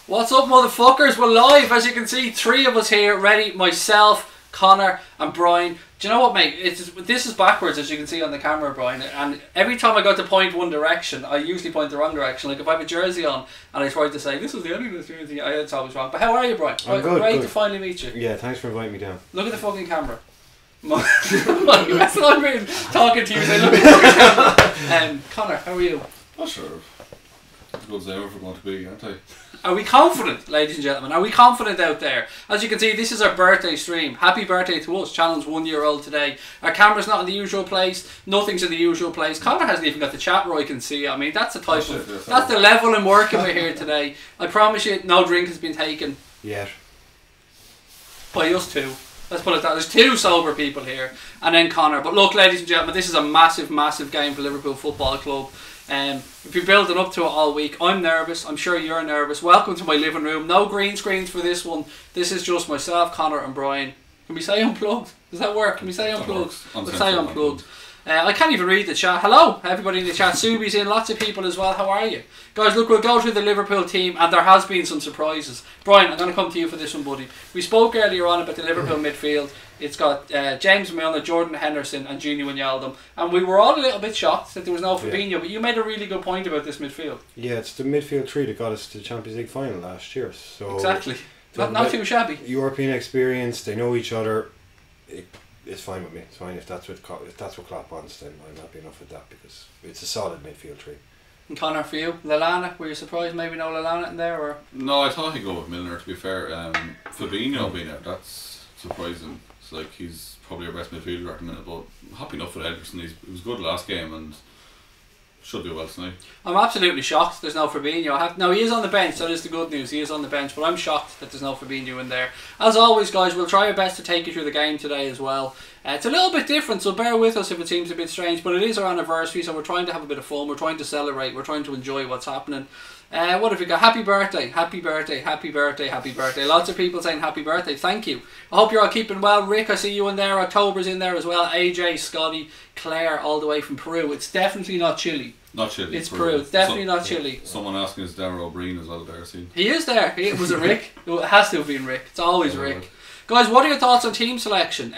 What's up, motherfuckers? We're live, as you can see. 3 of us here, ready. Myself, Connor, and Brian. Do you know what, mate? This is backwards, as you can see on the camera, Brian. And every time I go to point one direction, I usually point the wrong direction. Like if I have a jersey on and I try to say this is the only jersey, it's always wrong. But how are you, Brian? I'm good. Great good to finally meet you. Yeah, thanks for inviting me down. Look at the fucking camera. That's what I've been talking to you. Say, look at the fucking camera. Connor, how are you? Not sure. As good as ever for going to be, aren't I? Are we confident, ladies and gentlemen? Are we confident out there? As you can see, this is our birthday stream. Happy birthday to us. Channel's 1 year old today. Our camera's not in the usual place. Nothing's in the usual place. Connor hasn't even got the chat where I can see it. I mean, that's the type of... That's the level I'm working with here today. I promise you, no drink has been taken. Yet. By us two. Let's put it that. There's 2 sober people here. And then Connor. But look, ladies and gentlemen, this is a massive, massive game for Liverpool Football Club. We've been building up to it all week. I'm nervous. I'm sure you're nervous. Welcome to my living room. No green screens for this one. This is just myself, Connor, and Brian. Can we say unplugged? Does that work? Can we say unplugged? Let's say unplugged. I can't even read the chat. Hello, everybody in the chat. Subi's in. Lots of people as well. How are you? Guys, look, we'll go through the Liverpool team, and there has been some surprises. Brian, I'm going to come to you for this one, buddy. We spoke earlier on about the Liverpool midfield. It's got James Milner, Jordan Henderson, and Gini Wijnaldum. And we were all a little bit shocked that there was no Fabinho, but you made a really good point about this midfield. Yeah, it's the midfield 3 that got us to the Champions League final last year. So exactly. Not too shabby. European experience, they know each other. It's fine with me. It's fine if that's what Klopp wants. Then I'm happy enough with that because it's a solid midfield 3. And Connor, for you, Lallana, were you surprised maybe no Lallana in there? Or? No, I thought he'd go with Milner, to be fair. Fabinho being out, that's surprising. It's like he's probably our best midfielder at the minute, but I'm happy enough with Henderson. He was good last game and should do well tonight. I'm absolutely shocked there's no Fabinho. No, he is on the bench, that is the good news. He is on the bench, but I'm shocked that there's no Fabinho in there. As always, guys, we'll try our best to take you through the game today as well. It's a little bit different, so bear with us if it seems a bit strange, but it is our anniversary, so we're trying to have a bit of fun, we're trying to celebrate, we're trying to enjoy what's happening. What have we got? Happy birthday, happy birthday, happy birthday, happy birthday. Lots of people saying happy birthday, thank you. I hope you're all keeping well. Rick, I see you in there. October's in there as well. AJ, Scotty, Claire, all the way from Peru. It's definitely not chilly. Not chilly. It's Peru. It's definitely not chilly. Someone asking is Darren O'Brien as well there, see. He is there. Was it Rick? It has to have been Rick. It's always Rick. Guys, what are your thoughts on team selection?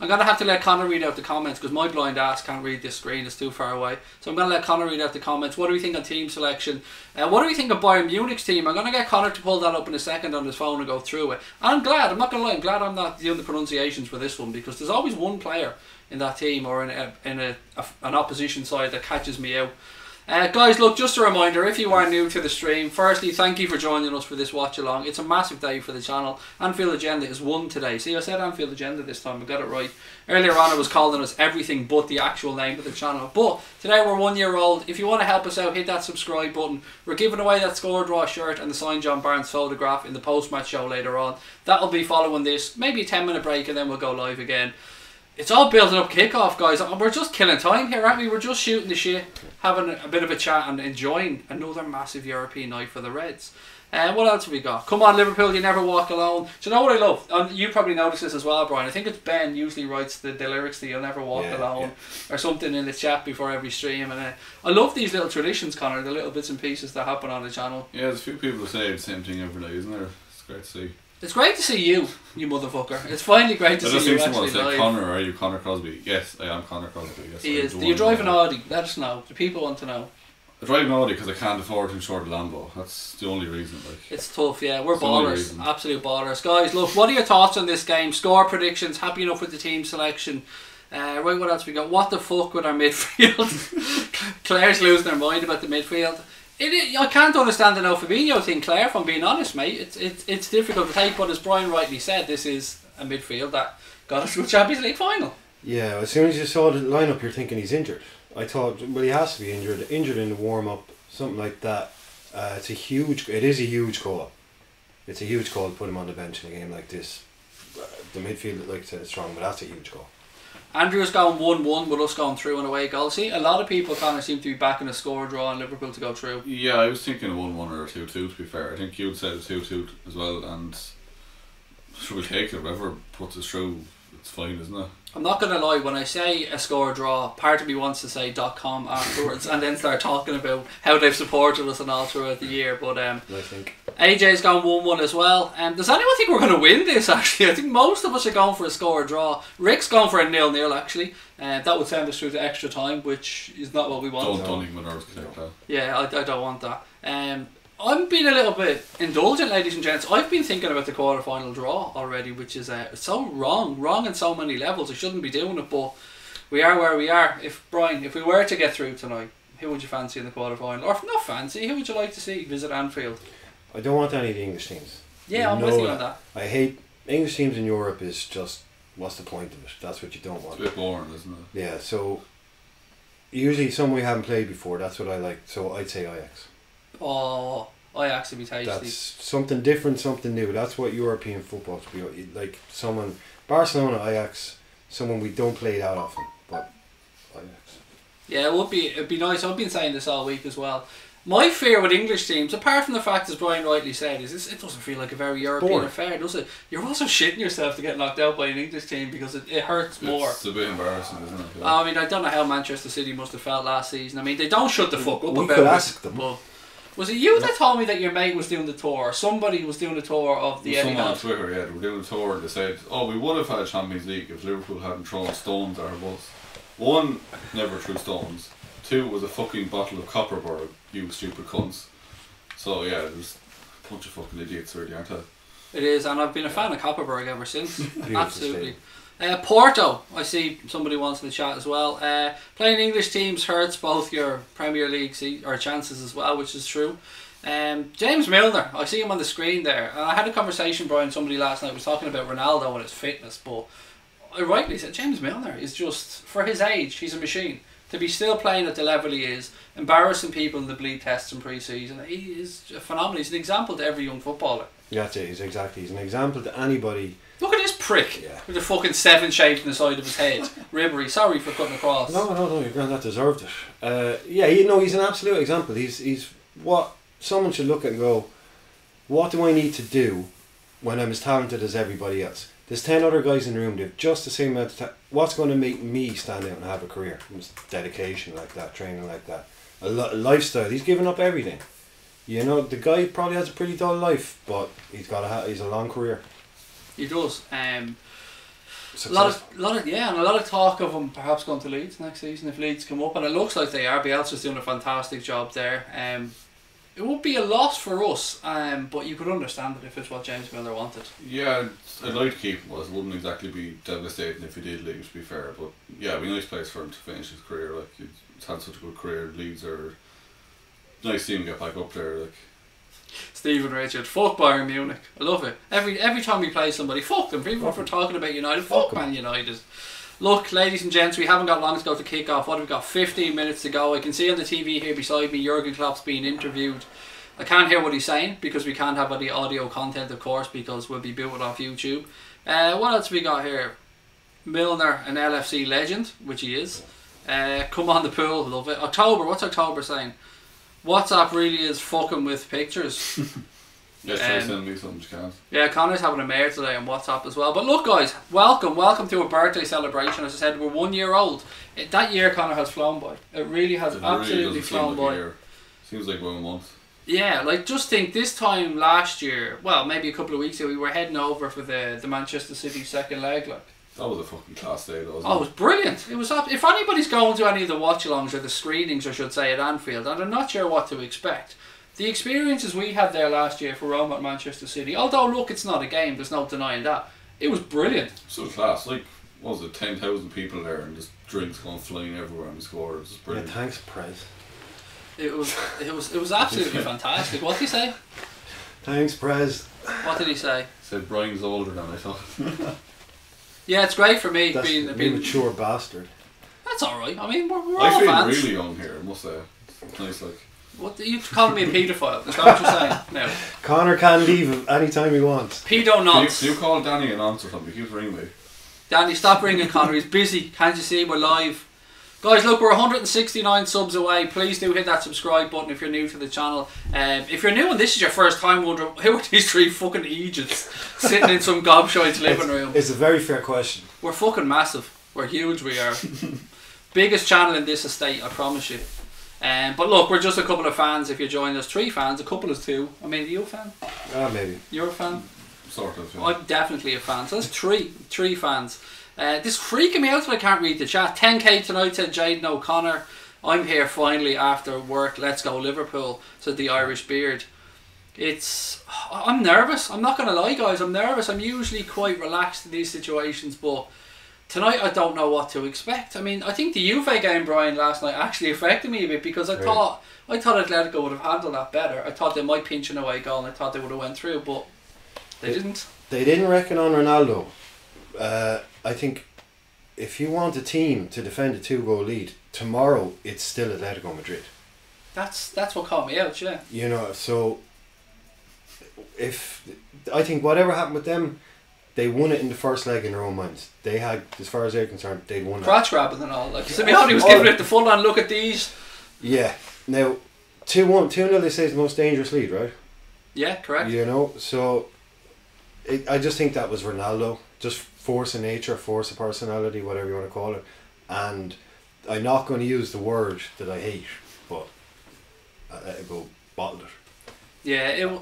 I'm going to have to let Connor read out the comments because my blind ass can't read this screen, it's too far away. So I'm going to let Connor read out the comments. What do we think on team selection? What do we think of Bayern Munich's team? I'm going to get Connor to pull that up in a second on his phone and go through it. And I'm not going to lie, I'm glad I'm not doing the pronunciations for this one because there's always one player in that team or in an opposition side that catches me out. Guys, look, just a reminder, if you are new to the stream, firstly, thank you for joining us for this watch-along. It's a massive day for the channel. Anfield Agenda is 1 today. See, I said Anfield Agenda this time, I got it right. Earlier on, I was calling us everything but the actual name of the channel. But today, we're 1 year old. If you want to help us out, hit that subscribe button. We're giving away that Score Draw shirt and the signed John Barnes photograph in the post-match show later on. That'll be following this, maybe a 10-minute break, and then we'll go live again. It's all building up kickoff, guys. We're just killing time here, aren't we? We're just shooting the shit, having a bit of a chat and enjoying another massive European night for the Reds. What else have we got? Come on, Liverpool, you never walk alone. Do you know what I love? You probably noticed this as well, Brian. I think it's Ben usually writes the lyrics to You'll Never Walk Alone or something in the chat before every stream. And I love these little traditions, Connor, the little bits and pieces that happen on the channel. Yeah, there's a few people that say the same thing every day, isn't there? It's great to see. It's great to see you motherfucker. It's finally great to see you actually live. Connor, are you Connor Crosby? Yes, I am Connor Crosby. Yes, he is. Do you drive an Audi? Let us know. The people want to know. I drive an Audi because I can't afford to insure the Lambo. That's the only reason. Like, it's tough, yeah. We're ballers. Absolute ballers. Guys, look, what are your thoughts on this game? Score predictions. Happy enough with the team selection. Right, what else we got? What the fuck with our midfield? Claire's losing her mind about the midfield. I can't understand the no Fabinho thing, Claire, if I'm being honest, mate. It's difficult to take, but as Brian rightly said, this is a midfield that got us to a Champions League final. Yeah, as soon as you saw the lineup, you're thinking he's injured. I thought, well, he has to be injured in the warm-up, something like that. It is a huge call. It's a huge call to put him on the bench in a game like this. The midfield, like I said, is strong, but that's a huge call. Andrew's going 1-1 with us going through an away goal. See, a lot of people kind of seem to be backing a score draw on Liverpool to go through. Yeah, I was thinking a 1-1 or a 2-2 to be fair. I think you'd said a 2-2 as well, and should we take it? Whoever puts us through, it's fine, isn't it? I'm not going to lie, when I say a score draw, part of me wants to say .com afterwards and then start talking about how they've supported us and all throughout the year. But I think AJ's gone 1-1 as well. Does anyone think we're going to win this, actually? I think most of us are going for a score draw. Rick's going for a 0-0, actually. That would send us through to extra time, which is not what we want. Don't even nerves connect that. Yeah, I don't want that. I'm being a little bit indulgent, ladies and gents. I've been thinking about the quarter-final draw already, which is so wrong on so many levels. I shouldn't be doing it, but we are where we are. If we were to get through tonight, who would you fancy in the quarter-final? Or if not fancy, who would you like to see visit Anfield? I don't want any of the English teams. Yeah, I'm with you on that. I hate English teams in Europe. Is just, what's the point of it? That's what you don't want. It's a bit boring, isn't it? Yeah, so usually someone we haven't played before. That's what I like. So I'd say Ajax. Oh, Ajax would be tasty. That's something different, something new. That's what European football should be like. Someone, Barcelona, Ajax, someone we don't play that often, but Ajax. Yeah, it'd be nice. I've been saying this all week as well. My fear with English teams, apart from the fact, as Brian rightly said, is it doesn't feel like a very European affair, does it? You're also shitting yourself to get knocked out by an English team because it hurts more. It's a bit embarrassing, isn't it? Yeah. I mean, I don't know how Manchester City must have felt last season. I mean, they don't shut the fuck up we about could it. ask them. But was it you that told me that your mate was doing the tour? Or somebody was doing the tour of the Etihad? Someone on Twitter, yeah, they were doing the tour and they said, we would have had a Champions League if Liverpool hadn't thrown stones at our bus. One, never threw stones. Two, was a fucking bottle of Copperberg, you stupid cunts. So yeah, there's a bunch of fucking idiots really, aren't they? It is, and I've been a fan of Copperberg ever since. Absolutely. Porto, I see somebody wants to chat as well. Playing English teams hurts both your Premier League chances as well, which is true. James Milner, I see him on the screen there. I had a conversation, Brian, somebody last night was talking about Ronaldo and his fitness, but I rightly said James Milner is just, for his age, he's a machine. To be still playing at the level he is, embarrassing people in the bleed tests in pre-season, he is phenomenal. He's an example to every young footballer. Yeah, that's it. He's an example to anybody. Look at this prick with the fucking 7 shaved in the side of his head. Ribbery, sorry for cutting across. No, your granddad deserved it. He's an absolute example. He's what someone should look at and go, what do I need to do when I'm as talented as everybody else? There's 10 other guys in the room, they've just the same amount of time. What's going to make me stand out and have a career? It's dedication like that, training like that. A lifestyle. He's given up everything. You know, the guy probably has a pretty dull life, but he's a long career. He does. A lot of talk of him perhaps going to Leeds next season if Leeds come up, and it looks like they are. Bielsa's doing a fantastic job there. It would be a loss for us, but you could understand it if it's what James Milner wanted. Yeah, I'd like to keep him. It wouldn't exactly be devastating if he did leave, to be fair, but yeah, it'd be a nice place for him to finish his career. Like, he's had such a good career. Leeds are nice to see him get back up there. Like Stephen Richard, fuck Bayern Munich. I love it. Every time we play somebody, fuck them. Even if we're talking about United, fuck Man United. Look, ladies and gents, we haven't got long to go to kick off. What have we got? 15 minutes to go. I can see on the TV here beside me Jurgen Klopp's being interviewed. I can't hear what he's saying because we can't have any audio content, of course, because we'll be booted off YouTube. What else have we got here? Milner, an LFC legend, which he is. Come on the pool, love it. October, what's October saying? WhatsApp really is fucking with pictures. Yeah, try to send me something you can't. Yeah, Connor's having a mare today on WhatsApp as well. But look, guys, welcome to a birthday celebration. As I said, we're 1 year old. That year, Connor, has flown by. It really has absolutely flown by. Year. Seems like about a month. Yeah, like just think this time last year, well, maybe a couple of weeks ago, we were heading over for the Manchester City second leg. Like, that was a fucking class day, though. It was brilliant. It was. If anybody's going to any of the watchalongs or the screenings, I should say, at Anfield, and I'm not sure what to expect. The experiences we had there last year for Rome at Manchester City, although look, it's not a game, there's no denying that. It was brilliant. So class, like, what was it, 10,000 people there and just drinks going flying everywhere and we scored. It was brilliant. Yeah, thanks, Prez. It was absolutely fantastic. What did he say? Thanks, Prez. What did he say? He said Brian's older than I thought. Yeah, it's great for me being a mature bastard. That's alright. I mean, we're all I feel fans. really young here, I must say. It's nice, like. What you calling me a paedophile? Is that what you're saying? No. Connor can leave anytime he wants. Pedo nonce. You call Danny a nonce or something? He keeps ringing me. Danny, stop ringing Connor. He's busy. Can't you see we're live? Guys, look, we're 169 subs away. Please do hit that subscribe button if you're new to the channel. If you're new and this is your first time wondering who are these three fucking Egypts sitting in some gobshite's living room. It's a very fair question. We're fucking massive. We're huge, we are. Biggest channel in this estate, I promise you. But look, we're just a couple of fans if you join us. 3 fans, a couple is 2. I mean, are you a fan? Maybe. You're a fan? Sort of, yeah. I'm definitely a fan. So that's 3 fans. This freaking me out that I can't read the chat. 10k tonight, said Jaden O'Connor. I'm here finally after work. Let's go Liverpool, said the Irish beard. I'm nervous. I'm not going to lie, guys. I'm nervous. I'm usually quite relaxed in these situations, but tonight I don't know what to expect. I mean, I think the Juve game, Brian, last night actually affected me a bit because I thought Atletico would have handled that better. I thought they might pinch an away goal and I thought they would have went through, but they didn't. They didn't reckon on Ronaldo. I think if you want a team to defend a 2-goal lead, tomorrow it's still Atletico Madrid. That's what caught me out, yeah. You know, so I think whatever happened with them, they won it in the first leg in their own minds. They had, as far as they're concerned, they'd won crotch grabbing and all. Like Simeone was giving it the full on look at these. Yeah. Now 2-0 they say is the most dangerous lead, right? Yeah, correct. You know, so I just think that was Ronaldo. Just force of nature, force of personality, whatever you want to call it. And I'm not going to use the word that I hate, but I let it go, bottled it. Yeah,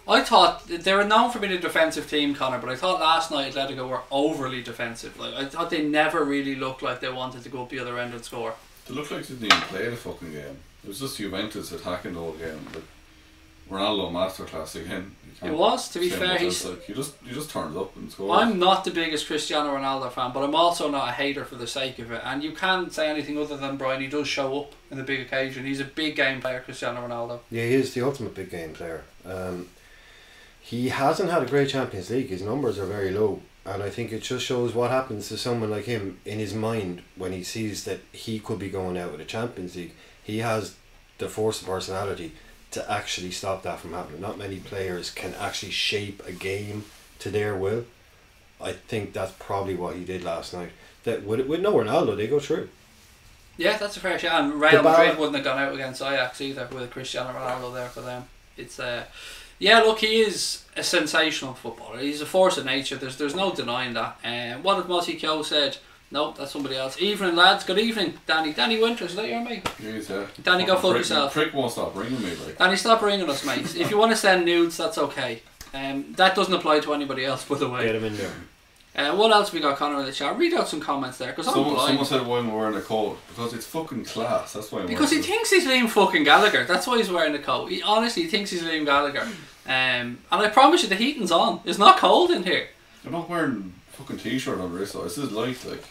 I thought they were known for being a defensive team, Connor, but I thought last night Atletico were overly defensive. Like I thought they never really looked like they wanted to go up the other end and score. They looked like they didn't even play the fucking game. It was just Juventus attacking the whole game. But Ronaldo masterclass again. It was, to be fair. He's like, you just turned up and scored. I'm not the biggest Cristiano Ronaldo fan, but I'm also not a hater for the sake of it. And you can't say anything other than Brian. He does show up in the big occasion. He's a big game player, Cristiano Ronaldo. Yeah, he is the ultimate big game player. He hasn't had a great Champions League. His numbers are very low, and I think it just shows what happens to someone like him in his mind when he sees that he could be going out with a Champions League. He has the force of personality to actually stop that from happening. Not many players can actually shape a game to their will. I think that's probably what he did last night. That with no Ronaldo, they go through. Yeah, that's a fair shot. And Real Madrid wouldn't have gone out against Ajax either with Cristiano Ronaldo there for them. It's yeah, look, he is a sensational footballer. He's a force of nature. There's no denying that. What have Motti Kyo said? No, that's somebody else. Evening, lads. Good evening, Danny. Danny Winters, is that your mate? Yes, yeah. Danny, go fuck yourself. Prick won't stop ringing me, like. Danny, stop ringing us, mate. If you want to send nudes, that's okay. That doesn't apply to anybody else, by the way. Get him in there. What else we got, Connor, in the chat? Read out some comments there, because I'm blind. Someone said why I'm wearing a coat. Because it's fucking class. That's why I'm because he thinks he's Liam fucking Gallagher. That's why he's wearing a coat. He honestly thinks he's Liam Gallagher. And I promise you the heating's on. It's not cold in here. I'm not wearing a fucking t-shirt under this, though. This is light, like.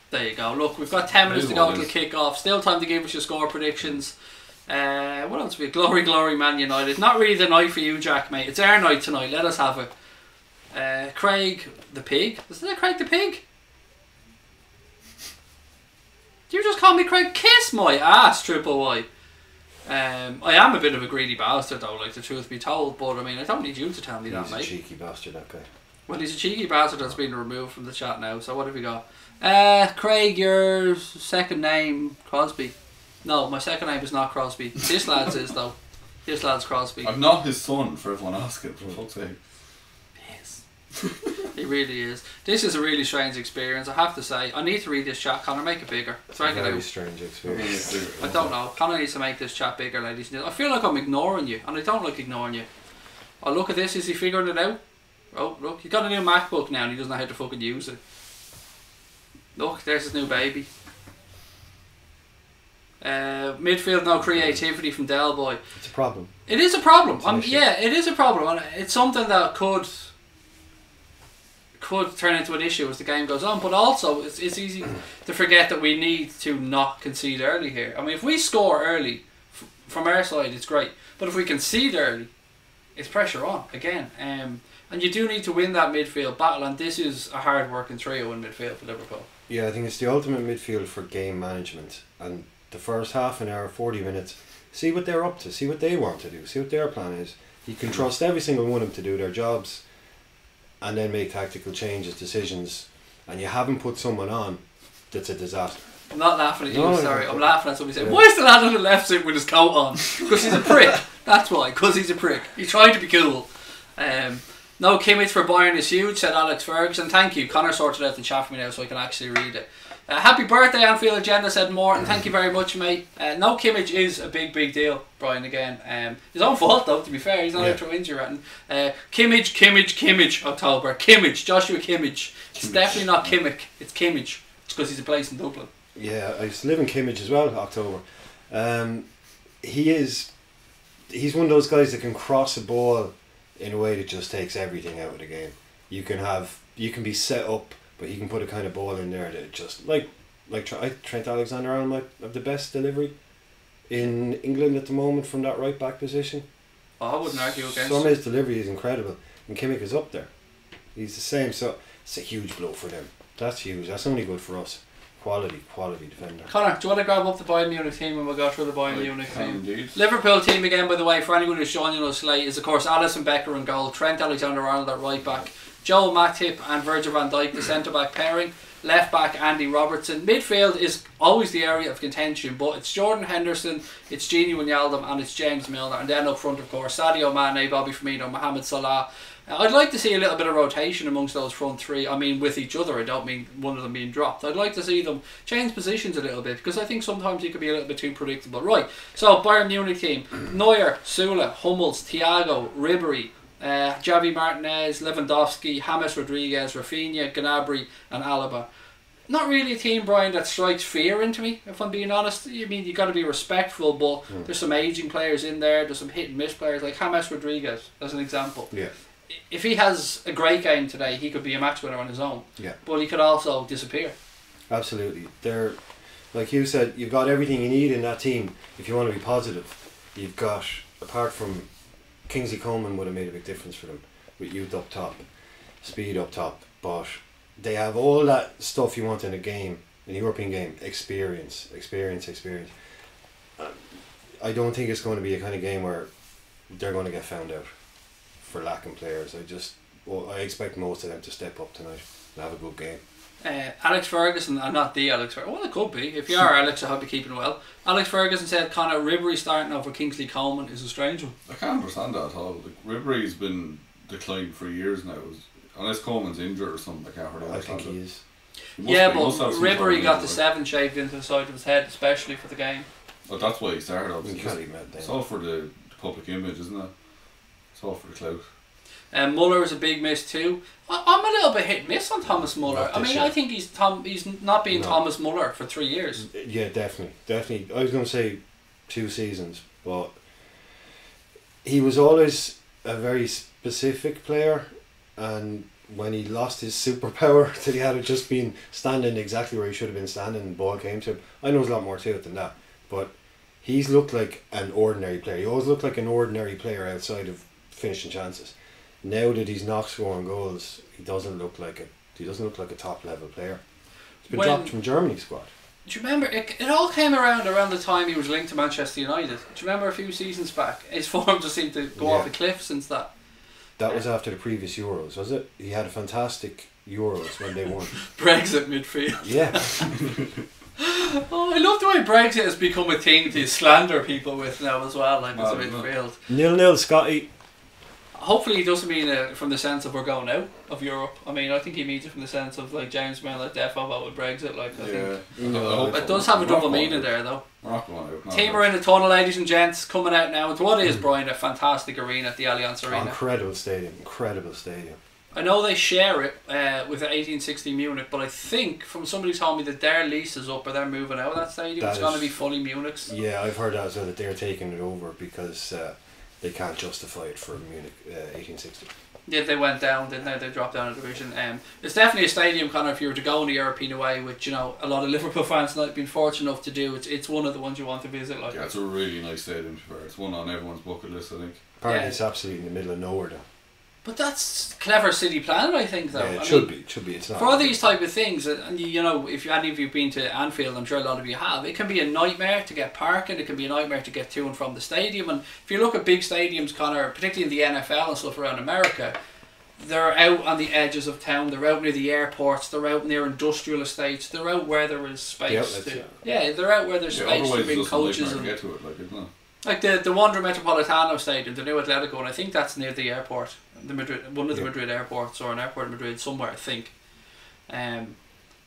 There you go. Look, we've got 10 minutes to go until kick-off. Still time to give us your score predictions. What else we Glory, glory, Man United. Not really the night for you, Jack, mate. It's our night tonight. Let us have it. Craig the Pig. Isn't that Craig the Pig? You just call me Craig? Kiss my ass, Triple Y. I am a bit of a greedy bastard, though, like the truth be told. But I mean, I don't need you to tell me that, mate. He's a cheeky bastard, that guy. Well, he's a cheeky bastard that's been removed from the chat now. So what have we got? Craig, your second name Crosby. No, my second name is not Crosby. This lad's is though. This lad's Crosby. I'm not his son, for everyone asking, for fuck's sake. Yes. He really is. This is a really strange experience, I have to say. I need to read this chat. Connor, make it bigger. It's a very strange experience. I don't know. Connor needs to make this chat bigger, ladies and gentlemen. I feel like I'm ignoring you, and I don't like ignoring you. Oh, look at this. Is he figuring it out? Oh, look. He's got a new MacBook now, and he doesn't know how to fucking use it. Look, there's his new baby. Midfield, no creativity from Del Boy. It's a problem. It is a problem. Yeah, it is a problem. And it's something that could turn into an issue as the game goes on. But also, it's easy to forget that we need to not concede early here. I mean, if we score early, from our side, it's great. But if we concede early, it's pressure on again. And you do need to win that midfield battle. And this is a hard-working trio in midfield for Liverpool. Yeah, I think it's the ultimate midfield for game management. And the first half an hour, 40 minutes, see what they're up to, see what they want to do, see what their plan is. You can trust every single one of them to do their jobs and then make tactical changes, decisions. And you haven't put someone on that's a disaster. I'm not laughing at you, No, sorry. no. I'm laughing at somebody saying, why is the lad on the left sitting with his coat on? Because he's a prick. That's why, because he's a prick. He's trying to be cool. No Kimmich for Bayern is huge, said Alex Ferguson. Thank you. Connor sorted out the chat for me now so I can actually read it. Happy birthday, Anfield Agenda, said Morton. Thank you very much, mate. No Kimmich is a big deal, Brian, again. His own fault, though, to be fair. He's not out through injury. Kimmich, October. Kimmich, Joshua Kimmich. It's definitely not Kimmich. It's Kimmich. It's because he's a place in Dublin. Yeah, I used to live in Kimmich as well, October. He's one of those guys that can cross a ball in a way that just takes everything out of the game. You can be set up, but he can put a kind of ball in there that just like Trent Alexander-Arnold might have the best delivery in England at the moment from that right back position. Oh, I wouldn't argue against. Some of his delivery is incredible, and Kimmich is up there. He's the same, so it's a huge blow for them. That's huge. That's only good for us. Quality defender. Connor, do you want to grab up the Bayern Munich team and we'll go through the Bayern Munich team? Indeed. Liverpool team again, by the way, for anyone who's joining us late, is of course Alisson Becker in goal, Trent Alexander-Arnold at right back, Joel Matip and Virgil van Dijk, the centre back pairing, left back Andy Robertson. Midfield is always the area of contention, but it's Jordan Henderson, it's Gini Wijnaldum and it's James Milner, and then up front of course Sadio Mane, Bobby Firmino, Mohamed Salah. I'd like to see a little bit of rotation amongst those front three. I mean, with each other. I don't mean one of them being dropped. I'd like to see them change positions a little bit because I think sometimes he could be a little bit too predictable. Right, so Bayern Munich team. Neuer, Süle, Hummels, Thiago, Ribery, Javi Martinez, Lewandowski, James Rodriguez, Rafinha, Gnabry and Alaba. Not really a team, Brian, that strikes fear into me, if I'm being honest. I mean, you've got to be respectful, but there's some ageing players in there. There's some hit and miss players, like James Rodriguez, as an example. Yeah. If he has a great game today, he could be a match winner on his own. Yeah. But he could also disappear. Absolutely. They're, like you said, you've got everything you need in that team if you want to be positive. You've got, apart from Kingsley Coman would have made a big difference for them with youth up top, speed up top, but they have all that stuff you want in a game, in a European game. Experience. I don't think it's going to be a kind of game where they're going to get found out for lacking players. I expect most of them to step up tonight and have a good game. Alex Ferguson, and not the Alex Ferguson. Well, it could be. If you are Alex, I hope you're keeping well. Alex Ferguson said Conor Ribery starting over Kingsley Coman is a strange one. I can't understand that at all. Like, Ribery's been declining for years now. Unless Coleman's injured or something, I can't really understand. I think he is. Yeah, but Ribery got the 7 shaved into the side of his head, especially for the game. But that's why he started, You obviously. can't even It's all for the public image, isn't it? It's all for the clout. Muller is a big miss too. I'm a little bit hit and miss on Thomas Muller. I mean, I think he's not been Thomas Muller for 3 years. Yeah, definitely. I was going to say 2 seasons, but he was always a very specific player, and when he lost his superpower that he had just been standing exactly where he should have been standing and the ball came to him. I know there's a lot more to it than that, but he's looked like an ordinary player. He always looked like an ordinary player outside of finishing chances. Now that he's not scoring goals, he doesn't look like a top level player. He's been dropped from Germany's squad. Do you remember it all came around the time he was linked to Manchester United? Do you remember a few seasons back? His form just seemed to go off a cliff since that. That was after the previous Euros, was it? He had a fantastic Euros when they won. Brexit midfield. Yeah. Oh, I love the way Brexit has become a thing to slander people with now as well, like as a midfield. 0-0 Scotty. Hopefully he doesn't mean it from the sense of we're going out of Europe. I mean, I think he means it from the sense of like James Milner defo about with Brexit. Like, I think it does have a double meaning there, though. We're not going out. Team are in the tunnel, ladies and gents, coming out now. It's what is, Brian, a fantastic arena at the Allianz Arena. Incredible stadium. I know they share it with the 1860 Munich, but I think from somebody who told me that their lease is up or they're moving out of that stadium. It's going to be fully Munich's. Yeah, I've heard that as well, that they're taking it over because they can't justify it for Munich 1860. Yeah, they went down, didn't they? They dropped down a division. It's definitely a stadium, Conor, if you were to go on the European away, which, you know, a lot of Liverpool fans have been fortunate enough to do. It's one of the ones you want to visit. Like, yeah, it's a really nice stadium. It's one on everyone's bucket list, I think. Apparently it's absolutely in the middle of nowhere though. But that's clever city planning, I think, though. Yeah, it should be. It's not. For all these type of things, and you know, if any of you've been to Anfield, I'm sure a lot of you have, it can be a nightmare to get parking, it can be a nightmare to get to and from the stadium. And if you look at big stadiums, Conor, particularly in the NFL and stuff around America, they're out on the edges of town. They're out near the airports. They're out near industrial estates. They're out where there is space. They're out where there's space to bring coaches and get to it, like, isn't it? Like the Wanda Metropolitano Stadium, the new Atletico, and I think that's near the airport, the Madrid, one of the Madrid airports, or an airport in Madrid somewhere, I think.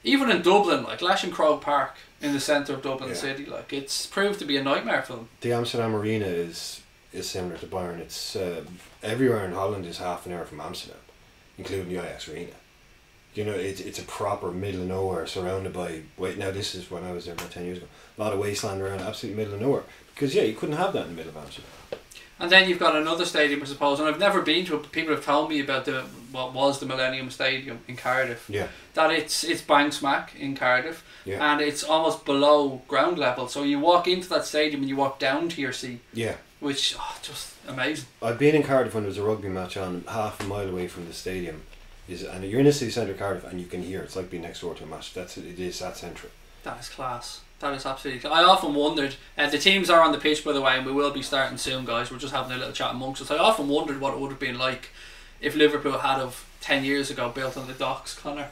Even in Dublin, like Lashen Park in the centre of Dublin City, like it's proved to be a nightmare for them. The Amsterdam Arena is similar to Bayern. It's everywhere in Holland is half an hour from Amsterdam, including the Ajax Arena. You know, it's a proper middle of nowhere, surrounded by now this is when I was there about 10 years ago. A lot of wasteland around, absolute middle of nowhere. Because you couldn't have that in the middle of Amsterdam. And then you've got another stadium, I suppose, and I've never been to it, but people have told me about what was the Millennium Stadium in Cardiff. Yeah. That it's bang smack in Cardiff, yeah. And it's almost below ground level. So you walk into that stadium and you walk down to your seat. Yeah. Which just amazing. I've been in Cardiff when there was a rugby match on half a mile away from the stadium, and you're in the city centre of Cardiff and you can hear it's like being next door to a match. It is that central. That is class. That is absolutely. I often wondered. The teams are on the pitch, by the way, and we will be starting soon, guys. We're just having a little chat amongst us. I often wondered what it would have been like if Liverpool had of 10 years ago built on the docks, Connor.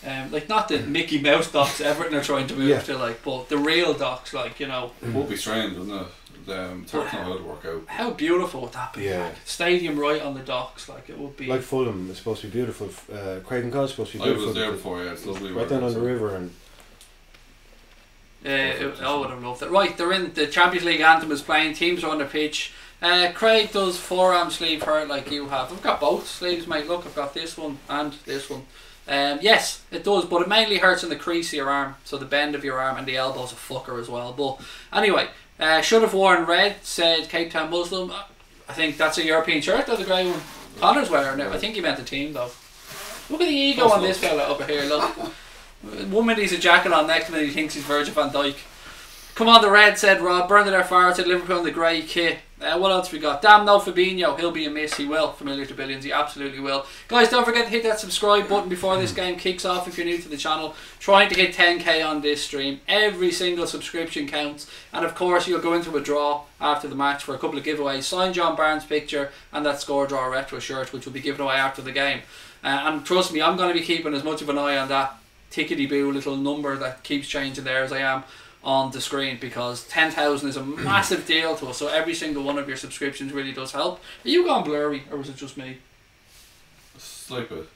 Like not the Mickey Mouse docks Everton are trying to move to, like, but the real docks, like, you know. It would be strange, wouldn't it? It's hard to know how to work out. How beautiful would that be? Yeah. Like, stadium right on the docks, like it would be. Like Fulham, it's supposed to be beautiful. Craven Cottage is supposed to be beautiful. I was there before. Yeah, it's lovely. Right down on the river and. I would have loved it. Right, they're in the Champions League anthem is playing. Teams are on the pitch. Craig does forearm sleeve hurt like you have. I've got both sleeves, mate. Look, I've got this one and this one. Yes, it does, but it mainly hurts in the crease of your arm, so the bend of your arm, and the elbow's a fucker as well. But anyway, should have worn red, said Cape Town Muslim. I think that's a European shirt, though, the grey one. Connor's wearing it. I think he meant the team, though. Look at the ego on this fella over here, look. 1 minute he's a jacket on, next minute he thinks he's Virgil van Dijk. Come on the red, said Rob. Burned it out far, said Liverpool on the grey kit. What else we got? Damn no Fabinho, he'll be a miss. He will. Familiar to billions, he absolutely will. Guys, don't forget to hit that subscribe button before this game kicks off if you're new to the channel. Trying to hit 10k on this stream. Every single subscription counts. And of course you'll go into a draw after the match for a couple of giveaways. Sign John Barnes' picture and that Score Draw retro shirt, which will be given away after the game. And trust me, I'm going to be keeping as much of an eye on that tickety-boo little number that keeps changing there as I am on the screen, because 10,000 is a massive deal to us, so every single one of your subscriptions really does help. Are you gone blurry, or was it just me? Slight bit.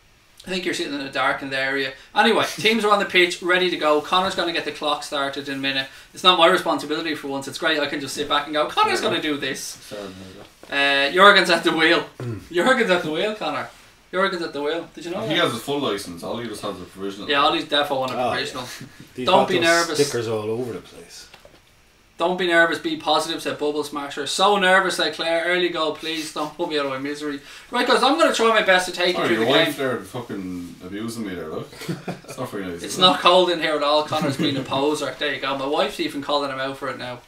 I think you're sitting in a darkened area. Anyway, teams are on the pitch, ready to go. Connor's going to get the clock started in a minute. It's not my responsibility for once. It's great. I can just sit back and go, Connor's going to do this. Jurgen's at the wheel. Jurgen's at the wheel, Connor. Jurgen's at the wheel. Did you know that? He has his full licence. All he just has is a provisional. Yeah, all he's defo on a provisional. Yeah. Don't be nervous. Stickers all over the place. Don't be nervous, be positive, said Bubble Smasher. So nervous, said Claire. Early goal, please. Don't put me out of my misery. Right, guys, I'm going to try my best to take you through the game. Your wife there fucking abusing me there, look. It's not very nice. It's not cold in here at all. Connor's being a poser. There you go. My wife's even calling him out for it now.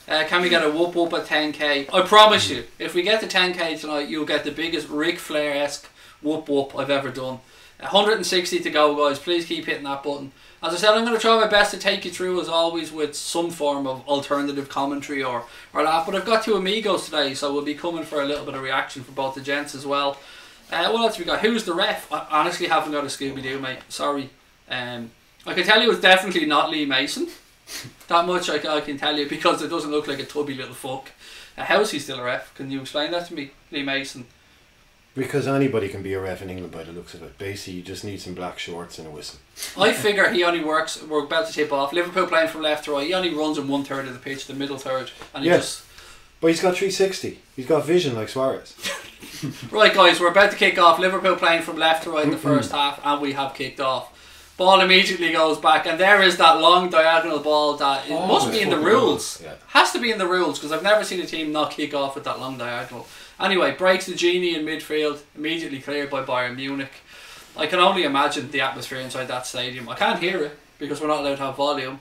Can we get a whoop whoop at 10k? I promise you, if we get to 10k tonight, you'll get the biggest Ric Flair-esque whoop whoop I've ever done. 160 to go, guys. Please keep hitting that button. As I said, I'm going to try my best to take you through, as always, with some form of alternative commentary or laugh. But I've got two amigos today, so we'll be coming for a little bit of reaction for both the gents as well. What else have we got? Who's the ref? I honestly haven't got a Scooby-Doo, mate. Sorry. I can tell you it's definitely not Lee Mason. That much I can tell you, because it doesn't look like a tubby little fuck. How's he still a ref? Can you explain that to me, Lee Mason? Because anybody can be a ref in England by the looks of it. Basically, you just need some black shorts and a whistle. I figure he only works, we're about to tip off, Liverpool playing from left to right, he only runs in 1/3 of the pitch, the middle third. And he just... But he's got 360. He's got vision like Suarez. Right, guys, we're about to kick off. Liverpool playing from left to right in the first half, and we have kicked off. Ball immediately goes back, and there is that long diagonal ball that it must be in the rules. Yeah. Has to be in the rules, because I've never seen a team not kick off with that long diagonal. Anyway, breaks the genie in midfield, immediately cleared by Bayern Munich. I can only imagine the atmosphere inside that stadium. I can't hear it because we're not allowed to have volume,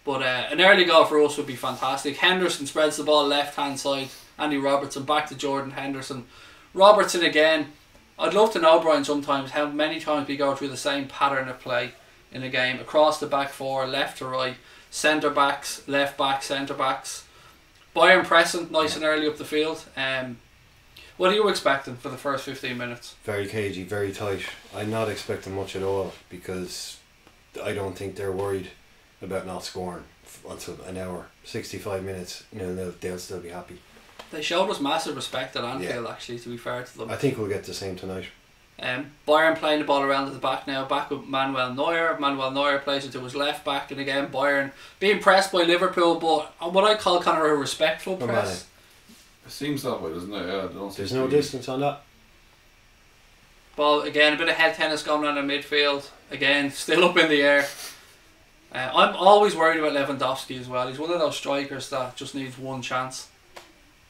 but an early goal for us would be fantastic. Henderson spreads the ball left hand side. Andy Robertson back to Jordan Henderson. Robertson again. I'd love to know, Brian, sometimes how many times we go through the same pattern of play in a game, across the back four, left to right, centre backs, left back, centre backs. Bayern pressing nice and early up the field. What are you expecting for the first 15 minutes? Very cagey, very tight. I'm not expecting much at all because I don't think they're worried about not scoring until an hour. 65 minutes, they'll still be happy. They showed us massive respect at Anfield, actually, to be fair to them. I think we'll get the same tonight. Bayern playing the ball around at the back now, back with Manuel Neuer. Manuel Neuer plays it to his left back, and again Bayern being pressed by Liverpool, but what I call kind of a respectful press. It seems that way, doesn't it? Yeah, there's no distance on that. Ball again, a bit of head tennis going on in midfield. Again, still up in the air. I'm always worried about Lewandowski as well. He's one of those strikers that just needs one chance.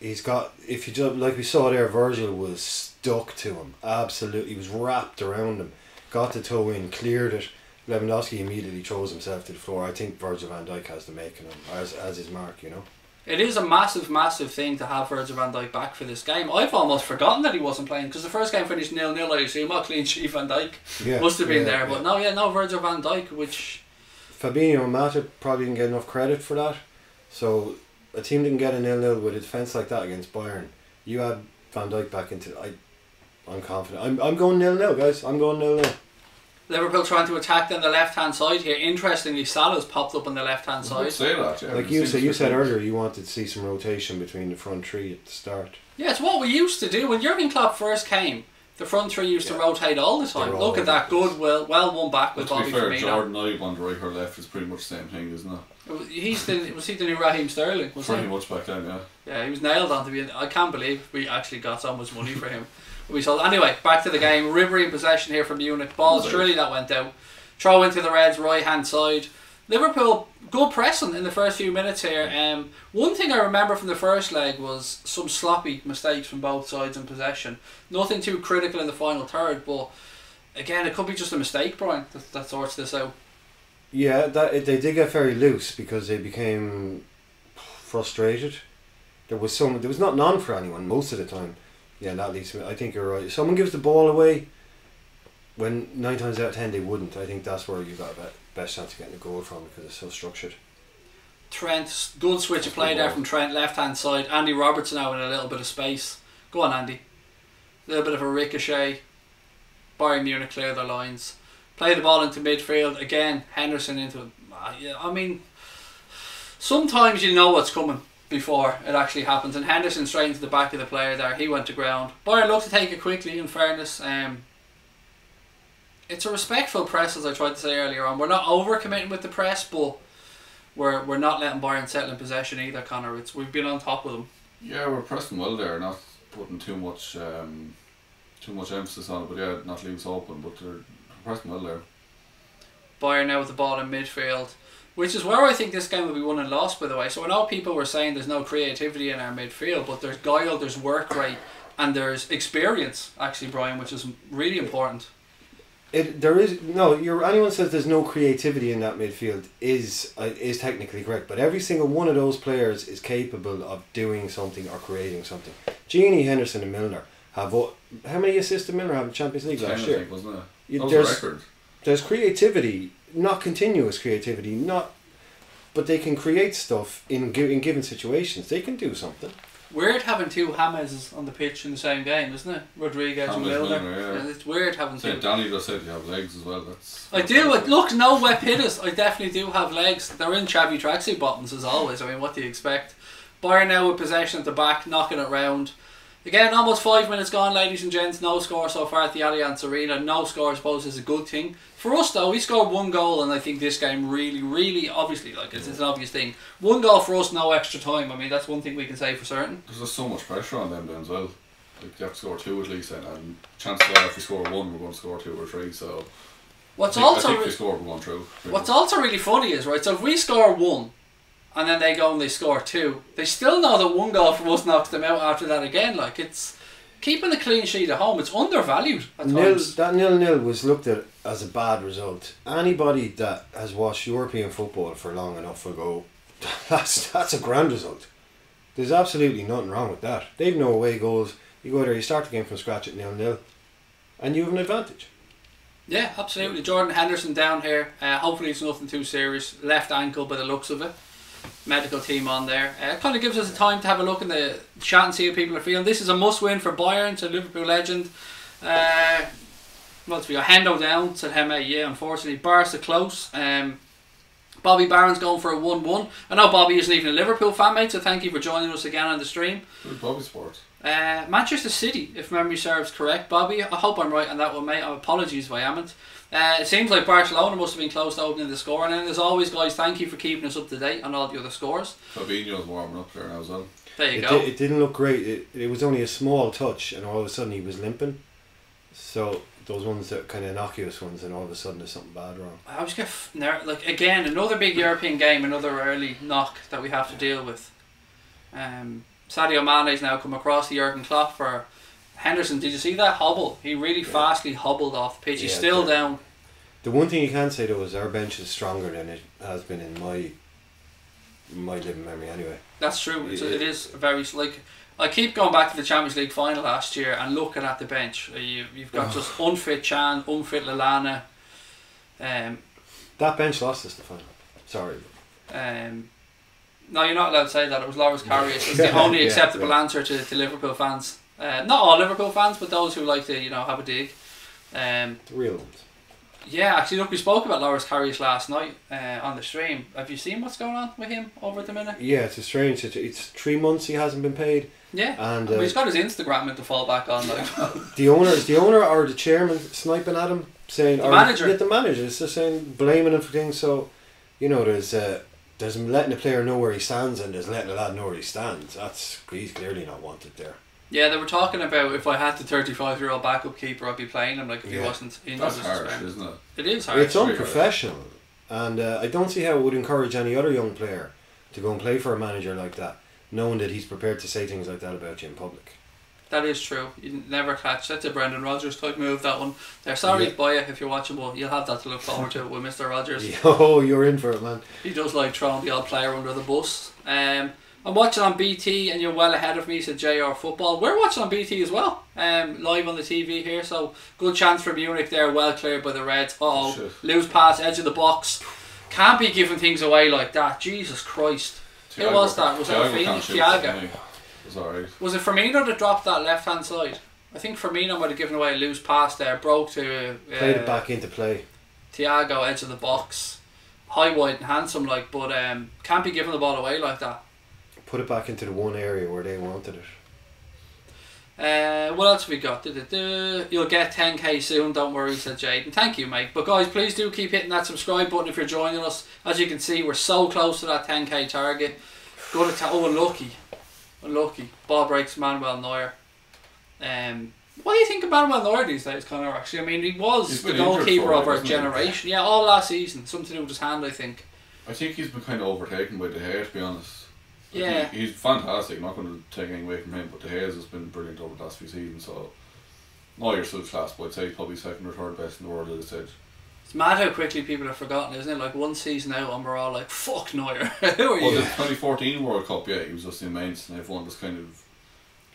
He's got, if you just, like we saw there, Virgil was stuck to him. Absolutely, he was wrapped around him. Got the toe in, cleared it. Lewandowski immediately throws himself to the floor. I think Virgil van Dijk has the making him as his mark, It is a massive, massive thing to have Virgil van Dijk back for this game. I've almost forgotten that he wasn't playing because the first game finished 0-0. I assume a clean sheet van Dijk must have been there, but no Virgil van Dijk, which Fabinho and Mata probably didn't get enough credit for that. So a team didn't get a 0-0 with a defence like that against Bayern. You add Van Dijk back into I'm confident. I'm going 0-0, guys. I'm going 0-0. Liverpool trying to attack on the left hand side here. Interestingly, Salah's popped up on the left hand side. Say that, yeah. Like you said earlier, you wanted to see some rotation between the front three at the start. Yeah, it's what we used to do when Jurgen Klopp first came. The front three used to rotate all the time. Look at that good, well won back with Bobby Firmino. To be fair, Jordan Ibe on the right or left is pretty much the same thing, isn't it? Was he the new Raheem Sterling? Pretty much back then, yeah. Yeah, he was nailed on to be. I can't believe we actually got so much money for him. We sold. Anyway, back to the game. Ribery in possession here from Munich. Ball surely that went out. Throw into the Reds' right hand side. Liverpool good pressing in the first few minutes here. One thing I remember from the first leg was some sloppy mistakes from both sides in possession. Nothing too critical in the final third, but again, it could be just a mistake, Brian, that sorts this out. Yeah, they did get very loose because they became frustrated. There was none for anyone most of the time. Yeah, that leads me. I think you're right. If someone gives the ball away, when 9 times out of 10 they wouldn't. I think that's where you got the best chance of getting a goal from because it's so structured. Trent, good switch of play there from Trent, left hand side. Andy Robertson now in a little bit of space. Go on, Andy. A little bit of a ricochet. Bayern Munich clear their lines. Play the ball into midfield again. Henderson into. I mean, sometimes you know what's coming before it actually happens, and Henderson straight into the back of the player there. He went to ground. Bayern looked to take it quickly. In fairness, it's a respectful press, as I tried to say earlier on. We're not overcommitting with the press, but we're not letting Bayern settle in possession either, Connor. We've been on top of them. Yeah, we're pressing well there, not putting too much emphasis on it, but yeah, not leave us open, but they're pressing well there. Bayern now with the ball in midfield, which is where I think this game will be won and lost, by the way. So I know people were saying there's no creativity in our midfield, but there's guile, there's work rate, and there's experience, actually, Brian, which is really important. Anyone says there's no creativity in that midfield is technically correct, but every single one of those players is capable of doing something or creating something. Gini, Henderson and Milner have how many assists did Milner have in the Champions League last year? I think, wasn't it? That was a record. There's creativity, not continuous creativity, but they can create stuff in given situations. They can do something. Weird having two James on the pitch in the same game, isn't it? Rodriguez and Milner. Yeah, it's weird having two. Danny just said you have legs as well. I do. Look, no wet hitters. I definitely do have legs. They're in shabby tracksuit bottoms as always. I mean, what do you expect? Bayern now with possession at the back, knocking it round. Again, almost 5 minutes gone, ladies and gents. No score so far at the Allianz Arena. No score, I suppose, is a good thing. For us, though, we scored one goal, and I think this game really, really, obviously, it's an obvious thing. One goal for us, no extra time. I mean, that's one thing we can say for certain. There's just so much pressure on them then as well. Like, you have to score 2 at least, and chances are if we score 1, we're going to score 2 or 3. So, I think if we score, we're going through. What's also really funny is, right, so if we score 1, and then they go and they score 2, they still know that 1 goal from us knocks them out after that again. Like, it's keeping the clean sheet at home, it's undervalued at times. That 0-0 was looked at as a bad result. Anybody that has watched European football for long enough will go, that's a grand result. There's absolutely nothing wrong with that. They've no away goals. You go there, you start the game from scratch at 0-0, and you have an advantage. Yeah, absolutely. Jordan Henderson down here. Hopefully it's nothing too serious. Left ankle by the looks of it. medical team on there. It kind of gives us a time to have a look in the chat and see how people are feeling. This is a must-win for Bayern, to Liverpool legend. What we got? Hendo down, said Hemme, yeah, unfortunately. Barca close. Bobby Barron's going for a 1-1. I know Bobby isn't even a Liverpool fan, mate, so thank you for joining us again on the stream. Who's Bobby Sports? Manchester City, if memory serves correct. Bobby, I hope I'm right on that one, mate. Apologies if I haven't. It seems like Barcelona must have been close to opening the score. And as always, guys, thank you for keeping us up to date on all the other scores. Fabinho's warming up there now as well. There you go. It didn't look great. It was only a small touch, and all of a sudden he was limping. So those ones that kind of innocuous ones, and all of a sudden there's something bad wrong. I was like, again, another big European game, another early knock that we have to deal with. Sadio Mane's now come across the Jurgen Klopp for Henderson. Did you see that hobble? He really fastly hobbled off the pitch. He's still down. The one thing you can say though is our bench is stronger than it has been in my living memory anyway. That's true. It is very, like, I keep going back to the Champions League final last year and looking at the bench. You've got just unfit Chan, unfit Lallana. That bench lost us the final. Sorry. No, you're not allowed to say that. It was Loris Karius. It's the only acceptable answer to Liverpool fans. Not all Liverpool fans, but those who like to, have a dig. The real ones. Yeah, actually, look, we spoke about Loris Karius last night on the stream. Have you seen what's going on with him over at the minute? Yeah, it's a strange situation. It's 3 months he hasn't been paid. Yeah, and he's got his Instagram to fall back on. Like. The owner or the chairman sniping at him, saying the manager. Yeah, the manager is just saying, blaming him for things. So, there's letting the player know where he stands, and there's letting the lad know where he stands. He's clearly not wanted there. Yeah, they were talking about if I had the 35-year-old backup keeper, I'd be playing him. Like if he wasn't injured. That's harsh, isn't it? It is harsh. It's unprofessional, and I don't see how it would encourage any other young player to go and play for a manager like that, knowing that he's prepared to say things like that about you in public. That is true. You never catch. That's a Brendan Rodgers type move, that one. They're sorry by it if you're watching, but you'll have that to look forward to with Mr. Rodgers. Oh, you're in for it, man. He does like throwing the odd player under the bus. I'm watching on BT, and you're well ahead of me, said JR Football. We're watching on BT as well, live on the TV here, so good chance for Munich there, well cleared by the Reds. Loose pass, edge of the box. Can't be giving things away like that, Jesus Christ. Who was that? Was it Thiago? Was it Firmino that dropped that left hand side? I think Firmino might have given away a loose pass there, broke to... played it back into play. Thiago, edge of the box. High, wide and handsome, like, but can't be giving the ball away like that. Put it back into the one area where they wanted it. What else have we got? You'll get 10k soon, don't worry, said Jaden. Thank you, mate. But guys, please do keep hitting that subscribe button if you're joining us. As you can see, we're so close to that 10k target. Good attack. Unlucky. Ball breaks Manuel Neuer. What do you think of Manuel Neuer these days, Connor? Actually, I mean, he was the goalkeeper of our generation. Yeah, all last season. Something to do with his hand, I think. I think he's been kind of overtaken by De Gea, to be honest. Yeah, he's fantastic. I'm not going to take anything away from him, but De Gea has been brilliant over the last few seasons. So, Neuer's still class, but I'd say he's probably second or third best in the world at this stage. It's mad how quickly people have forgotten, isn't it? Like one season out, and we're all like, "Fuck Neuer." Who are you? The 2014 World Cup, he was just immense, and everyone just kind of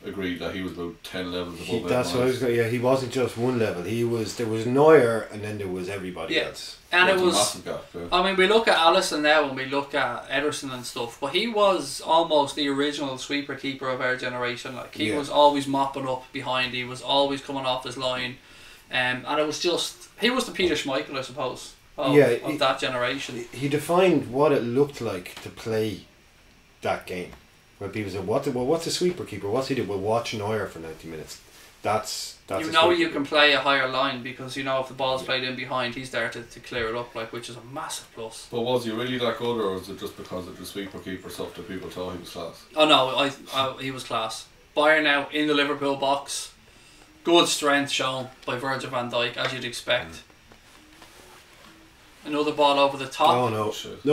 agreed that he was about 10 levels above everyone else. What I was going. Yeah, he wasn't just one level. There was Neuer, and then there was everybody else. And it was. A massive gap, yeah. I mean, we look at Alisson now, and we look at Ederson and stuff, but he was almost the original sweeper keeper of our generation. Like he was always mopping up behind. He was always coming off his line, and it was just he was the Peter Schmeichel, I suppose. Of that generation. He defined what it looked like to play that game. Where people say, what's a sweeper keeper? What's he do? Well, watch Neuer for 90 minutes. That's you can play a higher line because if the ball's played in behind, he's there to clear it up, like, which is a massive plus. But was he really that good, or was it just because of the sweeper keeper stuff that people thought he was class? Oh no, he was class. Bayern now in the Liverpool box. Good strength shown by Virgil van Dijk, as you'd expect. Another ball over the top. Oh no. Shit.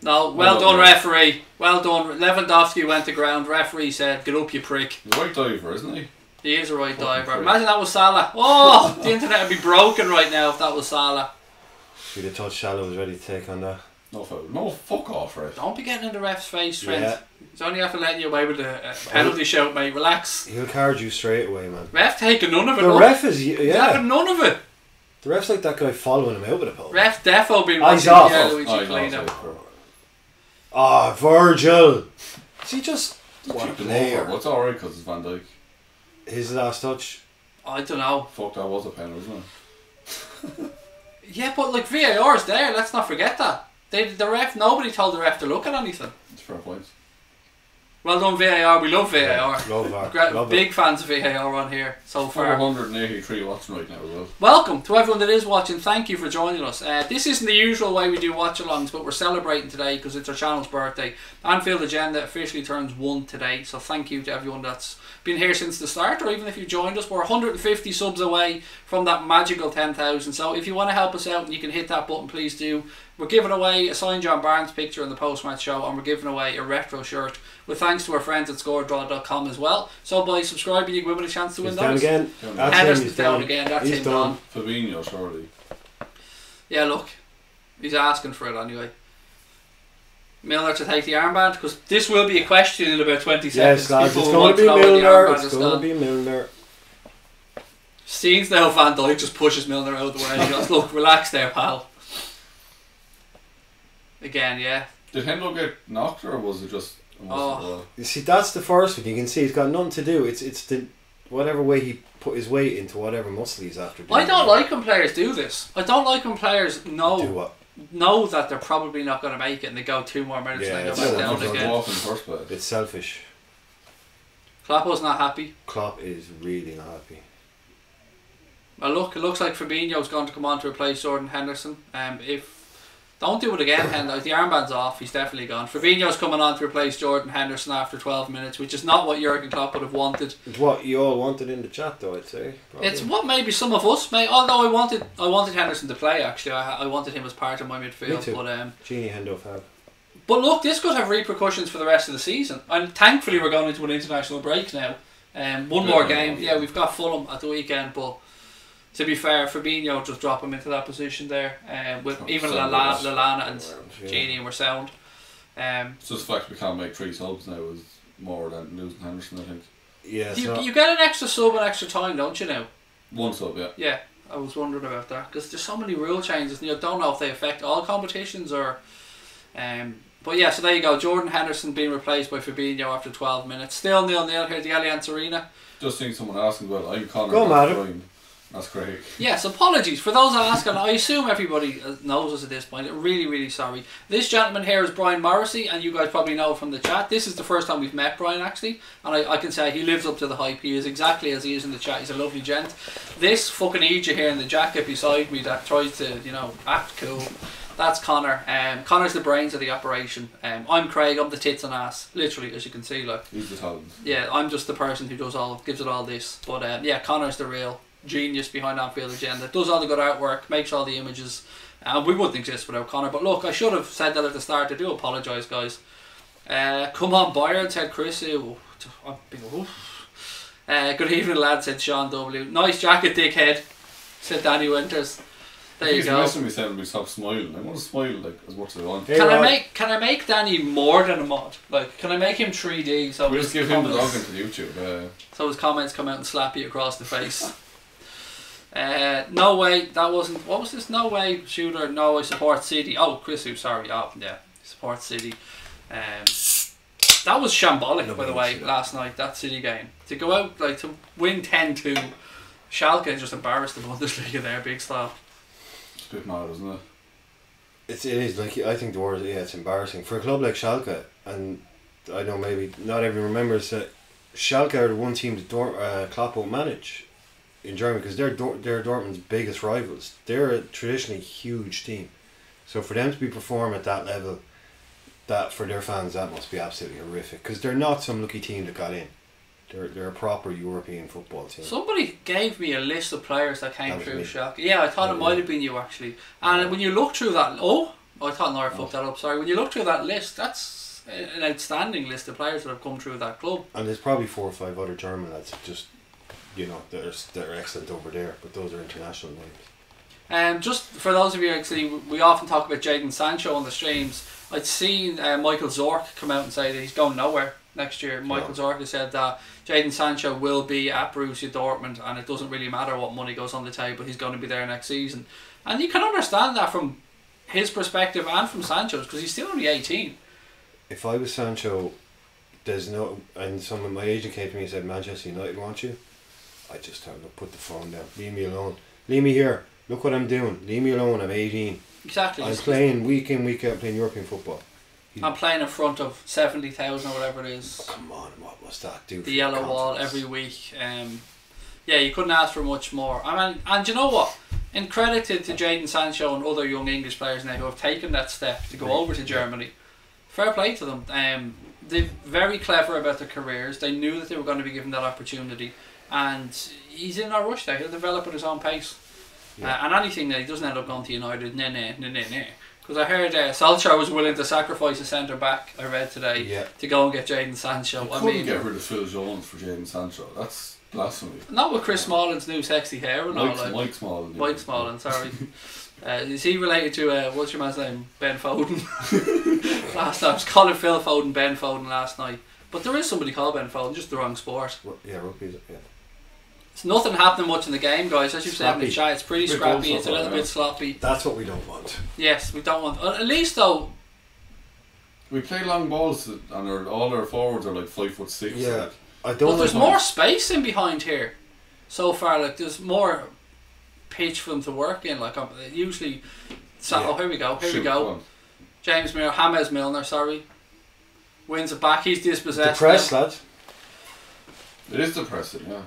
No, well done, referee. Well done. Lewandowski went to ground. Referee said, "Get up, you prick." He's a right diver, isn't he? He is a right diver. Imagine that was Salah. Oh, the internet would be broken right now if that was Salah. You'd have thought Salah was ready to take on that. No, fuck off, right? Don't be getting in the ref's face, Trent. Yeah. It's only after letting you away with a penalty shout, mate. Relax. He'll card you straight away, man. Ref taking none of it. The ref is having none of it. The ref's like that guy following him out with a pole. Ref Defo been Eyes watching off. Luigi Polino. Ah, Virgil. Is he just what a player? What's alright because it's Van Dijk. His last touch. I don't know. Fuck, that was a penalty, wasn't it? Yeah, but like VAR's there. Let's not forget that. The ref. Nobody told the ref to look at anything. It's fair point. Well done VAR. We love VAR. Yeah, love Big fans of VAR on here so far. 483 watching right now as well. Welcome to everyone that is watching. Thank you for joining us. This isn't the usual way we do watch-alongs, but we're celebrating today because it's our channel's birthday. Anfield Agenda officially turns 1 today, so thank you to everyone that's been here since the start, or even if you joined us. We're 150 subs away from that magical 10,000, so if you want to help us out and you can hit that button, please do. We're giving away a signed John Barnes picture in the post-match show, and we're giving away a retro shirt with thanks to our friends at scoredraw.com as well. So by subscribing you can win a chance to win those. Down again. Henderson's down again. That's He's him done. done. Fabinho, surely. Yeah, look, he's asking for it anyway. Milner to take the armband, because this will be a question in about 20 seconds. Yes, lads, it's People going want to be know where the Milner. armband It's is going to gone. be Milner. Scenes now, Van Dijk just pushes Milner out of the way. He goes, look, relax there, pal. Again, yeah. Did Hendo get knocked or was it just... You see, that's the first one. You can see he's got nothing to do. It's the whatever way he put his weight into whatever muscle he's after doing. I don't like when players do this. I don't like when players Do know what? that they're probably not going to make it and they go 2 more minutes Yeah, and they it's go back so down difficult. again. Off in the first place. It's selfish. Kloppo's not happy. Klopp is really not happy. Well, look, it looks like Fabinho's going to come on to replace Jordan Henderson. Don't do it again, Hendo. The armband's off. He's definitely gone. Fabinho's coming on to replace Jordan Henderson after 12 minutes, which is not what Jurgen Klopp would have wanted. It's what you all wanted in the chat, though. I'd say. Probably. It's what maybe some of us may. Although I wanted Henderson to play. Actually, I wanted him as part of my midfield. Me too. But Genie Hendo fab. But look, this could have repercussions for the rest of the season. And thankfully, we're going into an international break now. One more game. Yeah, we've got Fulham at the weekend, but. To be fair, Fabinho just drop him into that position there. With even Lallana and Genie were sound. It's just the fact we can't make 3 subs now is more than losing Henderson, I think. Yeah. You get an extra sub and extra time, don't you now? 1 sub, yeah. Yeah, I was wondering about that because there's so many rule changes and you don't know if they affect all competitions or. But yeah, so there you go. Jordan Henderson being replaced by Fabinho after 12 minutes. Still 0-0 here at the Allianz Arena. Just seeing someone asking about I'm Connor. Go, madam. That's great. Yes, apologies for those asking. I assume everybody knows us at this point. Really, really sorry. This gentleman here is Brian Morrissey, and you guys probably know from the chat. This is the first time we've met Brian, actually, and I can say he lives up to the hype. He is exactly as he is in the chat. He's a lovely gent. This fucking idiot here in the jacket beside me that tries to, act cool. That's Connor. Connor's the brains of the operation. I'm Craig. I'm the tits and ass, literally, as you can see. Like, He's the talent. Yeah, I'm just the person who gives it all this. But yeah, Connor's the real genius behind Anfield Agenda. Does all the good artwork, makes all the images. We wouldn't exist without Connor. But look, I should have said that at the start. I do apologise, guys. Come on, Bayern, said Chris. Good evening, lad, said Sean W. Nice jacket, dickhead, said Danny Winters. There you go. He's missing me saying we stop smiling. I want to smile like as much as I want. Hey, Can I make Danny more than a mod? Like, can I make him 3D? So we'll just give him the login to YouTube. So his comments come out and slap you across the face. No way, that wasn't. What was this? No way, shooter. No way, support City. Oh, Chris, sorry. Oh, yeah, support City. That was shambolic, by the way, last night. That City game to go out like to win 10-2. Schalke just embarrassed the Bundesliga there, big style. It's a bit mad, isn't it? It is like I think the word it's embarrassing for a club like Schalke, and I know maybe not everyone remembers that Schalke are the one team that Klopp won't manage in Germany because they're Dortmund's biggest rivals. They're a traditionally huge team, so for them to be performing at that level, that for their fans that must be absolutely horrific because they're not some lucky team that got in. They're a proper European football team. Somebody gave me a list of players that came through me. Schalke. Yeah, I thought it might have been you actually. And when you look through that, I thought Neuer fucked that up. Sorry. When you look through that list, that's an outstanding list of players that have come through that club. And there's probably 4 or 5 other German lads just, they're excellent over there. But those are international names. Just for those of you, actually, we often talk about Jadon Sancho on the streams. I'd seen Michael Zorc come out and say that he's going nowhere next year. Michael Zorc has said that Jadon Sancho will be at Borussia Dortmund, and it doesn't really matter what money goes on the table, he's going to be there next season. And you can understand that from his perspective and from Sancho's, because he's still only 18. If I was Sancho, and someone, my agent came to me and said Manchester United want you, I'd just tell them, put the phone down, leave me alone, leave me here, look what I'm doing, leave me alone, I'm 18. Exactly. I'm playing week in, week out, playing European football. I'm playing in front of 70,000 or whatever it is. Oh, come on, what must that do? The yellow wall every week. Yeah, you couldn't ask for much more. I mean, and you know what? In credit to Jadon Sancho and other young English players now who have taken that step to go over to Germany, fair play to them. They're very clever about their careers. They knew that they were going to be given that opportunity, and he's in no rush there. He'll develop at his own pace. And anything that he doesn't end up going to United, because I heard Solskjaer was willing to sacrifice a centre back, I read today, to go and get Jadon Sancho. You couldn't get rid of Phil Jones for Jadon Sancho. That's blasphemy. Not with Chris Smalling's new sexy hair and all. Mike Smalling. Mike Smalling, sorry. Is he related to, what's your man's name? Ben Foden? Last night, I was calling Phil Foden Ben Foden last night. But there is somebody called Ben Foden, just the wrong sport. Yeah, rugby, yeah. It's nothing happening much in the game, guys. As you've said in the chat, it's pretty scrappy, it's a little bit sloppy. That's what we don't want. Yes, we don't want. At least though, we play long balls and all our forwards are like 5'6". Yeah, like. I don't. But there's more space in behind here. So far, like there's more pitch for them to work in. Like usually, oh here we go, James Milner, sorry, wins it back. He's dispossessed. Depressed, lads. It is depressing, yeah.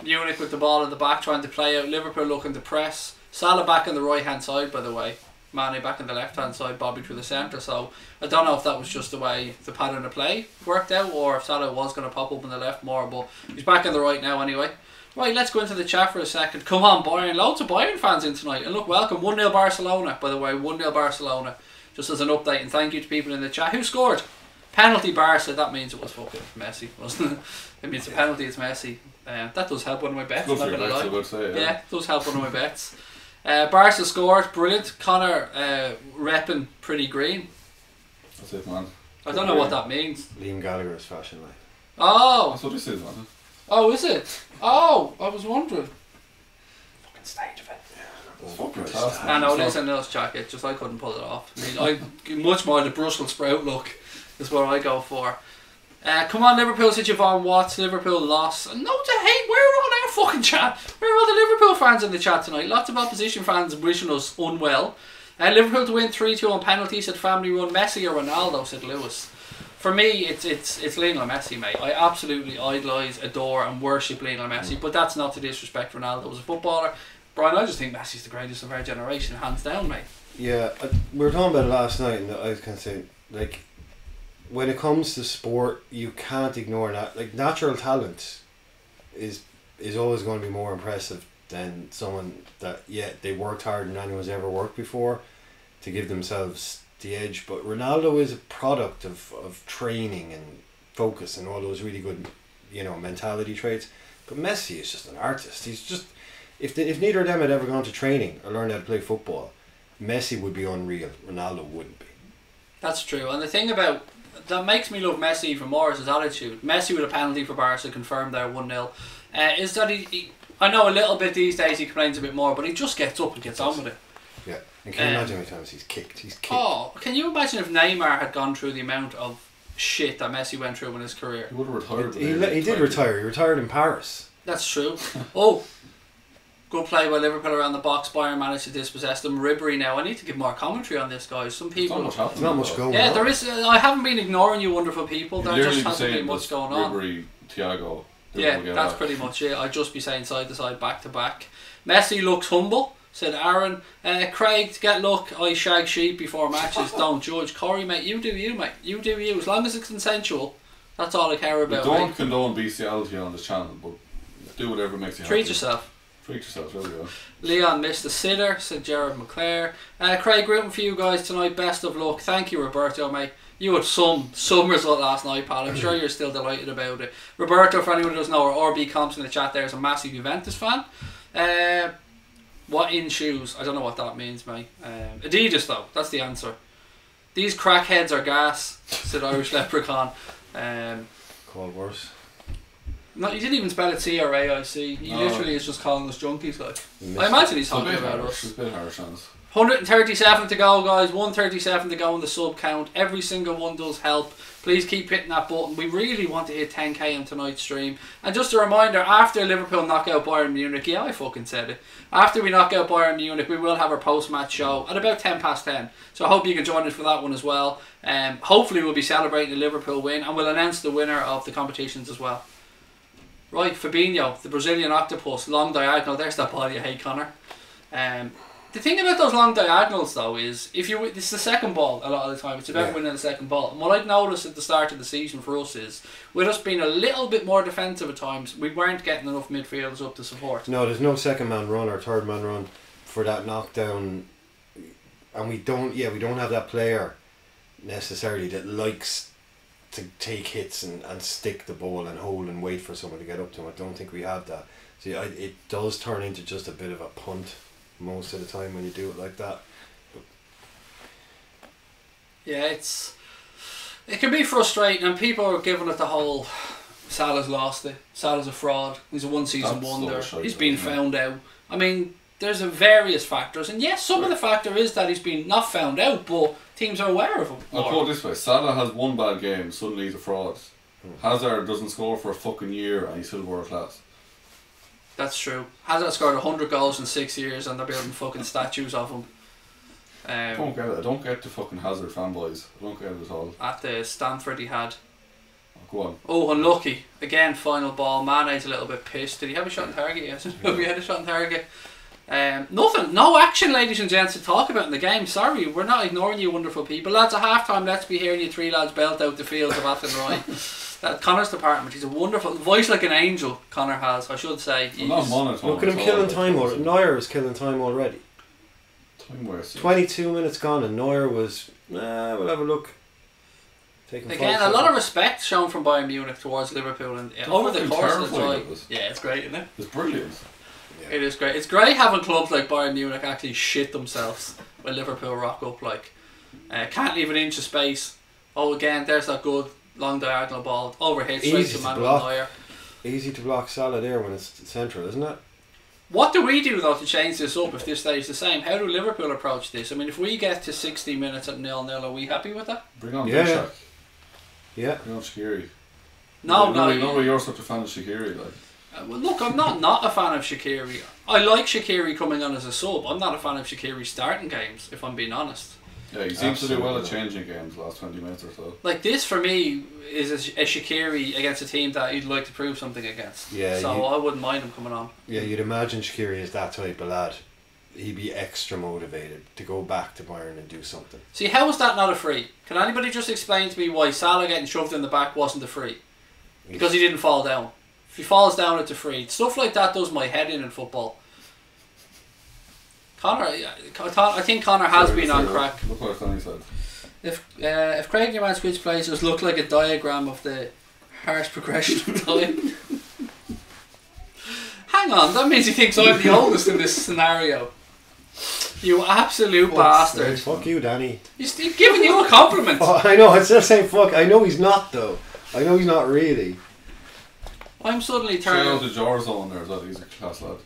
Munich with the ball in the back trying to play out. Liverpool looking to press. Salah back on the right hand side, by the way. Mane back on the left hand side, Bobby through the centre. So I don't know if that was just the way the pattern of play worked out, or if Salah was going to pop up on the left more, but he's back on the right now anyway. Right, let's go into the chat for a second. Come on, Bayern. Loads of Bayern fans in tonight. And look, welcome. 1-0 Barcelona, by the way. 1-0 Barcelona. Just as an update, and thank you to people in the chat. Who scored? Penalty Barca. That means it was fucking Messi, wasn't it? It means the penalty is Messi. That does help one of my bets. I'm not going to lie. Yeah, it does help one of my bets. Barca scored. Brilliant. Connor repping pretty green. That's it, man. I don't know what that means. Liam Gallagher's fashion line. Oh. That's what this is, man. Oh, is it? Oh, I was wondering. Fucking stage of it. It's fucking class. I know it is a nose jacket, just I couldn't pull it off. I mean, much more the Brussels sprout look is what I go for. Come on, Liverpool, said Yvonne Watts. Liverpool lost. No to hate. Where are all our fucking chat? Where are all the Liverpool fans in the chat tonight? Lots of opposition fans wishing us unwell. Liverpool to win 3-2 on penalties, said Family Run. Messi or Ronaldo, said Lewis. For me, it's Lionel Messi, mate. I absolutely idolise, adore and worship Lionel Messi, but that's not to disrespect Ronaldo as a footballer. Brian, I just think Messi's the greatest of our generation, hands down, mate. Yeah, we were talking about it last night, and I was kind of saying, like, when it comes to sport, you can't ignore that. Like, natural talent is always going to be more impressive than someone that, they worked harder than anyone's ever worked before to give themselves the edge. But Ronaldo is a product of training and focus and all those really good, mentality traits. But Messi is just an artist. He's just, if neither of them had ever gone to training or learned how to play football, Messi would be unreal. Ronaldo wouldn't be. That's true. And the thing about that makes me love Messi even more is his attitude. Messi with a penalty for Barca, confirmed there 1-0. Is that he I know a little bit these days he complains a bit more, but he just gets up and gets on with it. Yeah, and can you imagine how many times he's kicked? Oh, can you imagine if Neymar had gone through the amount of shit that Messi went through in his career? He would have retired. He did retire. He retired in Paris. That's true. Oh, good play by Liverpool around the box. Bayern managed to dispossess them. Ribery now. I need to give more commentary on this, guys. Some people. There's not much going on. Yeah, there is. I haven't been ignoring you, wonderful people. There just hasn't been much going on. Ribery, Thiago. Yeah, that's pretty much it. I'd just be saying side to side, back to back. Messi looks humble, said Aaron. Craig, to get luck, I shag sheep before matches. Don't judge. Corey, mate, you do you, mate. You do you. As long as it's consensual, that's all I care about. We don't condone bestiality on this channel, but do whatever makes you happy. Treat yourself. Treat yourself, there we go. Leon missed the sitter, said Gerard McClare. Craig, rooting for you guys tonight. Best of luck. Thank you, Roberto, mate. You had some result last night, pal. I'm sure you're still delighted about it. Roberto, for anyone who doesn't know, or RB Comps in the chat there, is a massive Juventus fan. What in shoes? I don't know what that means, mate. Adidas, though. That's the answer. These crackheads are gas, said Irish Leprechaun. Called worse. No, he didn't even spell it C-R-A-I-C. He literally is just calling us junkies, like. I imagine he's talking about us. It's a bit harsh on us. 137 to go, guys. 137 to go in the sub count. Every single one does help. Please keep hitting that button. We really want to hit 10k on tonight's stream. And just a reminder, after Liverpool knock out Bayern Munich, yeah, I fucking said it. After we knock out Bayern Munich, we will have our post-match show at about 10 past 10. So I hope you can join us for that one as well. Hopefully we'll be celebrating the Liverpool win, and we'll announce the winner of the competitions as well. Right, Fabinho, the Brazilian octopus, long diagonal. There's that ball you hate, Connor. The thing about those long diagonals, though, is it's the second ball a lot of the time. It's about winning the second ball. And what I'd noticed at the start of the season for us is, with us being a little bit more defensive at times, we weren't getting enough midfielders up to support. No, there's no second man run or third man run for that knockdown, and we don't have that player necessarily that likes to take hits and stick the ball and hold and wait for someone to get up to him. I don't think we have that. See, it does turn into just a bit of a punt most of the time when you do it like that. But yeah, it can be frustrating, and people are giving it the whole Salah's lost it. Salah's a fraud. He's a one-season wonder. He's been found out. I mean, there's various factors, and yes, some of the factor is that he's been not found out, but teams are aware of him. I'll put it this way: Salah has one bad game, suddenly he's a fraud. Hazard doesn't score for a fucking year, and he's still world class. That's true. Hazard scored 100 goals in 6 years, and they're building fucking statues of him. I don't get it. I don't get the fucking Hazard fanboys. I don't get it at all. At the Stanford he had. Go on. Oh, unlucky. Again, final ball. Mane's a little bit pissed. Did he have a shot on target? Yes. We had a shot on target. Nothing. No action, ladies and gents, to talk about in the game. Sorry, we're not ignoring you, wonderful people. Lads, at half time, let's be hearing you three lads belt out the fields of Athenry. That Connor's department. He's a wonderful voice, like an angel. Connor has, I should say. Look at him killing time already. Neuer is killing time already. Time wasting. 22 minutes gone, and Neuer was. We'll have a look. Again, a lot of respect shown from Bayern Munich towards Liverpool, and over the course of the time. Yeah, it's great, isn't it? It's brilliant. Yeah. It is great. It's great having clubs like Bayern Munich actually shit themselves when Liverpool rock up. Like, can't leave an inch of space. Oh, again, there's that good long diagonal ball overhit straight to Manuel Neuer. Easy to block Salah there when it's central, isn't it? What do we do though to change this up if this stays the same? How do Liverpool approach this? I mean, if we get to 60 minutes at 0-0, are we happy with that? Bring on Bishak. Yeah. Bring on Shaqiri. No, you're such a fan of Shaqiri, like. Well, look, I'm not a fan of Shaqiri. I like Shaqiri coming on as a sub. I'm not a fan of Shaqiri starting games, if I'm being honest. Yeah, he seems to do well at changing games the last 20 minutes or so. Like, this for me is a Shaqiri against a team that you'd like to prove something against. Yeah. So I wouldn't mind him coming on. Yeah, you'd imagine Shaqiri is that type of lad. He'd be extra motivated to go back to Bayern and do something. See, how was that not a free? Can anybody just explain to me why Salah getting shoved in the back wasn't a free? Because he didn't fall down. If he falls down, it's a free. Stuff like that does my head in football. Connor, I think Connor has been on crack. Look what Danny said. If Craig Newman-Switch plays us look like a diagram of the harsh progression of time. Hang on, that means he thinks I'm the oldest in this scenario. You absolute bastard. Fuck you, Danny. He's giving you a compliment. Oh, I know, it's just saying fuck. I know he's not though. I know he's not really. I'm suddenly turning. Shout out to George on there as well. He's a class lad.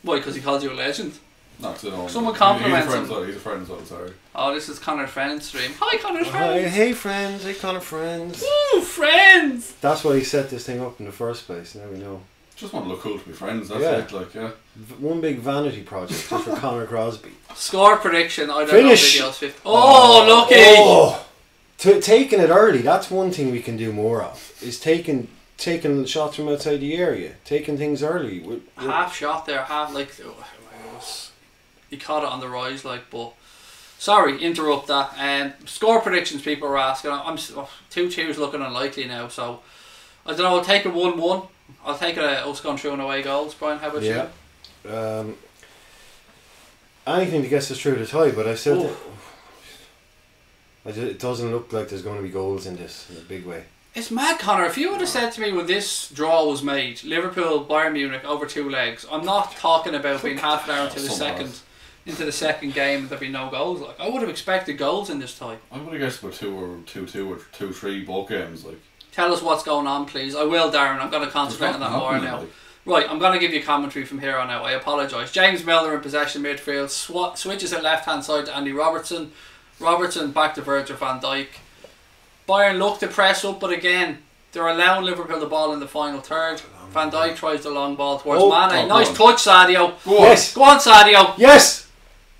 Why? Because he calls you a legend? No, because I know. Someone compliments him. He's a friend as well, sorry. Oh, this is Connor's friend stream. Hi, Connor's friends. Hi, hey friends. Hey, Connor friends. Woo, friends. That's why he set this thing up in the first place. Now we know. Just want to look cool to be friends. That's it. Like, yeah. One big vanity project just for Connor Crosby. Score prediction. I don't Finish. know. Videos 50. Oh, lucky. Oh, taking it early. That's one thing we can do more of. Is taking shots from outside the area, taking things early. Half shot there, he caught it on the rise, like. But sorry, interrupt that. And score predictions, people are asking. I'm 2-2 is looking unlikely now, so I don't know. I'll take a 1-1. I'll take it us going through and away goals. Brian, how about you? Anything to get us through the tie, but I said it doesn't look like there's going to be goals in this in a big way. It's mad, Connor. If you would have said to me when this draw was made, Liverpool, Bayern Munich over 2 legs, I'm not talking about being half an hour into the second. into the second game and there'd be no goals. Like, I would have expected goals in this tie. I would have guessed about 2-2 or 2-3 both games. Like, tell us what's going on, please. I will, Darren. I'm going to concentrate on that more now. Like. Right, I'm going to give you commentary from here on out. I apologise. James Milner in possession midfield. Switches at left hand side to Andy Robertson. Robertson back to Virgil van Dijk. Bayern look to press up, but again, they're allowing Liverpool the ball in the final third. Van Dijk tries the long ball towards Mane. Nice touch, Sadio. Yes. Go on, Sadio. Yes.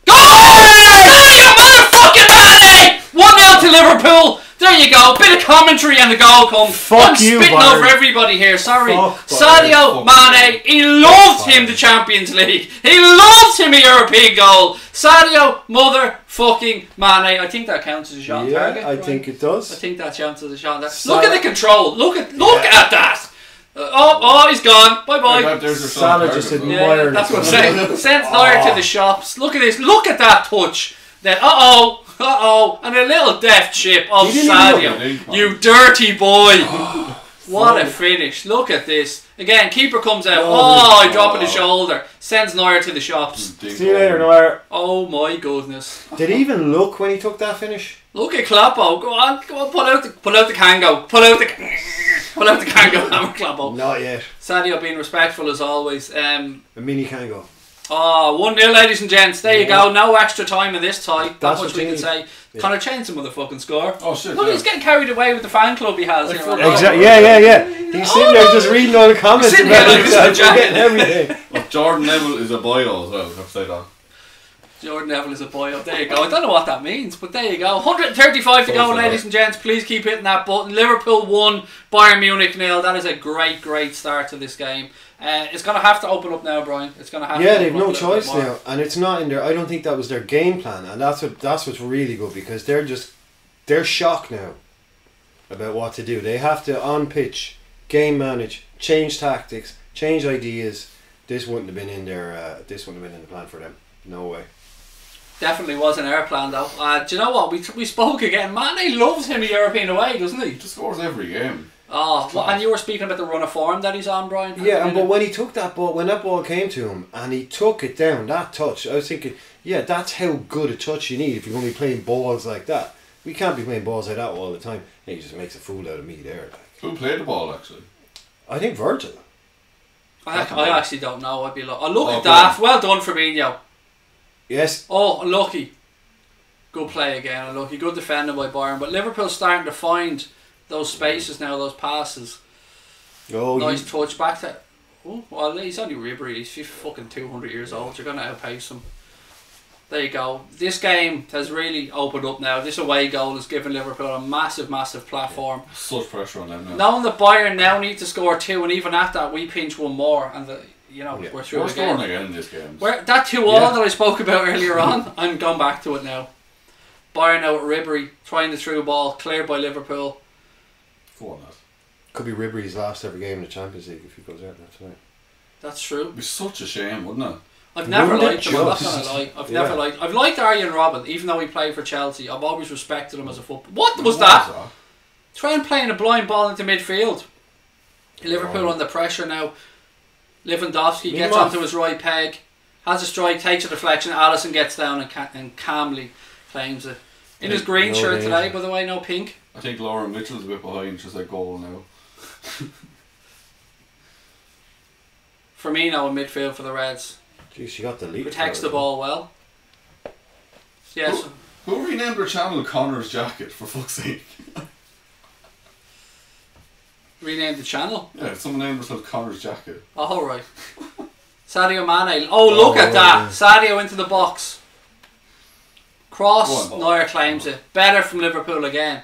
Go! Sadio motherfucking Mane! 1-0 to Liverpool. There you go. Bit of commentary and the goal comes. I'm spitting over everybody here. Sorry. Sadio Mane. He loved him the Champions League. He loved him a European goal. Sadio motherfucking Mane. I think that counts as a shot on target. I think it does. I think that counts as a shot on target. Look at the control. Look at that. He's gone. Bye bye. Salah just admired. That's what I'm saying. Sends Neuer to the shops. Look at this. Look at that touch. Then and a little deft chip of Sadio. You dirty boy. What a finish. Look at this. Again, keeper comes out. Dropping his shoulder. Sends Neuer to the shops. See you later, Neuer. Oh my goodness. Did he even look when he took that finish? Look at Kloppo. Go on, pull out the Kango. Pull out the Kango, hammer Kloppo. Not yet. Sadio being respectful as always. A mini Kango. 1-0, ladies and gents. There you go. No extra time in this tie. That much we can say. Yeah. Connor changed some motherfucking score. Oh shit! Look, he's getting carried away with the fan club he has. Exactly. Yeah. He's sitting there just reading all the comments about it. Getting everything. Look, Jordan Neville is a boyo as well. I have to say that. Jordan Neville is a boyo. There you go. I don't know what that means, but there you go. 135 to go, ladies and gents. Please keep hitting that button. Liverpool 1, Bayern Munich 0. That is a great start to this game. It's going to have to open up now, Brian. It's going to have to. They've no choice now, and it's not in their. I don't think that was their game plan, and that's what's really good, because they're shocked now about what to do. They have to on pitch, game manage, change tactics, change ideas. This wouldn't have been in their. This wouldn't have been in the plan for them. No way. Definitely wasn't our plan though. Do you know what? We spoke again. Mane loves him a European away, doesn't he? He just scores every game. And you were speaking about the run of form that he's on, Brian. But when he took that ball, when that ball came to him and he took it down, that touch, I was thinking, that's how good a touch you need if you're going to be playing balls like that. We can't be playing balls like that all the time. He just makes a fool out of me there. Who played the ball actually? I think Virgil. I actually don't know. I'd be like, look at that. Well done, Fabinho. Yes. Unlucky. Good play again. Unlucky. Good defending by Bayern. But Liverpool's starting to find those spaces now, those passes. Nice touch back to. Well, he's only Ribery. He's fucking 200 years old. You're going to outpace him. There you go. This game has really opened up now. This away goal has given Liverpool a massive platform. Such pressure on them now. Knowing that Bayern now need to score 2, and even at that we pinch one more, and we're through again. Scoring again in this game. That 2-all that I spoke about earlier on, I'm going back to it now. Bayern now at Ribery, trying the through ball, cleared by Liverpool. Go on, that. Could be Ribery's last ever game in the Champions League if he goes out there tonight. That's true. It'd be such a shame, wouldn't it? I've never liked him, I'm not going to lie. I've liked Arjen Robben, even though he played for Chelsea. I've always respected him as a footballer. What was that? Trying playing a blind ball into midfield. Liverpool under pressure now. Lewandowski gets onto his right peg, has a strike, takes a deflection. Alisson gets down and calmly claims it. In his green shirt today, by the way, no pink. I think Lauren Mitchell's a bit behind, just like goal now. Firmino in midfield for the Reds. Jeez, she got the lead. Protects the ball well. Yes. Who renamed her channel Connor's Jacket, for fuck's sake? Renamed the channel? Yeah, someone named herself Connor's Jacket. Oh, right. Sadio Mane. Look at that. Sadio into the box. Cross. Neuer claims it. Better from Liverpool again.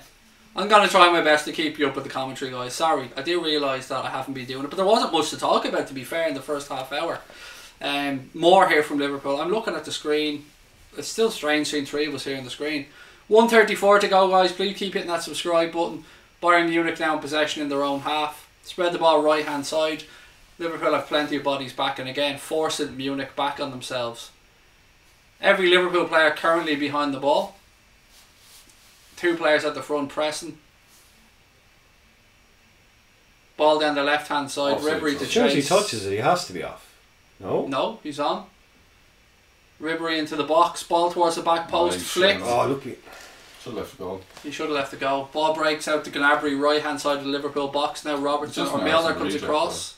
I'm going to try my best to keep you up with the commentary, guys. Sorry, I do realise that I haven't been doing it, but there wasn't much to talk about, to be fair, in the first half hour. More here from Liverpool. I'm looking at the screen. It's still strange seeing 3 of us here on the screen. 1:34 to go, guys. Please keep hitting that subscribe button. Bayern Munich now in possession in their own half. Spread the ball right hand side. Liverpool have plenty of bodies back, and again forcing Munich back on themselves. Every Liverpool player currently behind the ball. 2 players at the front pressing. Ball down the left hand side. Ribery to chase. As soon as he touches it, he has to be off. No? No, he's on. Ribery into the box, ball towards the back post, flick. Oh, look. Should have left the goal. He should have left the goal. Ball breaks out to Gnabry, right hand side of the Liverpool box. Now Robertson or Milner comes across.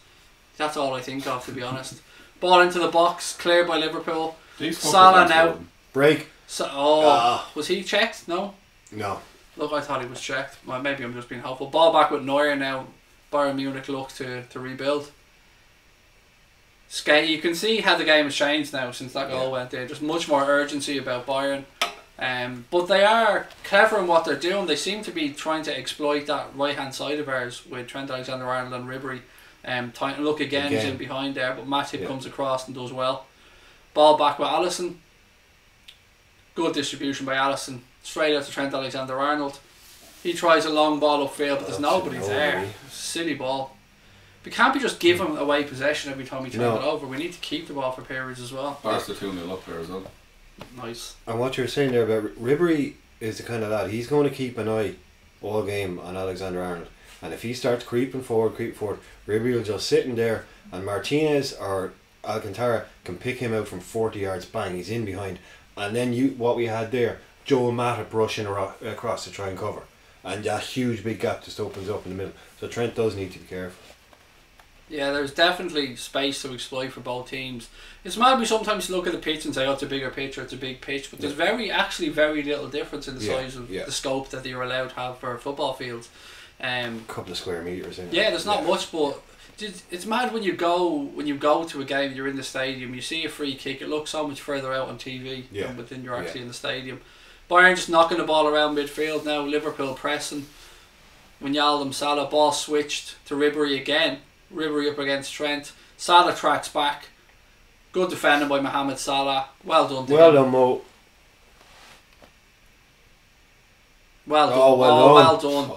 That's all I think of, to be honest. Ball into the box, cleared by Liverpool. Salah now. Break. Was he checked? No? No. Look, I thought he was checked. Well, maybe I'm just being hopeful. Ball back with Neuer now. Bayern Munich look to rebuild. You can see how the game has changed now since that goal went there. Just much more urgency about Bayern. But they are clever in what they're doing. They seem to be trying to exploit that right hand side of ours with Trent Alexander-Arnold and Ribery. Look again, he's in behind there, but Matip comes across and does well. Ball back with Alisson. Good distribution by Alisson. Straight out to Trent Alexander-Arnold. He tries a long ball upfield, but there's nobody there. Silly ball. We can't be just giving away possession every time we turn it over. We need to keep the ball for periods as well. Barca 2-0 up there as well. Nice. And what you were saying there about Ribery is the kind of lad, he's going to keep an eye all game on Alexander-Arnold. And if he starts creeping forward, Ribery will just sit in there, and Martinez or Alcântara can pick him out from 40 yards, bang, he's in behind. And then what we had there, Joel Matip rushing across to try and cover. And that huge big gap just opens up in the middle. So Trent does need to be careful. Yeah, there's definitely space to exploit for both teams. It's mad we sometimes look at the pitch and say, oh, it's a bigger pitch or it's a big pitch, but there's very little difference in the size of the scope that you're allowed to have for football fields. A couple of square metres. Yeah, there's not much, but it's mad when you go to a game, you're in the stadium, you see a free kick, it looks so much further out on TV than within you're actually in the stadium. Bayern just knocking the ball around midfield now. Liverpool pressing. Wijnaldum, Salah, ball switched to Ribery again. Ribery up against Trent. Salah tracks back. Good defending by Mohamed Salah. Well done to him. Well done, Mo. Well done. Well done.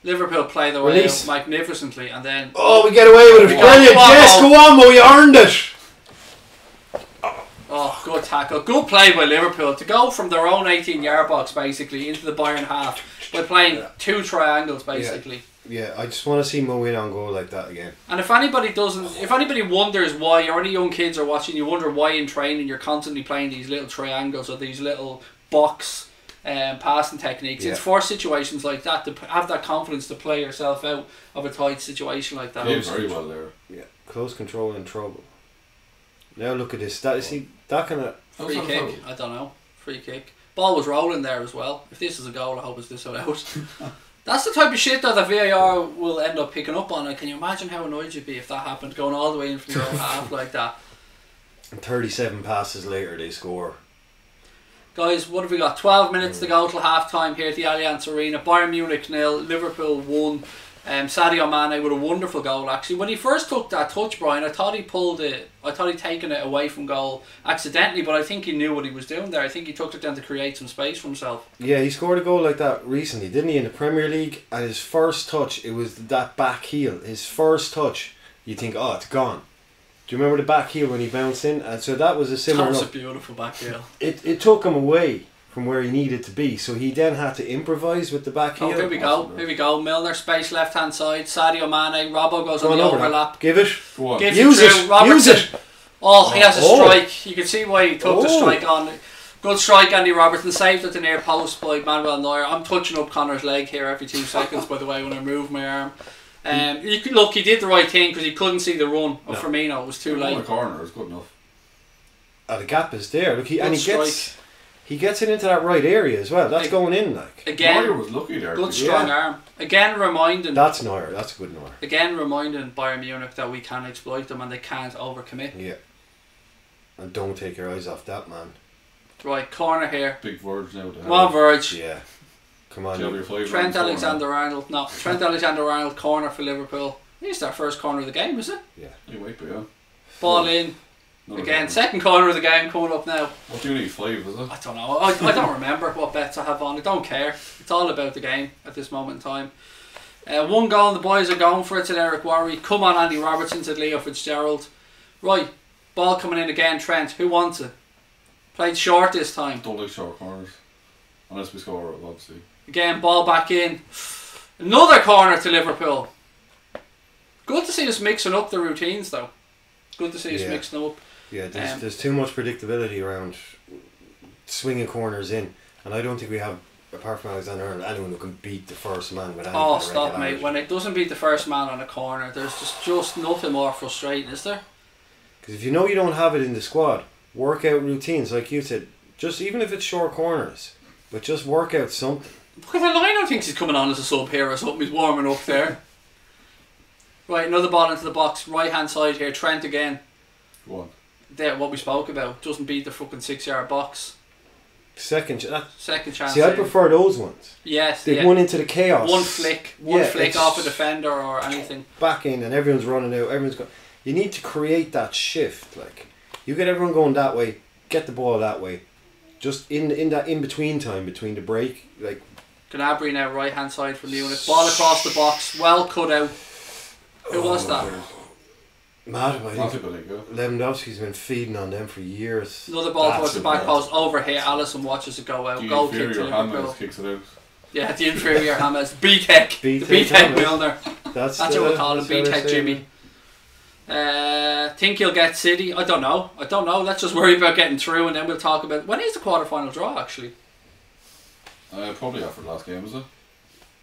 Liverpool play their way out magnificently, and then we get away with it. Brilliant. Yes, go on, Mo. You earned it. Oh, good tackle. Good play by Liverpool to go from their own 18-yard box basically into the Bayern half by playing two triangles basically. Yeah, I just want to see Mo in on goal like that again. And if anybody wonders why, or any young kids are watching, you wonder why in training you're constantly playing these little triangles or these little box passing techniques. It's for situations like that, to have that confidence to play yourself out of a tight situation like that. He did very well there. Yeah, close control and trouble. Now look at this. That kind of free kick. I don't know. Free kick. Ball was rolling there as well. If this is a goal, I hope it's this or out. That's the type of shit that the VAR will end up picking up on. Can you imagine how annoyed you'd be if that happened, going all the way in from your own half like that? And 37 passes later, they score. Guys, what have we got? 12 minutes to go till half time here at the Allianz Arena. Bayern Munich 0, Liverpool 1. Sadio Mane with a wonderful goal actually. When he first took that touch, Brian, I thought he pulled it. I thought he'd taken it away from goal accidentally, but I think he knew what he was doing there. I think he took it down to create some space for himself. Yeah, he scored a goal like that recently, didn't he, in the Premier League? And his first touch, it was that back heel. His first touch, you think, oh, it's gone. Do you remember the back heel when he bounced in? And so that was a similar. That was a beautiful back heel. It took him away from where he needed to be, so he then had to improvise with the back heel. Oh, here we go. Milner, space left hand side. Sadio Mane. Robbo goes on the overlap. Give it. Use it. Oh, he has a strike. You can see why he took the strike on. Good strike, Andy Robertson. Saved at the near post by Manuel Neuer. I'm touching up Connor's leg here every 2 seconds, by the way, when I move my arm. Look, he did the right thing because he couldn't see the run of Firmino. It was too late. The corner is good enough. The gap is there. Look, he gets it into that right area as well. That's going in like. Again, Neuer was lucky there. Good strong arm. Again reminding. That's Neuer. That's a good Neuer. Again reminding Bayern Munich that we can exploit them and they can't overcommit. Yeah. And don't take your eyes off that man. Right, corner here. Big Verge now. Come on, Verge. Yeah. Come on. Trent Alexander-Arnold. No, Trent Alexander-Arnold corner for Liverpool. It's their first corner of the game, is it? Yeah. You might be, yeah. Ball in. Again, second corner of the game coming up now. What do you need, 5, is it? I don't know. I don't remember what bets I have on. I don't care. It's all about the game at this moment in time. 1 goal and the boys are going for it, said Eric Worry. Come on, Andy Robertson, said Leo Fitzgerald. Right, ball coming in again, Trent. Who wants it? Played short this time. Don't like short corners. Unless we score, obviously. Again, ball back in. Another corner to Liverpool. Good to see us mixing up the routines though. good to see us mixing them up. Yeah, there's too much predictability around swinging corners in, and I don't think we have, apart from Alexander-Arnold, anyone who can beat the first man with any Oh, stop, mate. When it doesn't beat the first man on a corner, there's just nothing more frustrating, is there? Because if you know you don't have it in the squad, work out routines, like you said, just even if it's short corners, but just work out something. Look at the Lionel thinks he's coming on as a sub here or something. He's warming up there. Right, another ball into the box, right hand side here. Trent again. One. There, what we spoke about. Doesn't beat the fucking 6-yard box. Second chance. See, I prefer those ones. Yes, They've won into the chaos. One flick off a defender or anything. Back in and everyone's running out. You need to create that shift. Like, you get everyone going that way, get the ball that way. Just in that in between time between the break, like. Gnabry now right hand side from the unit. Ball across the box, well cut out. Who was that? Mad, I think Lewandowski's been feeding on them for years. Another ball towards the back post, over here. Alisson watches it go out. Goal kick to Liverpool. Kicks it out. Yeah, the inferior James. B-Tech. The B-Tech Milner. That's what we call him, B-Tech Jimmy. Think he'll get City? I don't know. Let's just worry about getting through and then we'll talk about... When is the quarter-final draw, actually? Probably after the last game, is it?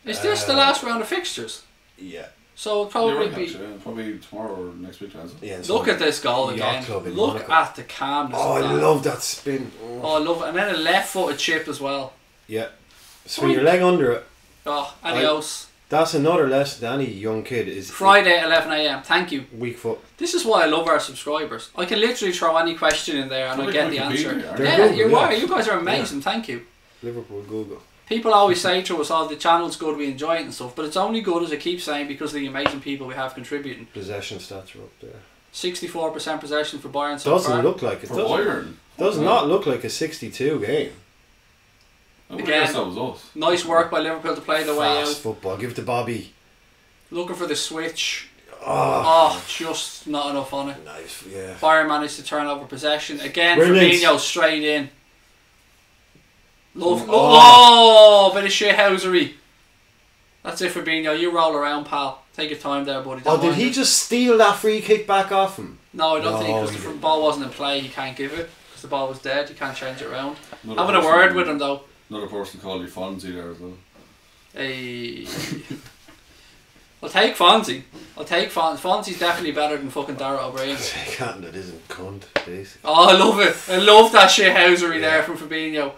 Is this the last round of fixtures? Yeah. So it'll probably be... Actually, probably tomorrow or next week, is it? Yeah, look at this goal again. Look at the calmness of that. I love that spin. Oh, I love it. And then a left-footed chip as well. Yeah. Swing your leg under it. Oh, adios. That's another lesson to any young kid. Is Friday at 11 AM. Thank you. Weak foot. This is why I love our subscribers. I can literally throw any question in there and I get the answer. You guys are amazing. Thank you. Liverpool Google. People always say to us, oh, the channel's good, we enjoy it and stuff, but it's only good, as I keep saying, because of the amazing people we have contributing. Possession stats are up there. 64% possession for Bayern so far. Doesn't look like it. Does not look like a 62 game. Again, that was us. Nice work by Liverpool to play the way out. Football. Give it to Bobby. Looking for the switch. Oh, just not enough on it. Nice, yeah. Bayern managed to turn over possession. Again, Fabinho straight in. Bit of shithousery. That's it, Fabinho. You roll around, pal. Take your time there, buddy. Did he just steal that free kick back off him? No, I don't think, because the ball wasn't in play. He can't give it because the ball was dead. You can't change it around. Having a word with him though. Another person called you Fonzie there as well. Hey. I'll take Fonzie. Fonzie's definitely better than fucking Darragh O'Brien. That isn't cunt, basically. Oh, I love it. I love that shithousery there from Fabinho.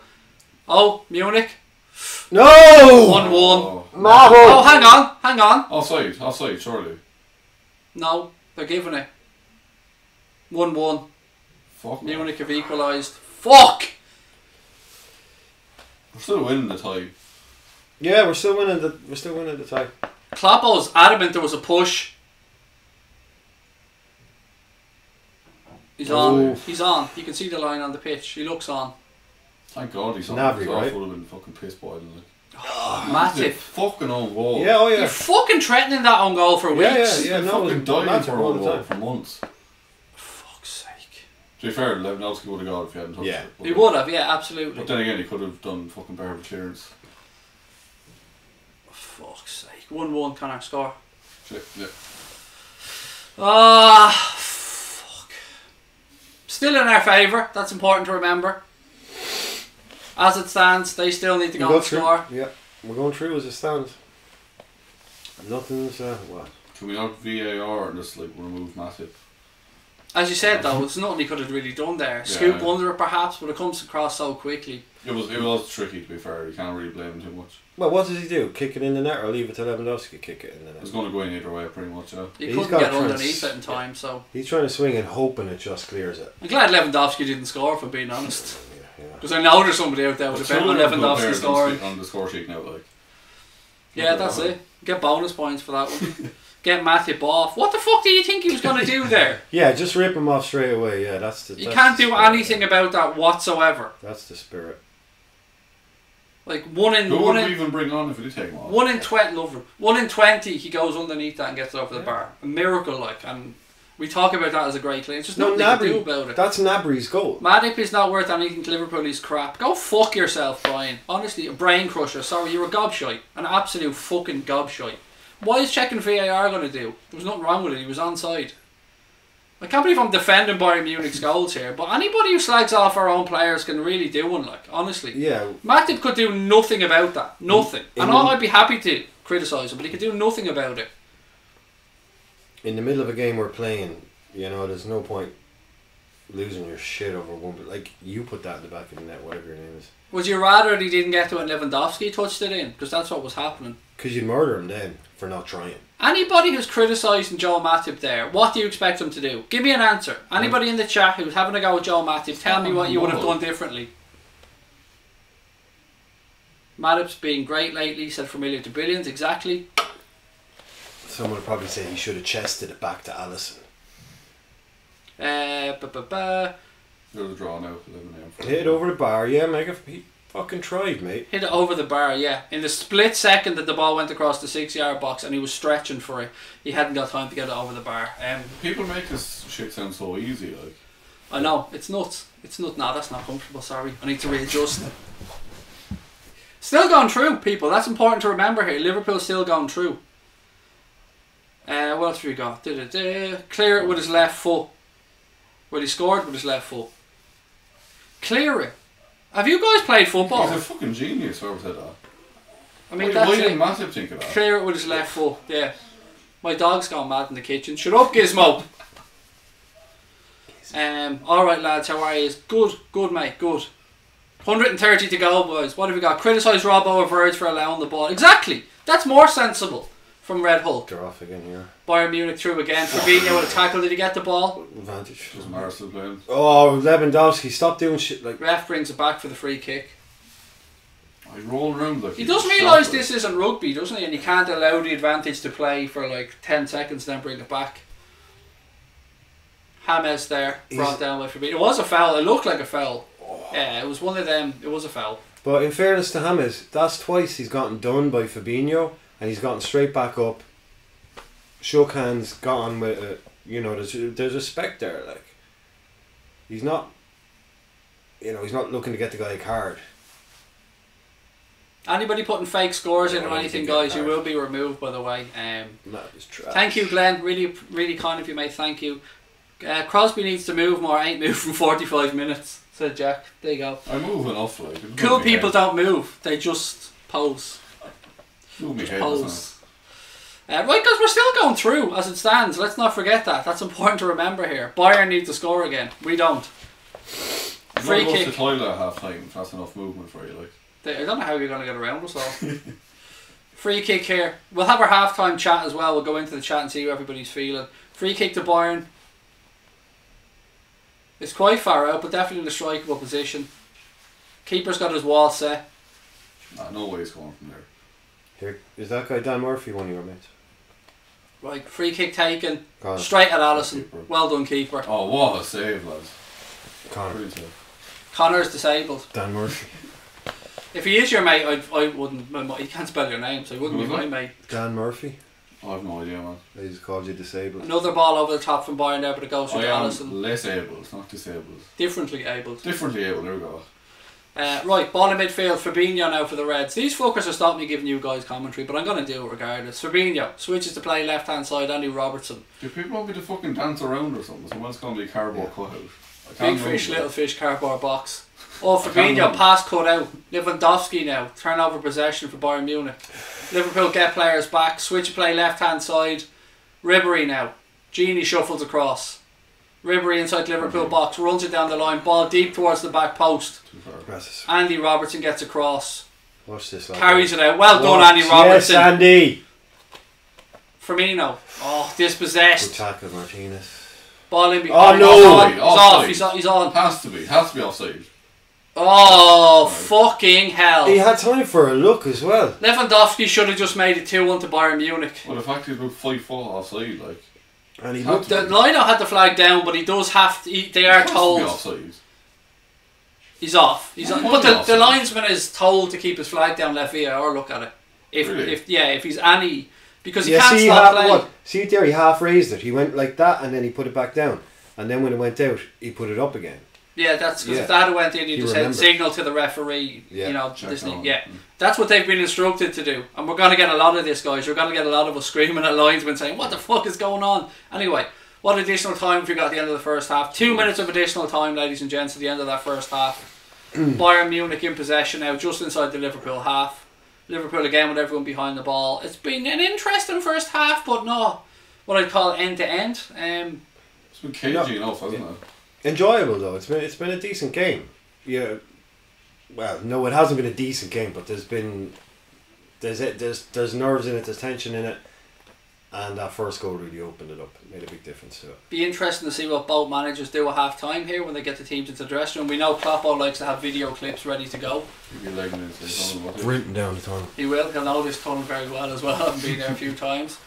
Oh, Munich. No! 1-1. Oh, hang on. Offside, surely. No, they're giving it. 1-1. Fuck. Munich have equalised. Fuck! We're still winning the tie. Yeah, we're still winning the tie. Kloppo's adamant there was a push. He's on. He's on. You can see the line on the pitch. He looks on. Thank God he's on. Navy, right? Would have been fucking piss boiling. Massive. Fucking own goal. Yeah, oh yeah. You're fucking threatening that own goal for weeks. Yeah. No, fucking dying for own goal for months. Fuck's sake. To be fair, Lewandowski would have got it if he hadn't touched it. He would have, yeah, absolutely. But then again, he could have done fucking better clearance. Fuck's sake. 1-1, Connor, score. Shit, yeah. Fuck. Still in our favour, that's important to remember. As it stands, they still need to go and score. Yeah, we're going through as it stands. Nothing's what? Can we not VAR and just like remove Matip? As you said though, it's nothing he could have really done there. Scoop under it perhaps, but it comes across so quickly. It was tricky, to be fair. You can't really blame him too much. Well, what does he do? Kick it in the net or leave it to Lewandowski to kick it in the net? It's going to go in either way, pretty much. He couldn't get underneath it in time, so he's trying to swing and hoping it just clears it. I'm glad Lewandowski didn't score, if I'm being honest. Because I know there's somebody out there with a bet on Lewandowski scoring. On the score sheet now, like. Yeah, that's it. Get bonus points for that one. Get Matip off. What the fuck do you think he was going to do there? Yeah, just rip him off straight away. Yeah, that's the. You can't do anything about that whatsoever. That's the spirit. Like who would we even bring on if we did take him off? 1 in 20, love him. 1 in 20, he goes underneath that and gets it over the bar. A miracle, like, and we talk about that as a great clean. It's just nothing they can do about it. That's Gnabry's goal. Matip is not worth anything to Liverpool. He's crap. Go fuck yourself, Brian. Honestly, a brain crusher. Sorry, you're a gobshite. An absolute fucking gobshite. What is checking VAR going to do? There was nothing wrong with it. He was onside. I can't believe I'm defending Bayern Munich's goals here, but anybody who slags off our own players can really do one, like, honestly. Yeah. Matip could do nothing about that. Nothing. And I'd be happy to criticise him, but he could do nothing about it. In the middle of a game we're playing, you know, there's no point losing your shit over one. But like, you put that in the back of the net, whatever your name is. Would you rather that he didn't get to it and Lewandowski touched it in? Because that's what was happening. Because you'd murder him then for not trying. Anybody who's criticising Joe Matip there, what do you expect him to do? Give me an answer. Anybody in the chat who's having a go with Joe Matip, tell me what you would have done differently. Matip's been great lately, said familiar to billions, exactly. Someone would probably say he should have chested it back to Alisson. There's a draw now. Hit over the bar, yeah, he fucking tried, mate. Hit it over the bar, yeah. In the split second that the ball went across the 6-yard box and he was stretching for it, he hadn't got time to get it over the bar. People make this shit sound so easy, like. I know, it's nuts. It's nuts. No, that's not comfortable, sorry. I need to readjust. Still going through, people. That's important to remember here. Liverpool still going through. What else have we got? Clear it with his left foot. Well, he scored with his left foot. Clear it. Have you guys played football? He's a fucking genius, whoever said that. I mean, why didn't Matip think of that? Clear it with his left foot, yeah. My dog's gone mad in the kitchen. Shut up, Gizmo. Alright, lads, how are you? Good, mate, good. 130 to go, boys. What have we got? Criticise Robbo or Verge for allowing the ball. Exactly. That's more sensible. From Red Hulk. They're off again here. Bayern Munich through again. Fabinho with a tackle. Did he get the ball? Advantage. Was Marcel playing? Oh, Lewandowski, stop doing shit like. Ref brings it back for the free kick. He's rolling around like. He does realise this isn't rugby, doesn't he? And he can't allow the advantage to play for like 10 seconds and then bring it back. James there, brought down by Fabinho. It was a foul. It looked like a foul. Yeah, it was one of them. It was a foul. But in fairness to James, that's twice he's gotten done by Fabinho. And he's gotten straight back up, shook hands, got on with it. You know, there's respect there. Like, he's not, you know, he's not looking to get the guy a card. Anybody putting fake scores in or anything, guys, you will be removed. By the way. Thank you, Glenn. Really, really kind of you, mate. Thank you. Crosby needs to move more. Ain't moved from 45 minutes. Said Jack. There you go. I move enough. Like, cool people don't move. They just pose. Right, because we're still going through as it stands. Let's not forget that. That's important to remember here. Bayern need to score again. We don't. Free kick. To the toilet at half time. That's enough movement for you, like. I don't know how you're going to get around us all. Free kick here. We'll have our half-time chat as well. We'll go into the chat and see how everybody's feeling. Free kick to Bayern. It's quite far out, but definitely in a strikeable position. Keeper's got his wall set. No way he's going from there. Here, is that guy Dan Murphy one of your mates? Right, free kick taken. Straight at Alisson. Well done, keeper. Oh, what a save, lads. Connor's disabled. Dan Murphy. If he is your mate, I wouldn't. He can't spell your name, so he wouldn't be my mate. Dan Murphy. I have no idea, man. They just called you disabled. Another ball over the top from Bayern there, but it goes through Alisson. Less able, not disabled. Differently abled. Differently able, there we go. Right, ball in midfield, Fabinho now for the Reds. These fuckers have stopped me giving you guys commentary, but I'm going to do it regardless. Fabinho switches to play left hand side, Andy Robertson. Do people want me to fucking dance around or something? Someone's going to be a cardboard cutout. Big fish, little fish, cardboard box. Oh, Fabinho, pass cut out. Lewandowski now, turnover possession for Bayern Munich. Liverpool get players back, switch play left hand side. Ribery now. Genie shuffles across. Ribery inside Liverpool box, runs it down the line, ball deep towards the back post. Andy Robertson gets across. Watch this. Carries it out. Well done, Andy Robertson. Yes, Andy. Firmino. Oh, dispossessed. Good tackle, Martinez. Ball in behind. Oh no! He's off. He's on. Has to be offside. Oh, fucking hell. He had time for a look as well. Lewandowski should have just made it 2-1 to Bayern Munich. Well, the fact he's about 5 foot offside, like. And he looked. The lino had the flag down, but he does have to. They are told. He's off. He's on. But the linesman is told to keep his flag down. Left VAR look at it. If he's any, because he can't stop playing. See there, he half raised it. He went like that, and then he put it back down. And then when it went out, he put it up again. Yeah, that's because if that went in, you just said signal to the referee. You know, that's what they've been instructed to do. And we're going to get a lot of this, guys. You're going to get a lot of us screaming at linesmen saying, "What the fuck is going on?" Anyway, What additional time have you got at the end of the first half? 2 minutes of additional time, ladies and gents, at the end of that first half. Bayern Munich in possession now, just inside the Liverpool half. Liverpool again with everyone behind the ball. It's been an interesting first half, but not what I'd call end to end. It's been cagey enough, hasn't it? Enjoyable though. It's been a decent game. Yeah. Well, no, it hasn't been a decent game, but there's nerves in it, there's tension in it, and that first goal really opened it up. It made a big difference to it. Be interesting to see what both managers do at half time here when they get the teams into the dressing room. We know Kloppo likes to have video clips ready to go. Written down the tunnel. He will. He'll know this tunnel very well as well, and been there a few times.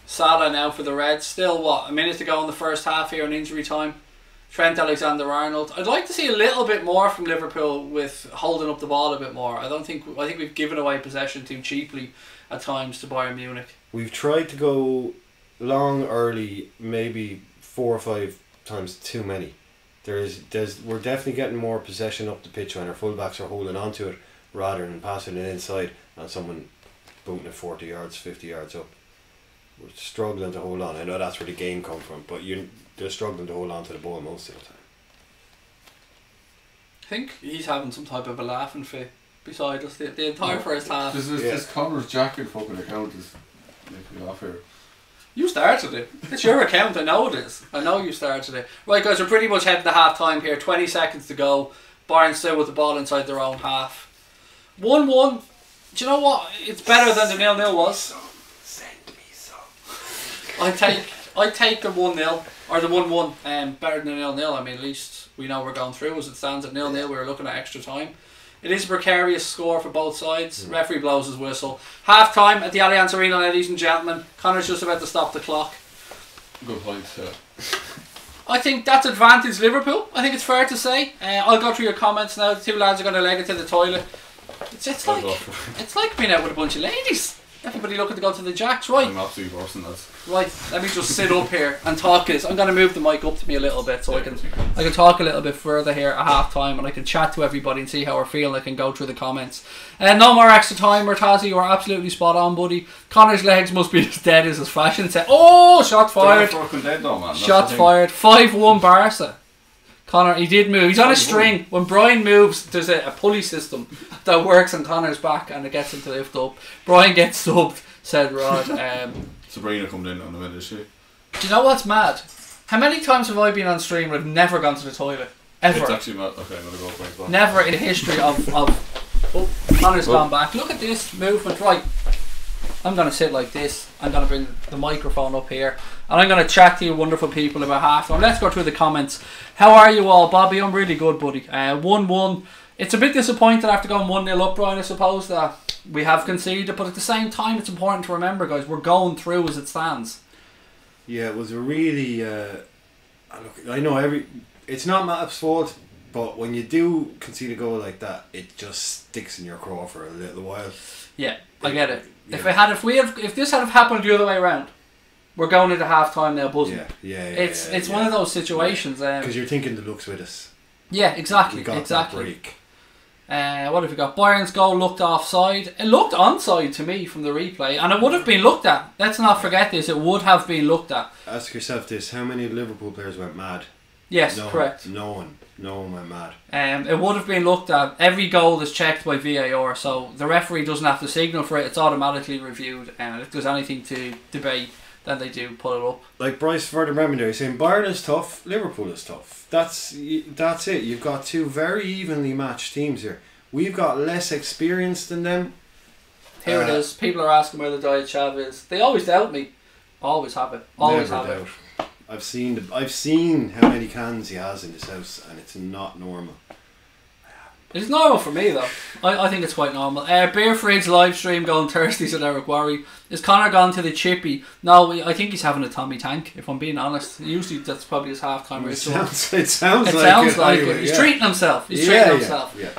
Salah now for the Reds. Still a minute to go in the first half here in injury time. Trent Alexander-Arnold. I'd like to see a little bit more from Liverpool with holding up the ball a bit more. I think we've given away possession too cheaply at times to Bayern Munich. We've tried to go long early, maybe 4 or 5 times too many. We're definitely getting more possession up the pitch when our fullbacks are holding on to it rather than passing it inside and someone booting it 40 yards, 50 yards up. We're struggling to hold on. I know that's where the game come from, but they're struggling to hold on to the ball most of the time. I think he's having some type of a laughing fit beside us the entire first half. This Connor's jacket fucking account is making me off here. You started it. It's your account, I know it is. I know you started it. Right guys, we're pretty much heading to half time here. 20 seconds to go. Bayern still with the ball inside their own half. 1-1. Do you know what? It's better than the 0-0 was. I take the 1-0 or the 1-1 better than the 0-0. I mean, at least we know we're going through. As it stands at 0-0, we were looking at extra time. It is a precarious score for both sides. Referee blows his whistle. Half time at the Allianz Arena, ladies and gentlemen. Connor's just about to stop the clock. Good point. I think that's advantage Liverpool. I think it's fair to say. I'll go through your comments now. The two lads are going to leg it to the toilet. It's like being out with a bunch of ladies. Everybody looking to go to the Jacks, right? I'm absolutely worse than that. Right, let me just sit up here and talk this. I'm going to move the mic up to me a little bit so I can talk a little bit further here at half time and I can chat to everybody and see how we're feeling. I can go through the comments. No more extra time, Murtazi. You are absolutely spot on, buddy. Connor's legs must be as dead as his fashion set. Oh, shot fired. Dead though, man. Shot fired. 5-1 Barca. Connor, he did move. He's on a string. When Brian moves, there's a pulley system that works on Connor's back and it gets him to lift up. Brian gets subbed, said Rod. Sabrina come in on the minute, she. Do you know what's mad? How many times have I been on stream and I've never gone to the toilet? Ever. It's actually mad. Okay, I'm going to go back back. Never in the history of oh, Connor's gone back. Look at this movement. Right. I'm going to sit like this. I'm going to bring the microphone up here. And I'm going to chat to you wonderful people about half time. Let's go through the comments. How are you all, Bobby? I'm really good, buddy. 1-1. It's a bit disappointing after going 1-0 up, Brian, I suppose, that we have conceded. But at the same time, it's important to remember, guys, we're going through as it stands. Yeah, it was a really... look, I know it's not Matip's fault, but when you do concede a goal like that, it just sticks in your craw for a little while. Yeah, I get it. Yeah. If this had happened the other way around, we're going into half time now, buzzing. It's one of those situations. Because you're thinking the luck's with us. Yeah, exactly. We got that break. What have we got? Bayern's goal looked offside. It looked onside to me from the replay, and it would have been looked at. Let's not forget this. It would have been looked at. Ask yourself this: how many Liverpool players went mad? Yes, correct. No one went mad. It would have been looked at. Every goal is checked by VAR, so the referee doesn't have to signal for it. It's automatically reviewed, and if there's anything to debate, then they do pull it up. Like Bryce further remember there, he's saying Bayern is tough, Liverpool is tough. That's it. You've got two very evenly matched teams here. We've got less experience than them. Here it is. People are asking where the Diet Chav is. They always doubt me. Always have it. Always have it. I've seen how many cans he has in his house, and it's not normal. It's normal for me though. I think it's quite normal. Beer Fridge live stream going Thursdays at Eric Worry. Is Connor gone to the chippy? No, I think he's having a Tommy Tank, if I'm being honest. Usually that's probably his half-time ritual. It sounds like it. He's treating himself. Yeah.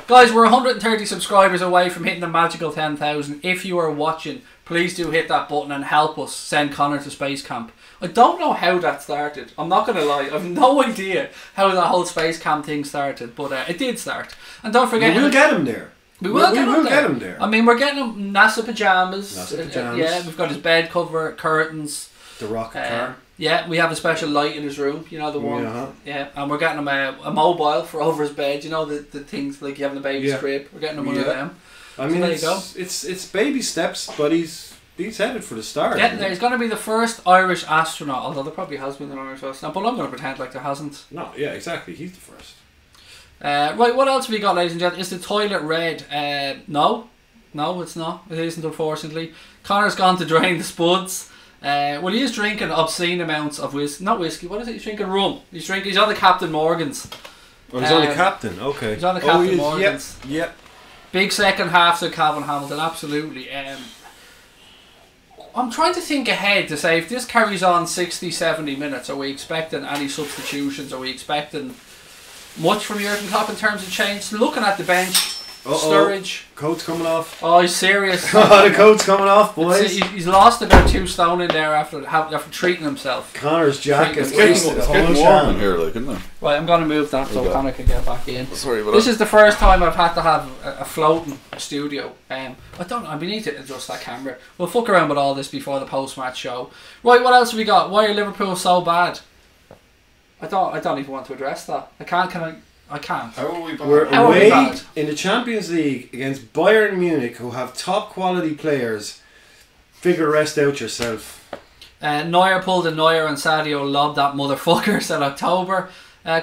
Guys, we're 130 subscribers away from hitting the magical 10,000. If you are watching, please do hit that button and help us send Connor to Space Camp. I don't know how that started. I'm not going to lie. I have no idea how that whole Space Camp thing started. But it did start. And don't forget... We'll get him there. We will get him there. I mean, we're getting him NASA pyjamas. Yeah, we've got his bed cover, curtains. The rocket car. Yeah, we have a special light in his room. You know the one. Yeah, and we're getting him a mobile for over his bed. You know the things like you have in the baby's crib. We're getting him one of them. I mean, so there you go. It's baby steps, but he's headed for the start. Getting there. He's going to be the first Irish astronaut, although there probably has been an Irish astronaut, but I'm going to pretend like there hasn't. No, yeah, exactly. He's the first. Right, what else have we got, ladies and gentlemen? Is the toilet red? No, it's not. It isn't, unfortunately. Connor's gone to drain the spuds. Well, he is drinking obscene amounts of not whiskey. What is it? He's drinking rum. He's on the Captain Morgan's. Oh, he's on the Captain. Okay. He's on the Captain Morgan's. Yep. Big second half to Calvin Hamilton. Absolutely. I'm trying to think ahead to say if this carries on 60, 70 minutes, are we expecting any substitutions? Are we expecting much from Jurgen Klopp in terms of change? Looking at the bench, Sturridge. Coat's coming off. Oh, he's serious. The coat's coming off, boys. He's lost about 2 stone in there after treating himself. Connor's jacket. It's getting warm in here, like, isn't it? Right, I'm going to move that so Connor can get back in. Sorry about This is the first time I've had to have a floating studio. We need to adjust that camera. We'll fuck around with all this before the post-match show. Right, what else have we got? Why are Liverpool so bad? I don't even want to address that. I can't. How are we bad? We're away in the Champions League against Bayern Munich, who have top quality players. Figure the rest out yourself. Neuer pulled a Neuer and Sadio lobbed that motherfucker, said October.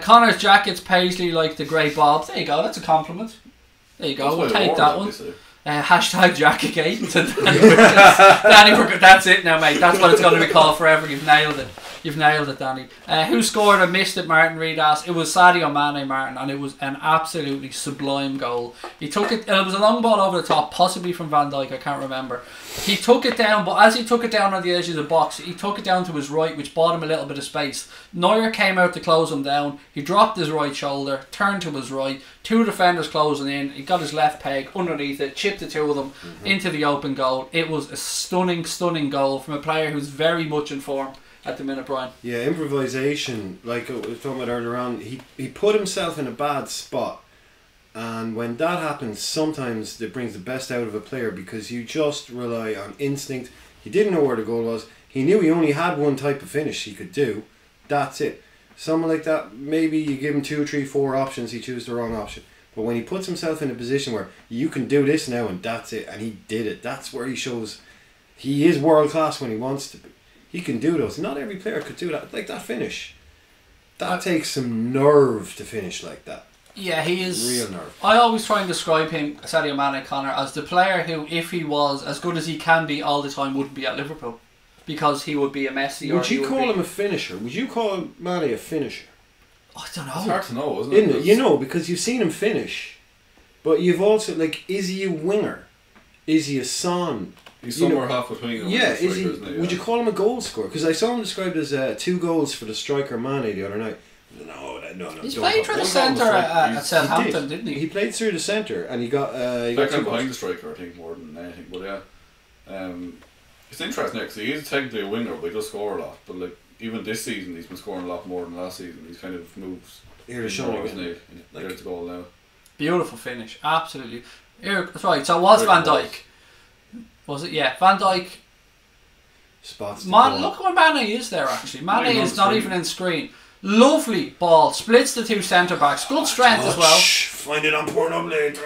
Connor's jacket's paisley like the great Bob. There you go, that's a compliment. There you go, we'll take that one. Hashtag Jackagate. Danny, that's it now, mate. That's what it's going to be called forever. You've nailed it. You've nailed it, Danny. Who scored and missed it? Martin Reed asked. It was Sadio Mane, Martin, and it was an absolutely sublime goal. He took it, and it was a long ball over the top, possibly from Van Dijk, I can't remember. He took it down, but as he took it down on the edge of the box, he took it down to his right, which bought him a little bit of space. Neuer came out to close him down. He dropped his right shoulder, turned to his right, 2 defenders closing in. He got his left peg underneath it, chipped the 2 of them into the open goal. It was a stunning, stunning goal from a player who's very much in form at the minute, Brian. Yeah, improvisation, like I was talking about earlier on, he put himself in a bad spot, and when that happens, sometimes it brings the best out of a player because you just rely on instinct. He didn't know where the goal was. He knew he only had one type of finish he could do. That's it. Someone like that, maybe you give him 2, 3, 4 options, he chooses the wrong option. But when he puts himself in a position where you can do this now and that's it, and he did it, that's where he shows he is world class when he wants to be. He can do those. Not every player could do that. Like that finish. That takes some nerve to finish like that. Yeah, he is. Real nerve. I always try and describe him, Sadio Mane, Connor, as the player who, if he was as good as he can be all the time, wouldn't be at Liverpool. Because he would be a Messi. Would you call him a finisher? Would you call Mane a finisher? I don't know. It's hard to know, isn't it? Isn't it? You know, because you've seen him finish. But you've also, like, is he a winger? Is he a son? He's somewhere half between them. Yeah, is he? Would you call him a goal scorer? Because I saw him described as 2 goals for the striker Mane the other night. No. He's played through the centre at Southampton, didn't he? He played through the centre and he got. He got behind the striker, I think, more than anything. But yeah, it's interesting because he is technically a winger, but he does score a lot. But like even this season, he's been scoring a lot more than last season. He's kind of moves. Here to show isn't he? There's the goal now. Beautiful finish, absolutely. That's right. So it was Van Dijk. Was it? Yeah, Van Dijk. Spots. Look where Mane is there actually. Mane is not even in screen. Lovely ball, splits the 2 centre backs. Good strength as well. Find it on Pornhub later.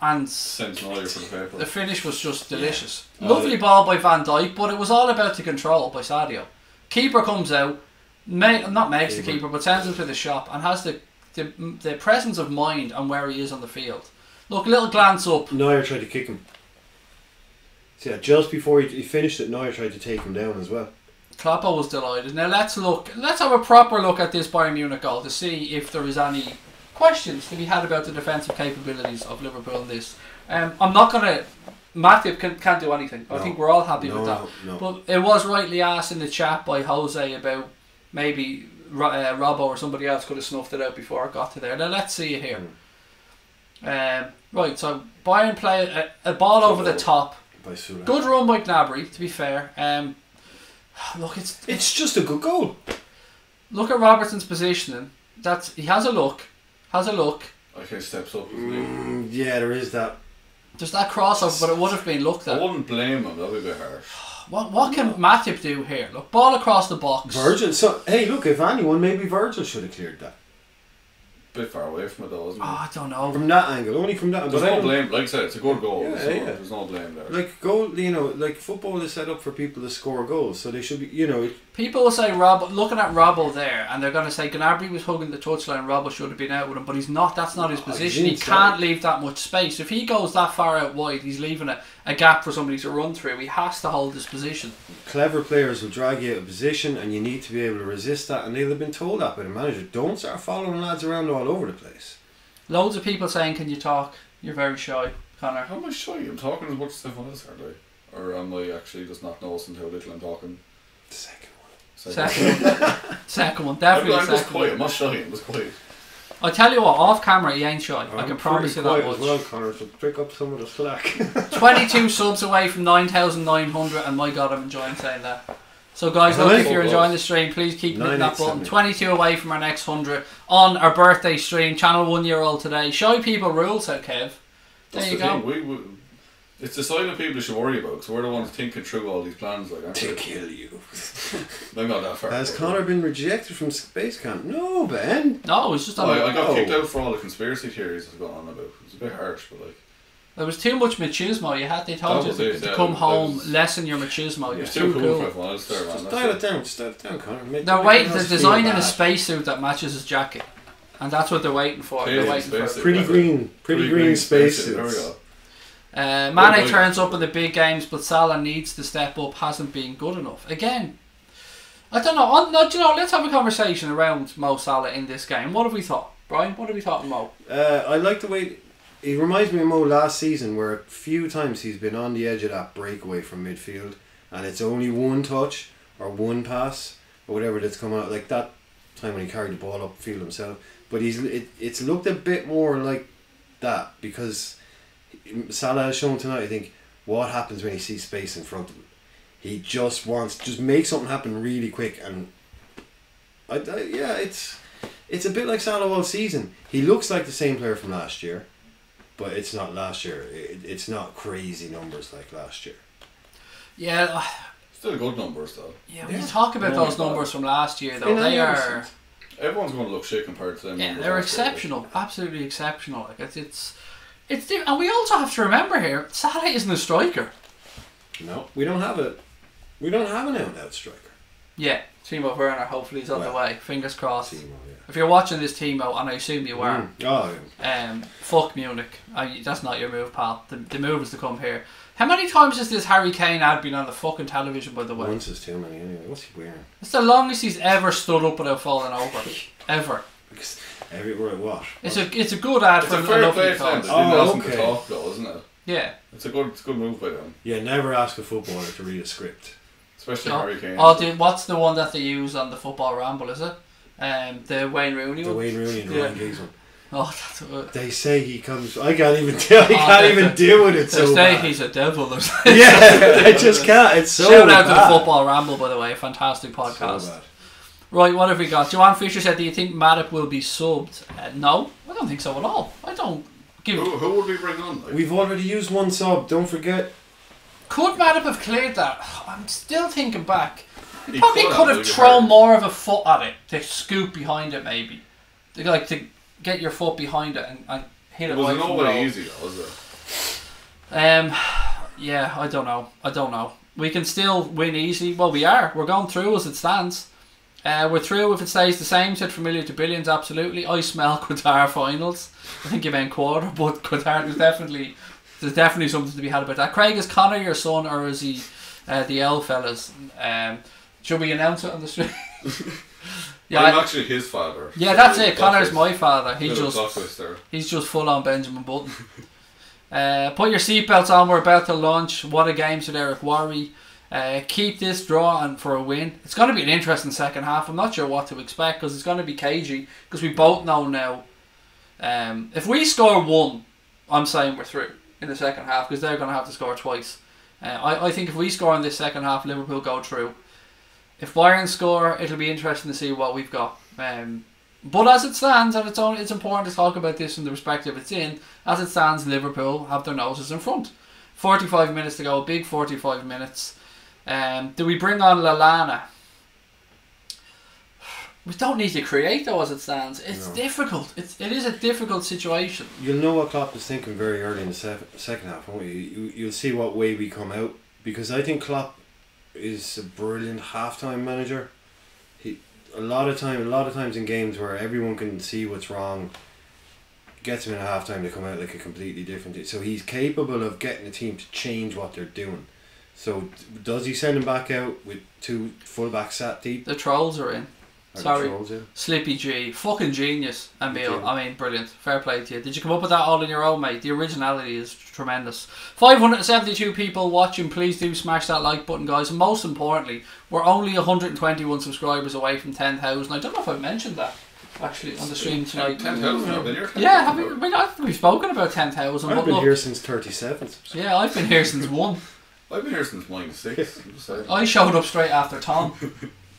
And sends Neuer for the paper. The finish was just delicious. Yeah. Lovely ball by Van Dijk, but it was all about the control by Sadio. Keeper comes out, not makes the keeper, but sends him to the shop and has the presence of mind on where he is on the field. Look, little glance up. Neuer tried to kick him. So yeah, just before he finished it, Neuer tried to take him down as well. Kloppo was delighted. Now let's have a proper look at this Bayern Munich goal to see if there is any questions to be had about the defensive capabilities of Liverpool in this. I'm not going to... Matthew can't do anything. I think we're all happy with that. No. But it was rightly asked in the chat by Jose about maybe Robbo or somebody else could have snuffed it out before it got to there. Now let's see it here. Right, so Bayern play a ball over the top. Good run by Gnabry, to be fair. Look, it's just a good goal. Look at Robertson's positioning. He has a look. Okay, steps up, isn't he? Yeah, there is that. There's that crossover, but it would have been looked at. I wouldn't blame him. That'd be a bit harsh. What can Matip do here? Look, ball across the box. Virgil. So hey, look, if anyone, maybe Virgil should have cleared that. Bit far away from it though, isn't it? I don't know. From that angle, only from that. There's no blame. Like I said, it's a good goal. Yeah, so yeah. There's no blame there. Like goal, like football is set up for people to score goals, so they should be, People will say looking at Robbo there, and they're going to say Gnabry was hugging the touchline, Robbo should have been out with him, but he's not. That's not his position. He can't leave that much space. If he goes that far out wide, he's leaving a gap for somebody to run through. He has to hold his position. Clever players will drag you out of position, and you need to be able to resist that. And they'll have been told that by the manager. Don't start following lads around all over the place. Loads of people saying, "Can you talk? You're very shy, Connor." How am I shy? I'm talking as much as everyone else, aren't I? Or am I actually just not noticing how little I'm talking? The second one. Second one, definitely. I'm just quiet. I'm not shy. I'm just quiet. I tell you what, off camera he ain't shy. I can promise you that much. as well, Connor, so pick up some of the slack. 22 subs away from 9,900, and my God, I'm enjoying saying that. So guys, look, if you're enjoying the stream, please keep hitting that button. 22 away from our next 100 on our birthday stream. Channel 1 year old today. Shy people rule, said Kev. There you go. It's the silent people you should worry about, because we're the ones thinking through all these plans. Like, to kill you. I'm not that far. Has Connor been rejected from space camp? No, Ben. No, it's just on. I got kicked out for all the conspiracy theories that's going on about. It's a bit harsh, but like. There was too much machismo. They told you to come home, lessen your machismo. You're too cool. Just dial it down, Connor. They're designing a spacesuit that matches his jacket, and that's what they're waiting for. They're waiting for pretty green spacesuit. There we go. Mane turns up in the big games, but Salah needs to step up. Hasn't been good enough. Again, I don't know. Let's have a conversation around Mo Salah in this game. What have we thought, Brian? What have we thought of Mo? I like the way. He reminds me of Mo last season, where a few times he's been on the edge of that breakaway from midfield, and it's only one touch or one pass or whatever that's come out. Like that time when he carried the ball upfield himself, but it's looked a bit more like that, because Salah has shown tonight, I think, what happens when he sees space in front of him. He just wants make something happen really quick, and it's a bit like Salah all season. He looks like the same player from last year. But it's not last year. It's not crazy numbers like last year. Yeah. Still good numbers though. Yeah, when you talk about those numbers from last year though, they are... Everyone's going to look shit compared to them. Yeah, they're exceptional. Absolutely exceptional. Like it's and we also have to remember here, Salah isn't a striker. No, we don't have an out-and-out striker. Yeah. Timo Werner hopefully is on the way. Fingers crossed. Timo, yeah. If you're watching this, Timo, and I assume you are, yeah. Fuck Munich. That's not your move, pal. The move is to come here. How many times has this Harry Kane ad been on the fucking television, by the way? Once is too many anyway. What's he wearing? It's the longest he's ever stood up without falling over. Ever. Because everywhere what? It's a good ad for a lovely cause. Okay. Talk though, isn't it? Yeah. It's a good move by them. Yeah, never ask a footballer to read a script. Especially Harry Kane. What's the one that they use on the Football Ramble, is it? The Wayne Rooney one? The Wayne Rooney and the Ryan Giggs one. Oh, that's what... They say he comes... I can't even deal with it so bad. He's a devil. Yeah, I just can't. It's so Shout bad. out to the Football Ramble, by the way. Fantastic podcast. So bad. Right, what have we got? Joanne Fisher said, do you think Matip will be subbed? No, I don't think so at all. I don't give... Who would we bring on? Like? We've already used one sub, don't forget. Could Matip have cleared that? I'm still thinking back. He probably could have thrown more of a foot at it to scoop behind it, maybe. To get your foot behind it and hit it. Was it nobody easy though, was it? Yeah, I don't know. We can still win easily. Well, we are. We're going through as it stands. We're through if it stays the same, said Familiar to Billions, absolutely. I smell Qatar finals. I think you meant quarter, but Qatar, there's definitely something to be had about that. Craig, is Connor your son, or is he the L fellas? Should we announce it on the street? Yeah, I'm actually his father. Yeah, that's it. Connor's my father. He's just full on Benjamin Button. Put your seatbelts on. We're about to launch. What a game, said Eric Worry. Keep this draw and for a win. It's going to be an interesting second half. I'm not sure what to expect because it's going to be cagey. Because we both know now. If we score one, I'm saying we're through in the second half because they're going to have to score twice. I think if we score in this second half, Liverpool go through. If Bayern score, it'll be interesting to see what we've got. But as it stands, and it's important to talk about this from the perspective it's in, as it stands, Liverpool have their noses in front. 45 minutes to go, big 45 minutes. Do we bring on Lallana? We don't need to create though as it stands. It's difficult. It is a difficult situation. You'll know what Klopp is thinking very early in the second half, won't you? You'll see what way we come out, because I think Klopp is a brilliant halftime manager. A lot of times in games where everyone can see what's wrong, gets him in a halftime to come out like a completely different team. So he's capable of getting the team to change what they're doing. So does he send him back out with 2 fullbacks sat deep? The trolls are in. Sorry, Trolls, yeah. Slippy G, fucking genius, Emil. I mean, brilliant. Fair play to you. Did you come up with that all on your own, mate? The originality is tremendous. 572 people watching. Please do smash that like button, guys. And most importantly, we're only 121 subscribers away from 10,000. I don't know if I've mentioned that actually on the stream tonight. 10,000 have been here. Yeah, have we? I think we've spoken about 10,000. I've been here since 37. Yeah, I've been here since 1. I've been here since -6. I showed up straight after Tom.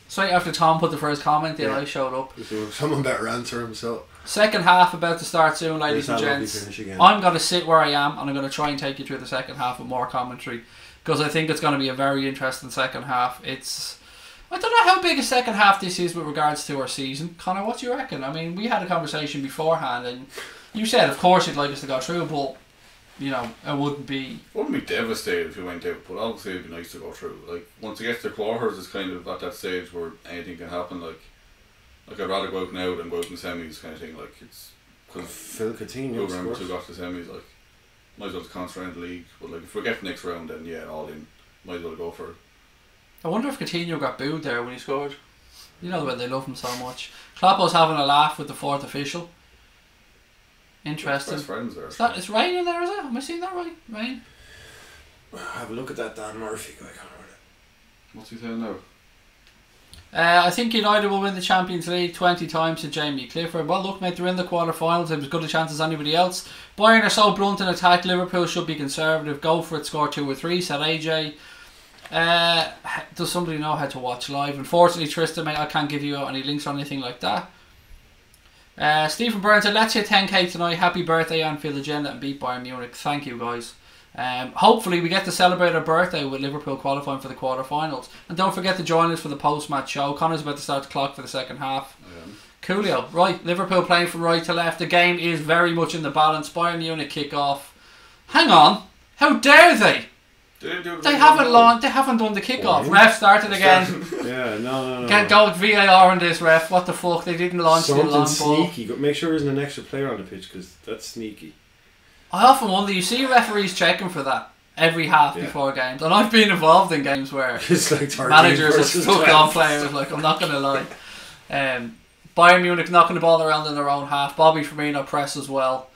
Straight after Tom put the first comment in, I showed up. Someone better answer himself. Second half about to start soon, ladies and gents. I'm going to sit where I am and I'm going to try and take you through the second half with more commentary, because I think it's going to be a very interesting second half. I don't know how big a second half this is with regards to our season. Connor, what do you reckon? I mean, we had a conversation beforehand and you said of course you'd like us to go through, but you know, it wouldn't be devastated if we went out, but obviously it'd be nice to go through. Like, once it gets to quarters, it's kind of at that stage where anything can happen. Like I'd rather go out now than go out in semis, kind of thing. Like, it's because Phil Coutinho who got to semis, like, might as well just concentrate on the league. But like, if we get the next round, then yeah, all in, might as well go for it. I wonder if Coutinho got booed there when he scored. You know the way they love him so much. Klopp was having a laugh with the fourth official. Interesting. Best friends there. It's Rain in there, is it? Am I seeing that right? Rain? Have a look at that Dan Murphy guy. What's he saying now? I think United will win the Champions League 20 times to Jamie Clifford. Well, look, mate, they're in the quarterfinals. They have as good a chance as anybody else. Bayern are so blunt in attack. Liverpool should be conservative. Go for it, score 2 or 3, said AJ. Does somebody know how to watch live? Unfortunately, Tristan, mate, I can't give you any links or anything like that. Stephen Burns said, let's hit 10k tonight. Happy birthday, Anfield Agenda, and beat Bayern Munich. Thank you, guys. Hopefully we get to celebrate our birthday with Liverpool qualifying for the quarterfinals. And don't forget to join us for the post-match show. Connor's about to start the clock for the second half. Coolio. Right, Liverpool playing from right to left. The game is very much in the balance. Bayern Munich kick off. Hang on. How dare they? They haven't done the kick-off. Ref started again. Yeah, no. Can't go with VAR on this, ref. What the fuck? They didn't launch the long ball. Sneaky. Make sure there isn't an extra player on the pitch, because that's sneaky. I often wonder, you see referees checking for that every half before games, and I've been involved in games where it's like managers have stuck on players, like, I'm not going to lie. Bayern Munich knocking the ball around in their own half. Bobby Firmino presses well.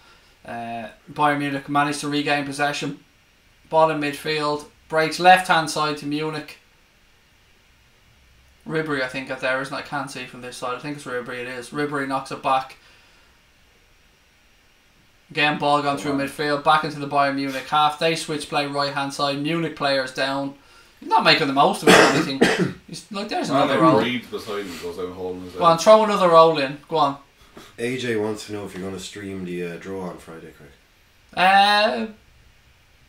Bayern Munich managed to regain possession. Ball in midfield. Breaks left hand side to Munich. Ribery, I think, up there, isn't it? I can't see from this side. I think it's Ribery, it is. Ribery knocks it back. Again, ball gone through midfield. Back into the Bayern Munich half. They switch play right hand side. Munich players down. He's not making the most of it or anything. He's like, there's another roll. Go on, throw another roll in. Go on. AJ wants to know if you're going to stream the draw on Friday, Craig.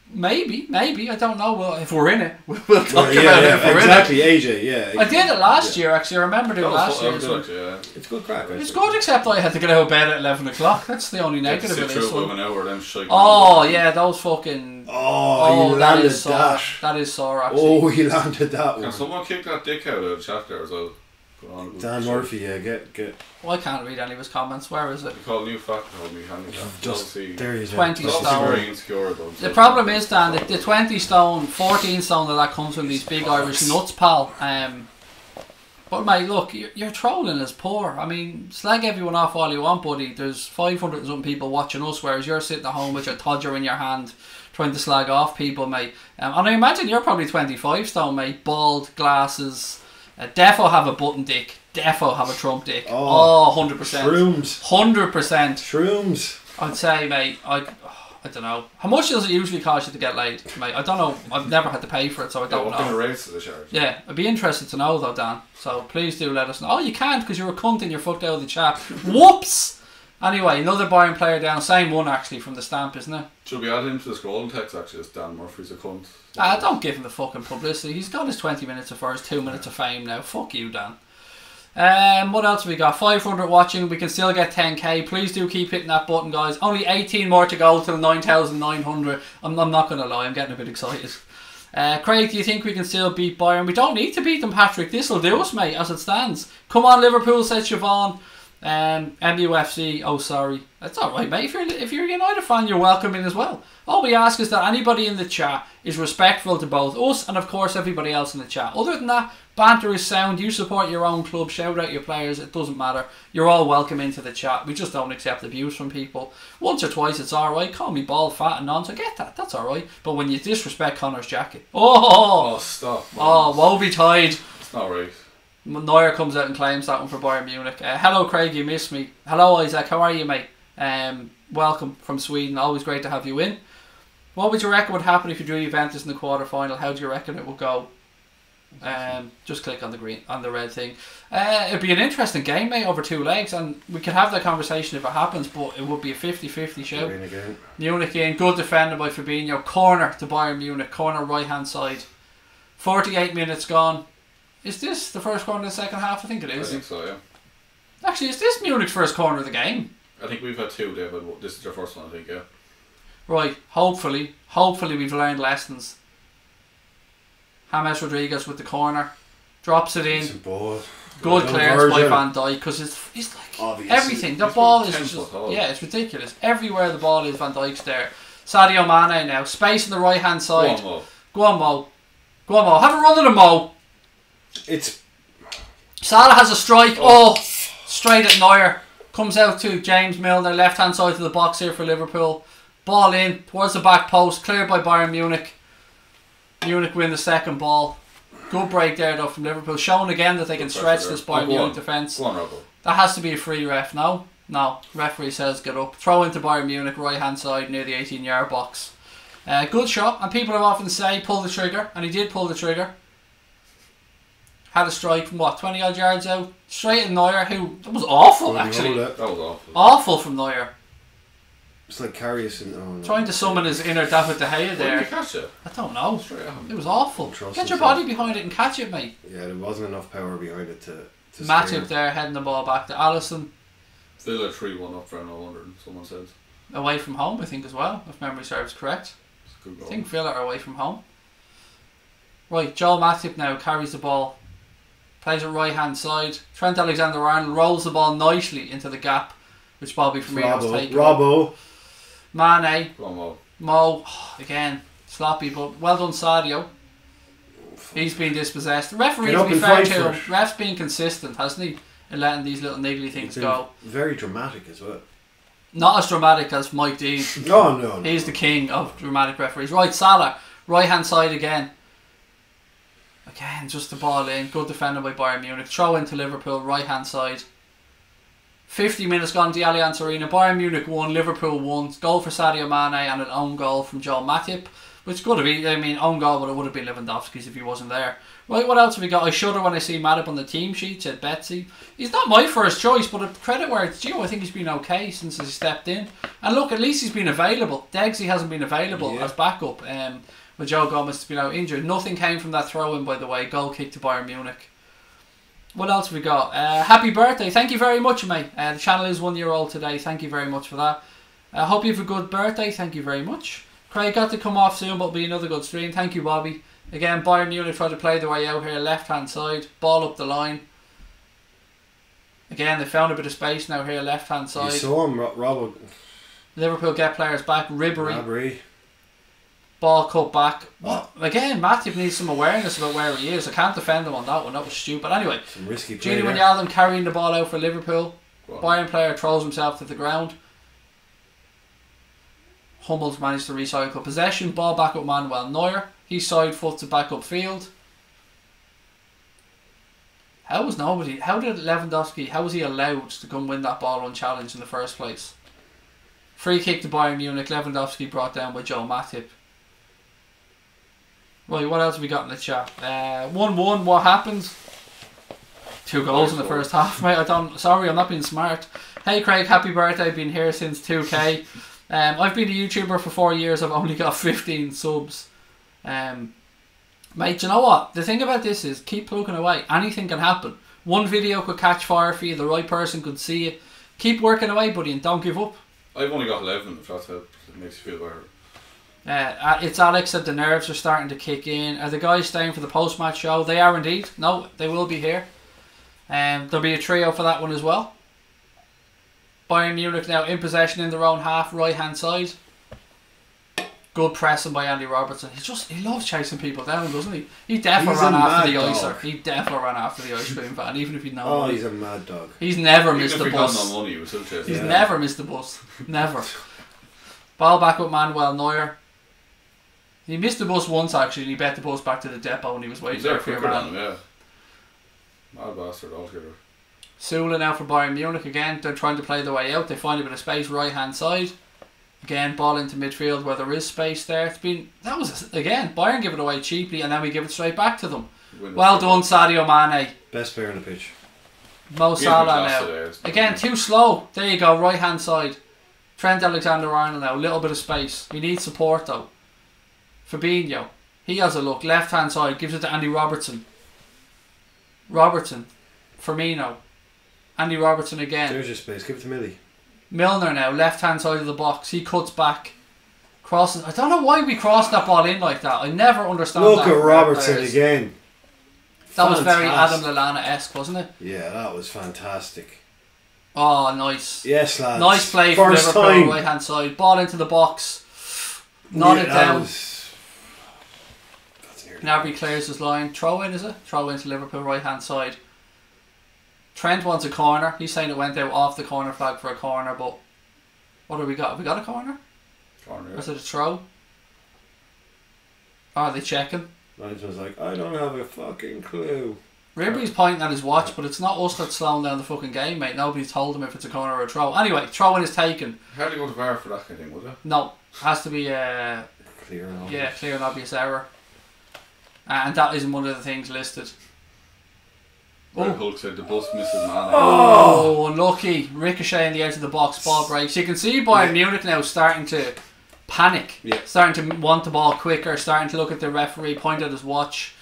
Maybe. I don't know. Well, if we're in it, we'll talk about it. If we're exactly, in it. AJ. Yeah. I did it last year. Actually, I remember doing last year. It's good crack. It's good, except I had to get out of bed at 11 o'clock. That's the only negative of this one. Yeah, those fucking. Oh, he landed that. That is sore. Actually. Oh, he landed that one. Can someone kick that dick out of the chat there as well? Dan Murphy, yeah, get. Well, I can't read any of his comments. Where is it? You call new fact called me handicap. Just there he is. 20 stone. Very insecure about the problem is, Dan, that the 20 stone, 14 stone that comes from these big Irish nuts, pal. But mate, look, your trolling is poor. I mean, slag everyone off all you want, buddy. There's 500 and something people watching us, whereas you're sitting at home with your todger in your hand, trying to slag off people, mate. And I imagine you're probably 25 stone, mate. Bald, glasses. Defo have a button dick. Defo have a Trump dick. Oh, 100%. Shrooms. 100%. Shrooms. I'd say, mate, I don't know. How much does it usually cost you to get laid, mate? I don't know. I've never had to pay for it, so I don't know. What kind of rates do they charge? Yeah, I'd be interested to know though, Dan. So please do let us know. Oh, you can't because you're a cunt and you're fucked out of the chat. Whoops! Anyway, another Bayern player down. Same one actually from the stamp, isn't it? Should we add him to the scrolling text actually? As Dan Murphy's a cunt. Don't give him the fucking publicity. He's got his 20 minutes of first, 2 minutes of fame now. Fuck you, Dan. What else have we got? 500 watching. We can still get 10k. Please do keep hitting that button, guys. Only 18 more to go till 9,900. I'm not going to lie. I'm getting a bit excited. Craig, do you think we can still beat Bayern? We don't need to beat them, Patrick. This will do us, mate, as it stands. Come on, Liverpool, says Siobhan. MUFC, oh sorry. That's alright, mate. If you're a United fan, you're welcome in as well. All we ask is that anybody in the chat is respectful to both us and of course everybody else in the chat. Other than that, banter is sound. You support your own club, shout out your players, it doesn't matter. You're all welcome into the chat. We just don't accept abuse from people. Once or twice it's alright. Call me bald, fat and nonsense. I get that, that's alright. But when you disrespect Connor's jacket, oh stop, man. Oh, woe betide. It's not right. Neuer comes out and claims that one for Bayern Munich. Hello Craig, you missed me. Hello Isaac, how are you, mate? Welcome from Sweden, always great to have you in. What would you reckon would happen if you drew Juventus in the quarter-final? How do you reckon it would go? Just click on the red thing. It'd be an interesting game, mate, over 2 legs, and we could have that conversation if it happens, but it would be a 50-50 show. Munich in, good defended by Fabinho, corner to Bayern Munich, corner right hand side. 48 minutes gone. Is this the first corner of the second half? I think it is. I think so, yeah. Actually, is this Munich's first corner of the game? I think we've had 2 there, but this is their first one, I think, yeah. Right, hopefully we've learned lessons. James Rodriguez with the corner. Drops it in. Good clearance by Van Dijk, because it's like obviously, everything. The ball is just, yeah, it's ridiculous. Everywhere the ball is, Van Dijk's there. Sadio Mane now. Space on the right hand side. Go on, Mo. Go on, Mo. Have a run at him, Mo. Salah has a strike. Oh, straight at Neuer. Comes out to James Milner, left hand side of the box here for Liverpool. Ball in towards the back post, cleared by Bayern Munich. Munich win the second ball. Good break there though from Liverpool, showing again that they can stretch this Bayern Munich defence. That has to be a free ref. No, referee says get up. Throw into Bayern Munich, right hand side near the 18-yard box. Good shot, and people have often say pull the trigger, and he did pull the trigger. Had a strike from 20 odd yards out, straight at Neuer, who that was awful actually. That was awful. Awful from Neuer. It's like Karius and trying to summon his inner David De Gea there. Did he catch it? I don't know. It was awful. Get your body behind it and catch it, mate. Yeah, there wasn't enough power behind it to Matip there heading the ball back to Alisson. Still a 3-1 up for an 100, someone said. Away from home, I think, as well, if memory serves correct. I think Villa are away from home. Right, Joel Matip now carries the ball. Plays it right hand side. Trent Alexander-Arnold rolls the ball nicely into the gap, which Bobby Firmino's taken. Robbo. Mane. Mo. Again, sloppy, but well done Sadio. He's been dispossessed. The referee, to be fair to him, ref's been consistent, hasn't he, in letting these little niggly things go. Very dramatic as well. Not as dramatic as Mike Dean. No. He's the king of dramatic referees. Right, Salah, right hand side again. Again, just the ball in. Good defender by Bayern Munich. Throw into Liverpool, right hand side. 50 minutes gone to the Allianz Arena. Bayern Munich won, Liverpool won. Goal for Sadio Mane and an own goal from Joel Matip. Which could have been, own goal, but it would have been Lewandowski's if he wasn't there. Right, what else have we got? I shudder when I see Matip on the team sheet, said Betsy. He's not my first choice, but a credit where it's due. I think he's been okay since he stepped in. And look, at least he's been available. Degsy hasn't been available as backup. With Joe Gomez to be now injured. Nothing came from that throw-in, by the way. Goal kick to Bayern Munich. What else have we got? Happy birthday. Thank you very much, mate. The channel is 1 year old today. Thank you very much for that. Hope you have a good birthday. Thank you very much. Craig got to come off soon, but it'll be another good stream. Thank you, Bobby. Again, Bayern Munich try to play their way out here. Left-hand side. Ball up the line. Again, they found a bit of space now here. Left-hand side. You saw him, Robbo. Liverpool get players back. Ribery. Ball cut back. Again, Matip needs some awareness about where he is. I can't defend him on that one. That was stupid. Anyway, some risky play. Gini Wijnaldum carrying the ball out for Liverpool. Bayern player throws himself to the ground. Hummels managed to recycle possession. Ball back up Manuel Neuer. He side foots it back upfield. How did Lewandowski, how was he allowed to come win that ball unchallenged in the first place? Free kick to Bayern Munich. Lewandowski brought down by Joe Matip. Right, what else have we got in the chat? 1-1, what happens? 2 goals in the first half, mate. Sorry, I'm not being smart. Hey Craig, happy birthday. Been here since 2K. I've been a YouTuber for 4 years. I've only got 15 subs. Mate, you know what? The thing about this is keep plugging away. Anything can happen. One video could catch fire for you. The right person could see it. Keep working away, buddy, and don't give up. I've only got 11, if that's how it makes you feel better. It's Alex said the nerves are starting to kick in. Are the guys staying for the post-match show? They are indeed. No, they will be here. There'll be a trio for that one as well. Bayern Munich now in possession in their own half, right hand side. Good pressing by Andy Robertson. He loves chasing people down, doesn't he? He definitely ran after the icer. He definitely ran after the ice cream van, even if he'd known. Oh, he's a mad dog. He's never missed the bus. No money, he was still chasing. He's never missed the bus. Never. Ball back with Manuel Neuer. He missed the bus once actually, and he bet the bus back to the depot when he was waiting there for your man. Mad bastard altogether. Sula now for Bayern Munich again. They're trying to play their way out. They find a bit of space right hand side. Again, ball into midfield where there is space there. Again, Bayern give it away cheaply and then we give it straight back to them. Well done, Sadio Mane. Best player on the pitch. Mo Salah now. Again, too slow. There you go, right hand side. Trent Alexander-Arnold now. A little bit of space. He needs support though. Fabinho. He has a look. Left hand side. Gives it to Andy Robertson. Firmino. Andy Robertson again. There's your space. Give it to Millie. Milner now, left hand side of the box. He cuts back, crosses. I don't know why we crossed that ball in like that. I never understand that. Look at Robertson again. That was very Adam Lallana-esque, wasn't it? Yeah, that was fantastic. Oh, nice. Yes, lads. Nice play from Liverpool, right hand side. Ball into the box. Not it down. Gnabry clears his line. Throw in, is it? Throw into Liverpool, right hand side. Trent wants a corner. He's saying it went out off the corner flag for a corner, but what have we got? Have we got a corner? Corner, yeah. Or is it a throw? Are they checking? Manager's like, I don't have a fucking clue. Ribery's pointing at his watch, but it's not us that's slowing down the fucking game, mate. Nobody's told him if it's a corner or a throw. Anyway, throw-in is taken. Hardly go to VAR for that kind of thing, would it? No, has to be clear and obvious. Yeah, clear and obvious error. And that isn't one of the things listed. Hulk said the bus misses Mane. Oh, unlucky. Ricochet in the edge of the box, ball breaks. You can see Bayern Munich now starting to panic, starting to want the ball quicker, starting to look at the referee, point at his watch.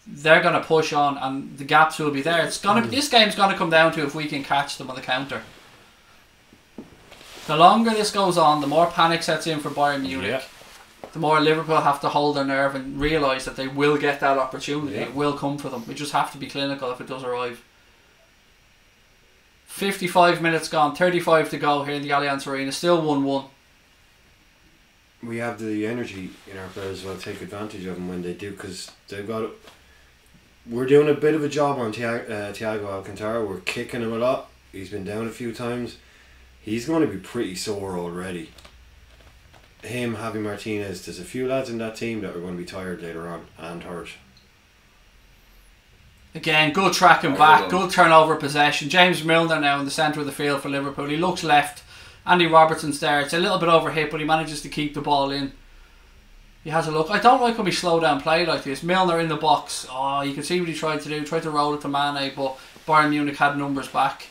They're going to push on and the gaps will be there. This game's going to come down to if we can catch them on the counter. The longer this goes on, the more panic sets in for Bayern Munich. Yeah. The more Liverpool have to hold their nerve and realise that they will get that opportunity. It will come for them. We just have to be clinical if it does arrive. 55 minutes gone, 35 to go here in the Allianz Arena. Still 1-1. We have the energy in our players as well. Take advantage of them when they do, because they've got. We're doing a bit of a job on Thiago Alcântara. We're kicking him a lot. He's been down a few times. He's going to be pretty sore already. Him, Javi Martinez, there's a few lads in that team that are going to be tired later on and hurt. Again, good tracking back, good turnover possession. James Milner now in the centre of the field for Liverpool. He looks left. Andy Robertson's there. It's a little bit overhit, but he manages to keep the ball in. He has a look. I don't like when we slow down play like this. Milner in the box. Oh, you can see what he tried to do. Tried to roll it to Mane, but Bayern Munich had numbers back.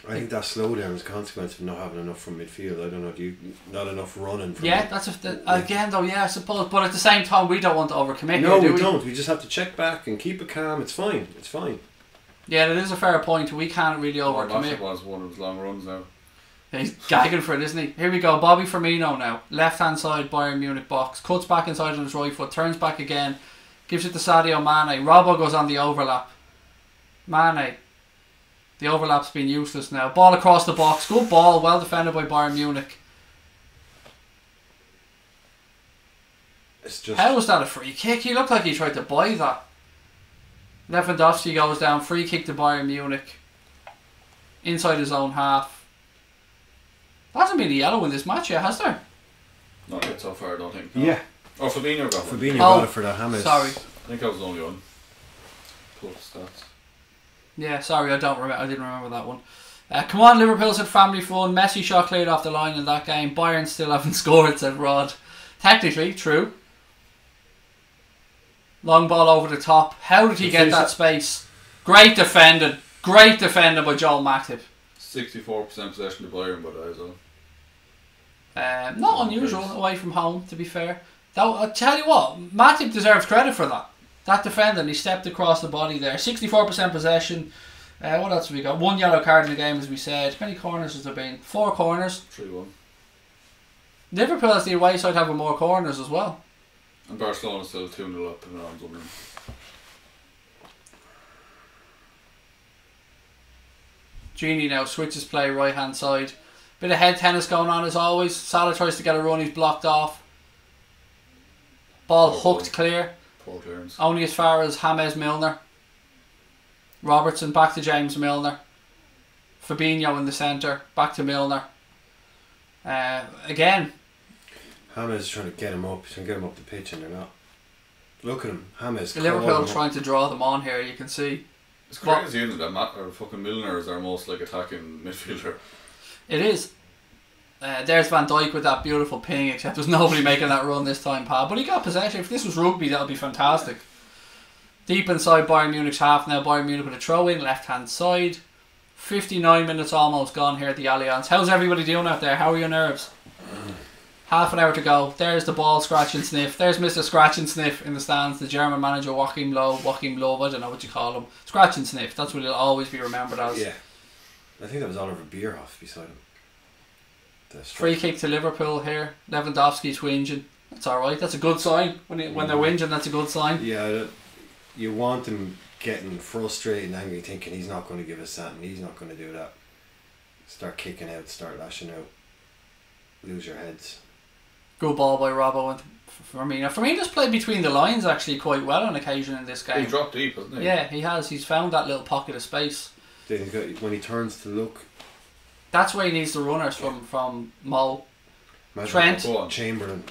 I think that slowdown is a consequence of not having enough from midfield. I don't know, not enough running from that's again though, I suppose. But at the same time, we don't want to overcommit. No, we don't. We just have to check back and keep it calm. It's fine. It's fine. Yeah, that is a fair point. We can't really overcommit. Was one of his long runs now. Yeah, he's gagging for it, isn't he? Here we go. Bobby Firmino now. Left hand side Bayern Munich box. Cuts back inside on his right foot. Turns back again. Gives it to Sadio Mane. Robbo goes on the overlap. Mane. The overlap's been useless now. Ball across the box. Good ball. Well defended by Bayern Munich. How was that a free kick? He looked like he tried to buy that. Lewandowski goes down. Free kick to Bayern Munich. Inside his own half. There hasn't been a yellow in this match yet, has there? Not yet so far, I don't think. No. Yeah. Oh, Fabinho got one. Fabinho got it for that James. Sorry. I think that was the only one. Pull the stats. Yeah, sorry, I didn't remember that one. Come on, Liverpool's had family fun. Messi shot cleared off the line in that game. Bayern still haven't scored, said Rod. Technically, true. Long ball over the top. How did he get that space? Great defending. Great defending by Joel Matip. 64% possession to Bayern, but as well. Not unusual away from home, to be fair. Though, I'll tell you what, Matip deserves credit for that. That defending, he stepped across the body there. 64% possession. What else have we got? 1 yellow card in the game, as we said. How many corners has there been? 4 corners. 3-1. Liverpool has the away side having more corners as well. And Barcelona still 2-0 up and around Dublin. Genie now switches play right hand side. Bit of head tennis going on as always. Salah tries to get a run, he's blocked off. Ball hooked clear. Poor clearance. Only as far as James Milner. Robertson back to James Milner. Fabinho in the centre. Back to Milner. Again. James is trying to get him up. He's trying to get him up the pitch and they're not. Look at him. James. Liverpool trying to draw them on here, you can see. It's crazy, isn't it? That fucking Milner is our most attacking midfielder. It is. There's Van Dijk with that beautiful ping, except there's nobody making that run this time, pal. But he got possession. If this was rugby, that would be fantastic. Deep inside Bayern Munich's half now. Bayern Munich with a throw in, left hand side. 59 minutes almost gone here at the Allianz. How's everybody doing out there? How are your nerves? Half an hour to go. There's the ball scratch and sniff. There's Mr. Scratch and Sniff in the stands. The German manager Joachim Löw, I don't know what you call him. Scratch and Sniff. That's what he'll always be remembered as. Yeah. I think that was Oliver Bierhoff beside him. Free kick to Liverpool here. Lewandowski's whinging. That's alright. That's a good sign. When they're whinging, that's a good sign. Yeah, you want them getting frustrated and angry, thinking he's not going to give us that and he's not going to do that. Start kicking out, start lashing out. Lose your heads. Good ball by Robbo and Firmino. Firmino's played between the lines actually quite well on occasion in this game. He dropped deep, hasn't he? Yeah, he has. He's found that little pocket of space. Then when he turns to look. That's where he needs the runners from Mo. Imagine Trent. Chamberlain.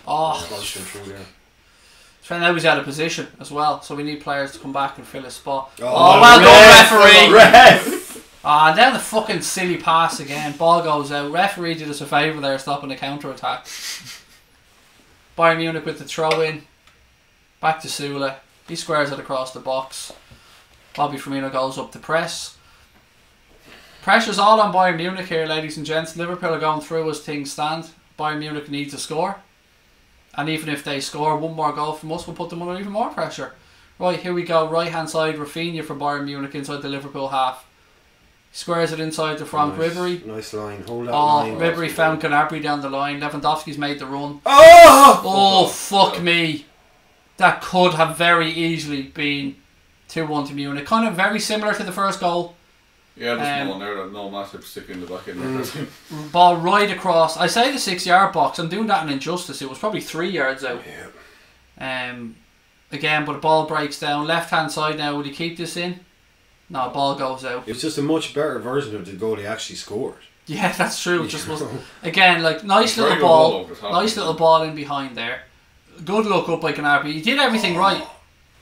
Trent now he's out of position as well, so we need players to come back and fill his spot. Well done, referee! Ref! Down the fucking silly pass again. Ball goes out. Referee did us a favour there, stopping the counter attack. Bayern Munich with the throw in. Back to Sula. He squares it across the box. Bobby Firmino goes up to press. Pressure's all on Bayern Munich here, ladies and gents. Liverpool are going through as things stand. Bayern Munich needs to score. And even if they score one more goal from us, we'll put them under even more pressure. Right, here we go. Right hand side, Rafinha for Bayern Munich inside the Liverpool half. Squares it inside to Frank Ribery. Nice line. Hold that line. Ribery found Gnabry down the line. Lewandowski's made the run. Oh, fuck me. That could have very easily been 2-1 to Munich. Kind of very similar to the first goal. Yeah, there's no one there. No Matip sticking in the back end. Ball right across. I say the 6-yard box. I'm doing that in injustice. It was probably 3 yards out. Yeah. Again, but the ball breaks down. Left hand side now. Will he keep this in? No, ball goes out. It was just a much better version of the goal he actually scored. Yeah, that's true. It just wasn't. Again, like nice little ball. Nice little ball in behind there. Good look up by Gnabry. He did everything right.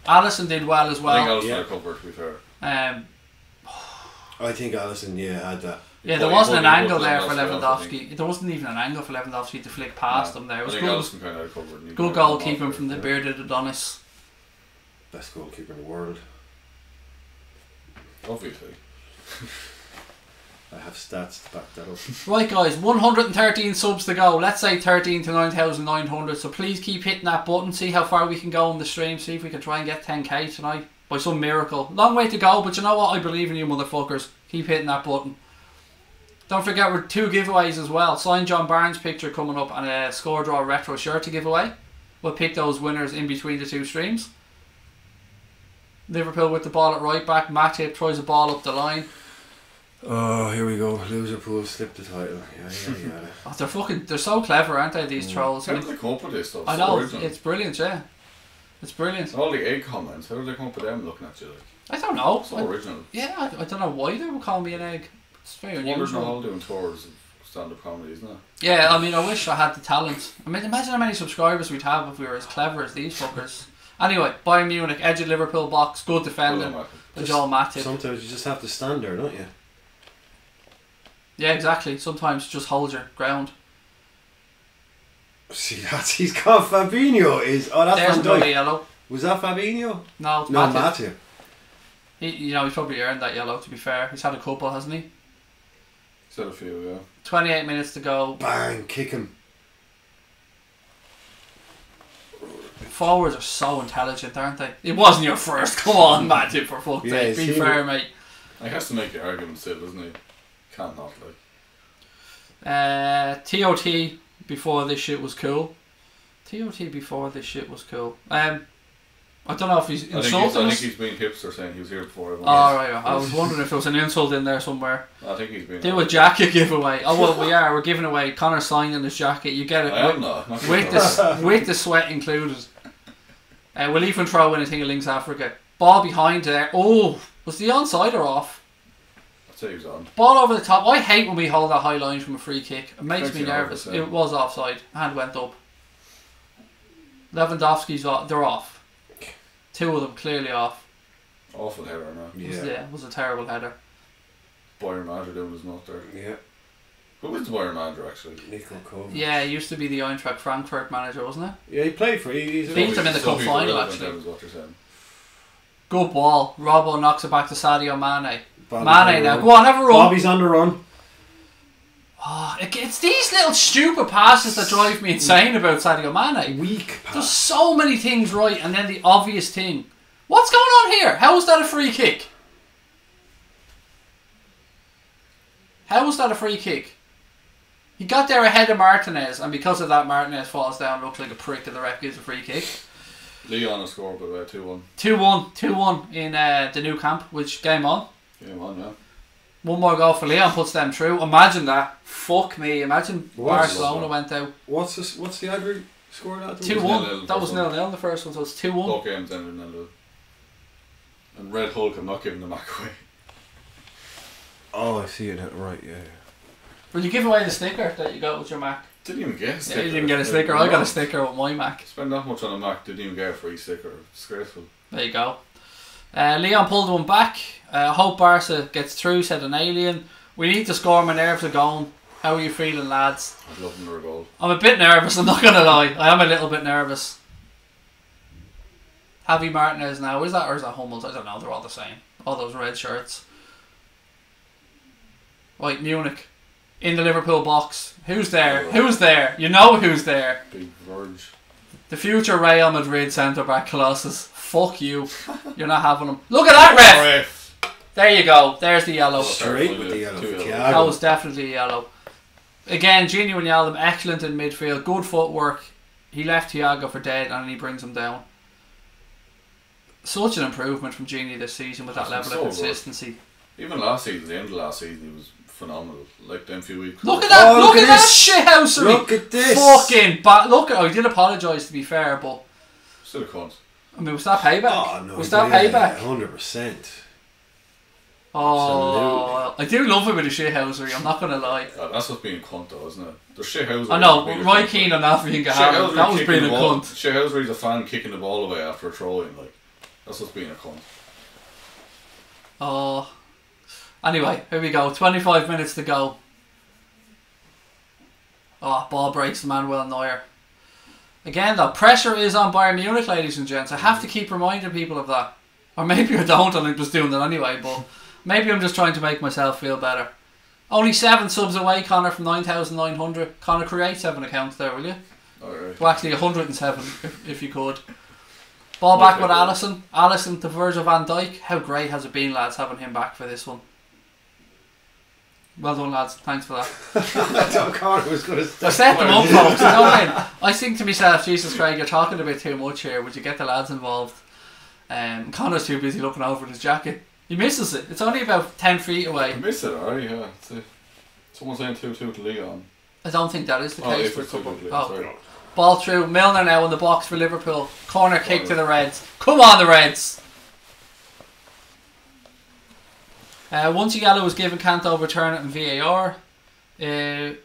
Alisson did well as well. I think Alisson recovered, to be fair. I think Alisson, had that. Yeah, there wasn't an angle there for Lewandowski. There wasn't even an angle for Lewandowski to flick past him there. It was good. Kind of recovered. Good goalkeeping from the bearded Adonis. Best goalkeeper in the world. Obviously. I have stats to back that up. Right guys, 113 subs to go. Let's say 13 to 9,900. So please keep hitting that button. See how far we can go on the stream. See if we can try and get 10k tonight. By some miracle. Long way to go, but you know what? I believe in you motherfuckers. Keep hitting that button. Don't forget we're 2 giveaways as well. Signed John Barnes picture coming up and a Score Draw retro shirt to give away. We'll pick those winners in between the 2 streams. Liverpool with the ball at right back. Matip throws a ball up the line. Oh, here we go. Liverpool slipped the title. Yeah. They're so clever, aren't they, these trolls? How did they come up with this stuff? I know, it's brilliant, yeah. It's brilliant. All the egg comments, how did they come up with them looking at you like? I don't know. So original. Yeah, I don't know why they would call me an egg. It's very unusual. They're all doing tours of stand-up comedy, isn't it? Yeah, I mean, I wish I had the talent. I mean, imagine how many subscribers we'd have if we were as clever as these fuckers. Anyway, Bayern Munich, edge of Liverpool box, good defending. Joel Matip. Sometimes you just have to stand there, don't you? Yeah, exactly. Sometimes just hold your ground. See, he's got Fabinho. That's There's Van another Dijk. yellow. Was that Fabinho? No, it's No, Matip. He's probably earned that yellow, to be fair. He's had a couple, hasn't he? He's had a few, yeah. 28 minutes to go. Bang, kick him. Forwards are so intelligent, aren't they? It wasn't your first. Come on, Matthew, for fuck's sake. Be fair, mate. He has to make the argument still, doesn't he? Can't not, like. TOT before this shit was cool. TOT before this shit was cool. I don't know if he's insulting I us. think he's been hipster saying he was here before everyone. Oh, right. I was wondering if there was an insult in there somewhere. I think he's been. Do a jacket giveaway. Oh, well, we are. We're giving away Connor signing his jacket. You get it I am not with the sweat included. We'll even throw in a thing of Links Africa. Ball behind there. Oh, was the onside or off? I'd say he was on. Ball over the top. I hate when we hold that high line from a free kick. It makes me nervous. Nervous, yeah. It was offside. Hand went up. Lewandowski's off. They're off. Two of them clearly off. Awful header now. Yeah. It was a terrible header. Bayern manager doing his not there. Yeah. Who was the Bayern manager actually? Nico Kovac. Yeah, he used to be the Eintracht Frankfurt manager, wasn't it? Yeah, he played for. He's Beat them in the So cup he's final, irrelevant actually. then is what you're saying. Good ball. Robbo knocks it back to Sadio Mane. Bobby's Mane now. Go on, have a run. Bobby's on the run. Oh, it's these little stupid passes that drive me insane about Sadio Mane. Weak pass. There's so many things right, and then the obvious thing. What's going on here? How is that a free kick? How was that a free kick? He got there ahead of Martinez, and because of that, Martinez falls down, looks like a prick, and the ref gives a free kick. Leon has scored by the way, 2-1. 2-1 in the new camp, which game on. Game on, yeah. One more goal for Leon puts them through. Imagine that. Fuck me. Imagine What's Barcelona went out. What's the aggregate score of that? 2-1. That was 0-0 in the first one, so it's 2-1. Both games ended in 0-0. And Red Hulk, I'm not giving the Mac away. Oh, I see it. Right, yeah. Will you give away the sticker that you got with your Mac? Didn't even get a sticker. Yeah, you didn't get a sticker. I got a sticker with my Mac. Spend that much on a Mac, didn't even get a free sticker. Disgraceful. There you go. Leon pulled one back. Hope Barca gets through, said an alien. We need to score, my nerves are going. How are you feeling, lads? I'd love them to goal. I'm a bit nervous, I'm not going to lie. I am a little bit nervous. Javi Martinez now. Is that or is that Hummels? I don't know. They're all the same. All those red shirts. Right, Munich. In the Liverpool box. Who's there? Who's there? You know who's there. Big Verge. The future Real Madrid centre-back Colossus. Fuck you. You're not having him. Look at that ref! There you go. There's the yellow. Straight with the yellow for Thiago. That was definitely yellow. Again, Gini Wijnaldum, excellent in midfield. Good footwork. He left Thiago for dead and he brings him down. Such an improvement from Gini this season with that level of consistency. Good. Even last season, the end of last season, he was phenomenal. Like them few weeks. Look at that! Look at that shithousery! Look at this! Fucking look at. Oh, he did apologise, to be fair, but still a cunt. I mean, was that payback? Oh, no, was that payback? 100%. Oh, I do love him with the shithousery. I'm not gonna lie. That's what's being a cunt, though, isn't it? There's shithousery. I know, but right keen on that being Gahan. That was being a cunt. Shithousery's a fan kicking the ball away after a throw-in. Like, that's what's being a cunt. Oh. Anyway, here we go. 25 minutes to go. Oh, ball breaks to Manuel Neuer. Again, though, pressure is on Bayern Munich, ladies and gents. I have to keep reminding people of that. Or maybe I don't, and I'm just doing that anyway, but maybe I'm just trying to make myself feel better. Only 7 subs away, Connor, from 9,900. Connor, create 7 accounts there, will you? Alright. Well, actually, 107, if you could. Ball back with Alisson. Alisson to Virgil van Dijk. How great has it been, lads, having him back for this one? Well done, lads. Thanks for that. I thought Connor was going to I set them up, folks. You know what I mean? I think to myself, Jesus Craig, you're talking a bit too much here. Would you get the lads involved? Connor's too busy looking over his jacket. He misses it. It's only about 10 feet away. I missed it, alright, yeah. Someone's saying 2-2 to Leon. I don't think that is the case for a it's 2-2 couple. to Leon, Oh. sorry. Ball through. Milner now in the box for Liverpool. Corner kick to the Reds. Come on, the Reds. Once a yellow was given, can't overturn it in VAR. I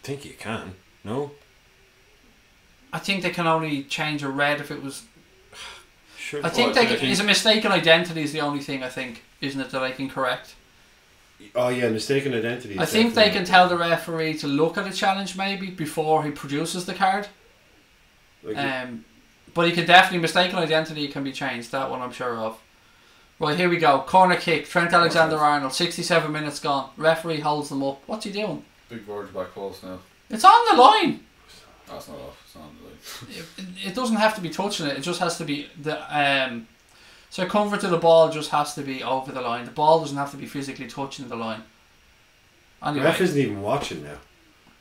think you can. No? I think they can only change a red if it was... Sure. I think is a mistaken identity is the only thing, I think, isn't it, that I can correct? Oh yeah, mistaken identity. I think they can tell the referee to look at a challenge maybe before he produces the card. Like But he can definitely, mistaken identity can be changed. That one I'm sure of. Right, here we go. Corner kick. Trent Alexander-Arnold. 67 minutes gone. Referee holds them up. What's he doing? Big verge back post now. It's on the line. That's not off. It's on the line. It doesn't have to be touching it. It just has to be the circumference of the ball just has to be over the line. The ball doesn't have to be physically touching the line. Anyway, The ref isn't even watching now.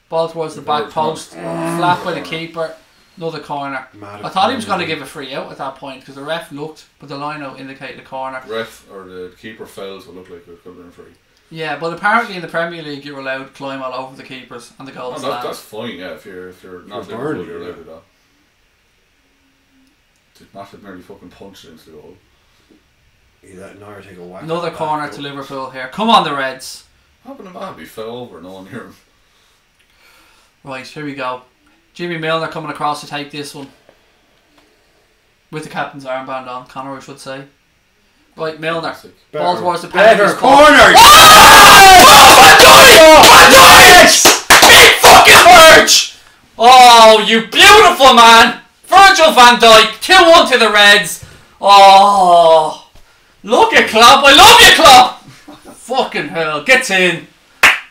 ball towards the back post, flat by the keeper. Another corner. I thought he was going to give a free out at that point because the ref looked, but the line out indicated the corner. Ref or the keeper fell, so it looked like it could have been free. Yeah, but apparently in the Premier League you're allowed to climb all over the keepers and the goal stand. That's fine, yeah. If you're not You're Liverpool, Burnley, you're allowed yeah. to do that. Did Matt nearly fucking punched it into the goal? He let Neuer take a whack. Another corner to Liverpool here. Come on, the Reds. What happened to Matt? He fell over, no one near him. Right, here we go. Jimmy Milner coming across to take this one. With the captain's armband on, Connor, I should say. Right, Milner. Ball towards the better penalty corner. Big fucking Virg! Oh, you beautiful man! Virgil van Dijk, 2-1 to the Reds. Oh, look at Klopp. I love you, Klopp. Fucking hell, gets in.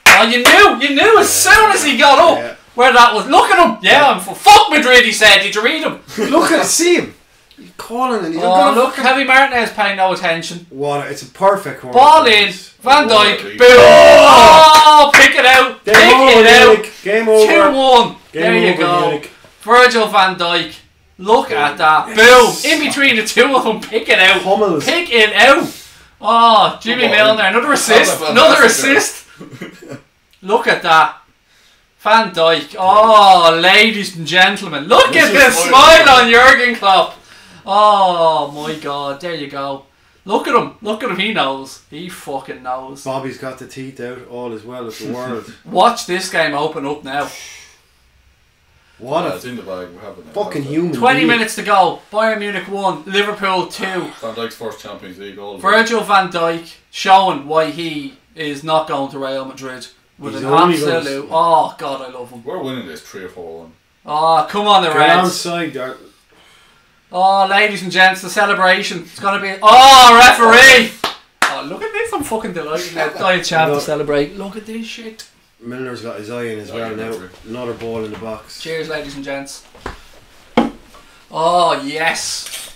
Oh, you knew as soon as he got up where that was. Look at him. Yeah, I'm for fuck Madrid. He said. Did you read him? Look at see him. He's calling and he's look, Heavy Martinez paying no attention. What? It's a perfect corner. Ball in. Van Dijk. Boom. Boom. Oh, pick it out. Pick it out. Game over. 2-1. Game There you over, go. Munich. Virgil van Dijk. Look at that. Yes. Boom. In between the two of them. Pick it out. Hummels. Pick it out. Oh, Jimmy Milner. Another assist. Another assist. Look at that. Van Dijk. Oh, ladies and gentlemen. Look at the smile on Jurgen Klopp. Oh, my God. There you go. Look at him. Look at him. He knows. He fucking knows. Bobby's got the teeth out. All as well as the world. Watch this game open up now. What It's a in the bag. We're having it. fucking human 20 being. minutes to go. Bayern Munich 1. Liverpool 2. Van Dijk's first Champions League goal. Virgil van Dijk showing why he is not going to Real Madrid. With He's an only absolute... goes- Oh, God, I love him. We're winning this 3-4-1. Oh, come on, the Get Reds. onside, Dart. Oh, ladies and gents, the celebration. It's going to be... Oh, referee! Oh, look at this. I'm fucking delighted now. Diet chap to celebrate. Look at this shit. Milner's got his eye in as well now. Another ball in the box. Cheers, ladies and gents. Oh, yes.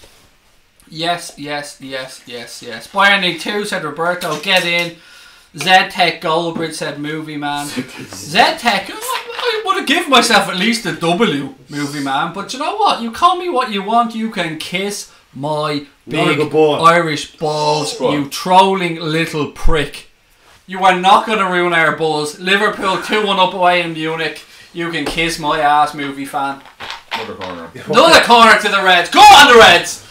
Yes, yes, yes, yes, yes. Bayern League 2 said Roberto, get in. Z-Tech Goldbridge said movie man. Z-Tech, I would have given myself at least a W, movie man. But you know what? You call me what you want. You can kiss my big Irish balls, you trolling little prick. You are not going to ruin our buzz. Liverpool 2-1 up away in Munich. You can kiss my ass, movie fan. Another corner. Another corner to the Reds. Go on, the Reds!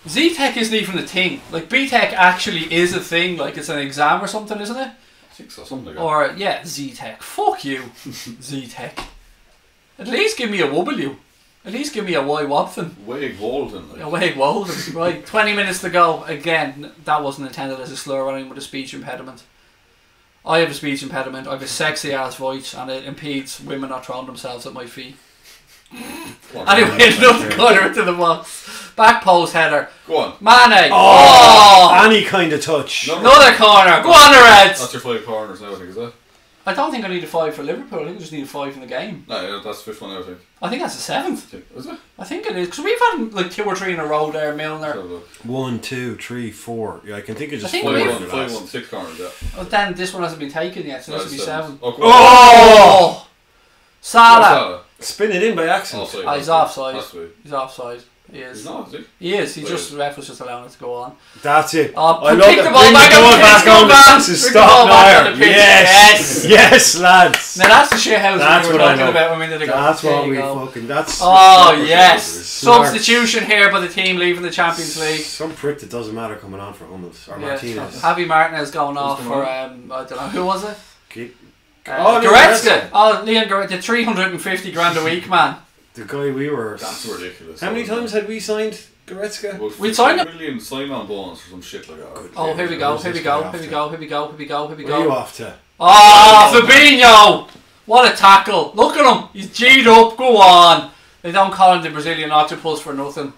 Z-Tech isn't even a thing. Like, B-Tech actually is a thing. Like, it's an exam or something, isn't it? I think so, something like that. Or, yeah, Z-Tech. Fuck you, Z-Tech. At least give me a W. At least give me a Y Watson. Wade Walden. Like. A Wade Walden. Right, 20 minutes to go. Again, that wasn't intended as a slur or anything with a speech impediment. I have a speech impediment. I have a sexy ass voice and it impedes women not throwing themselves at my feet. Anyway, another corner to the box. Back post header. Go on. Mane. Oh! Any kind of touch. Another corner. Go on, the Reds. That's your 5 corners now, I think, is that? I don't think I need a 5 for Liverpool. I think I just need a 5 in the game. No, yeah, that's the 5th one now, I think. I think that's the 7th. Is it? I think it is. Because we've had like 2 or 3 in a row there, Milner. 1, 2, 3, 4. Yeah, I can think of just I think 5 we've- on the 5-1, last. 6 corners, yeah. But then this one hasn't been taken yet, so this will be 7. Oh! Oh! Salah. Spin it in by accident. Offside. Oh, he's offside. Has to be. He's offside. He is. He's not, is he? He is. He Wait. just, the ref was just allowing it to go on. That's it. Oh, I love kick it. the ball Bring back the on ball the back pitch, go on. back. This is Bring the ball stop back on Neuer. the pitch. Yes. Yes, lads. Now that's the shit house That's we were what I talking know. about a minute ago. That's There what you we go. fucking. That's. Oh, Smart. yes. Smart. Substitution here by the team leaving the Champions League. Some prick that doesn't matter coming on for Hummels or Yeah. Martinez. Javi Martinez going off Who's for, going I don't know, who was it? Keep- Goretzka. Oh, Leon Goretzka, the 350 grand a week, man. The guy we were. That's ridiculous. How many times had we signed Goretzka? Well, We signed him. 50 million sign-on bonus or some shit like that. Good. Oh, here we go, Where's here we this go, guy here we off go, here we go, here we go, here we Where are you go. off to? Oh, Fabinho! What a tackle. Look at him. He's G'd up. Go on. They don't call him the Brazilian octopus for nothing.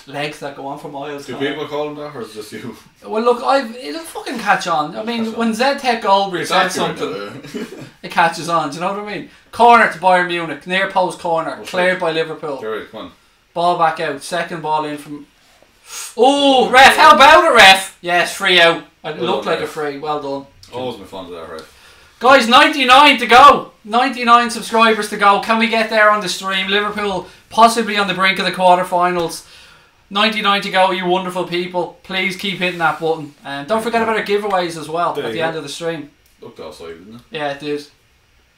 legs that go on for miles. Do people call him that, or is it just you? Well, look, it'll fucking catch on. I mean, when ZTech Goldberg said something, it catches on. Do you know what I mean? Corner to Bayern Munich, near post corner, cleared by Liverpool. Right, come on. Ball back out, second ball in from. Oh, ref! How about it, ref? Yes, free out. It looked like a free. Well done. Always been fond of that, ref. Guys, 99 to go. 99 subscribers to go. Can we get there on the stream? Liverpool possibly on the brink of the quarterfinals. 99 to go, you wonderful people. Please keep hitting that button. And don't forget about our giveaways as well at the end of the stream. Looked outside, didn't it? Yeah, it did.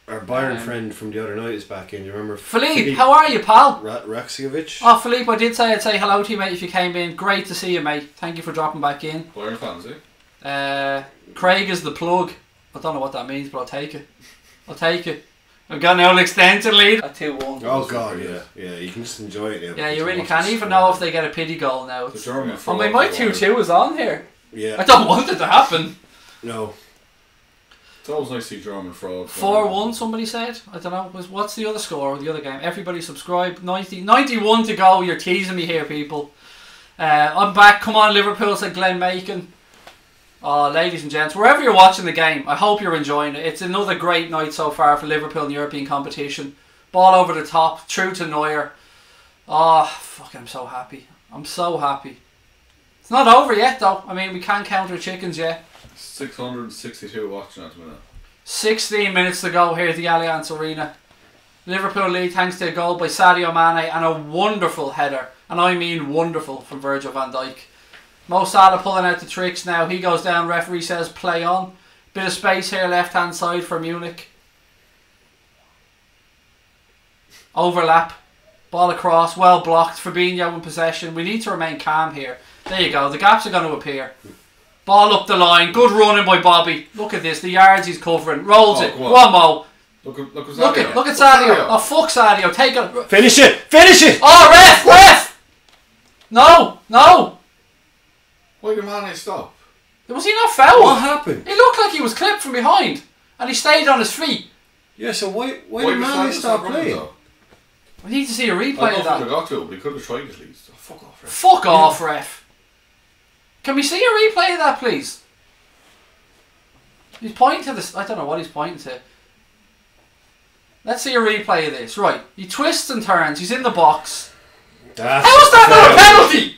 Our Bayern friend from the other night is back in. You remember? Philippe, how are you, pal? Raxiovic. Oh, Philippe, I did say I'd say hello to you, mate, if you came in. Great to see you, mate. Thank you for dropping back in. Bayern fans, eh? Craig is the plug. I don't know what that means, but I'll take it. I'll take it. We've got an old extension lead at 2-1. Oh god, yeah, you can just enjoy it now. Yeah, you really can. Even know if they get a pity goal now. The German my 2-2 is on here. Yeah. I don't want it to happen. No. It's always nice to see German fraud. 4-1, somebody said. I don't know. What's the other score of the other game? Everybody subscribe. 91 to go. You're teasing me here, people. I'm back. Come on, Liverpool, said Glenn Macon. Oh, ladies and gents, wherever you're watching the game, I hope you're enjoying it. It's another great night so far for Liverpool in the European competition. Ball over the top, through to Neuer. Oh, fuck, I'm so happy. I'm so happy. It's not over yet, though. I mean, we can't count our chickens yet. 662 watching at the minute. 16 minutes to go here at the Allianz Arena. Liverpool lead thanks to a goal by Sadio Mane and a wonderful header. And I mean wonderful from Virgil van Dijk. Mo Salah pulling out the tricks now. He goes down. Referee says play on. Bit of space here left hand side for Munich. Overlap. Ball across. Well blocked. Fabinho in possession. We need to remain calm here. There you go. The gaps are going to appear. Ball up the line. Good running by Bobby. Look at this. The yards he's covering. Rolls it. One Mo. Look at Sadio. Look at Sadio. Oh, fuck Sadio. Take it. Finish it. Finish it. Oh, ref. No. Why did Mane stop? Was he not fouled? What happened? He looked like he was clipped from behind. And he stayed on his feet. Yeah, so why did Mane stop playing? We need to see a replay I of don't that. think I got to, but he could have tried at least. Oh, fuck off, ref. Fuck off, ref. Can we see a replay of that, please? He's pointing to this. I don't know what he's pointing to. Let's see a replay of this. Right. He twists and turns. He's in the box. How is that not a penalty?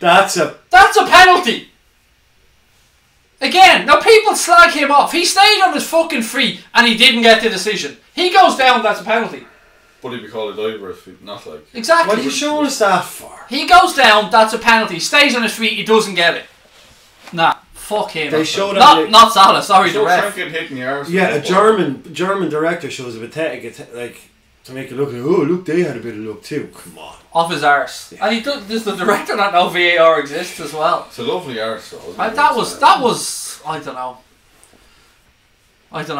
That's a penalty. Again, now people slag him off. He stayed on his fucking feet and he didn't get the decision. He goes down, that's a penalty. But he'd be called a diver if he'd not like. Exactly. What are you showing us that for? He goes down, that's a penalty. He stays on his feet, he doesn't get it. Nah, fuck him. They showed not Salah, sorry, the ref. Yeah, a German director shows a pathetic, to make it look like, oh look, they had a bit of luck too. Come on. Off his arse. Yeah. And does the director not know VAR exists as well? It's a lovely arse though. That was I don't know.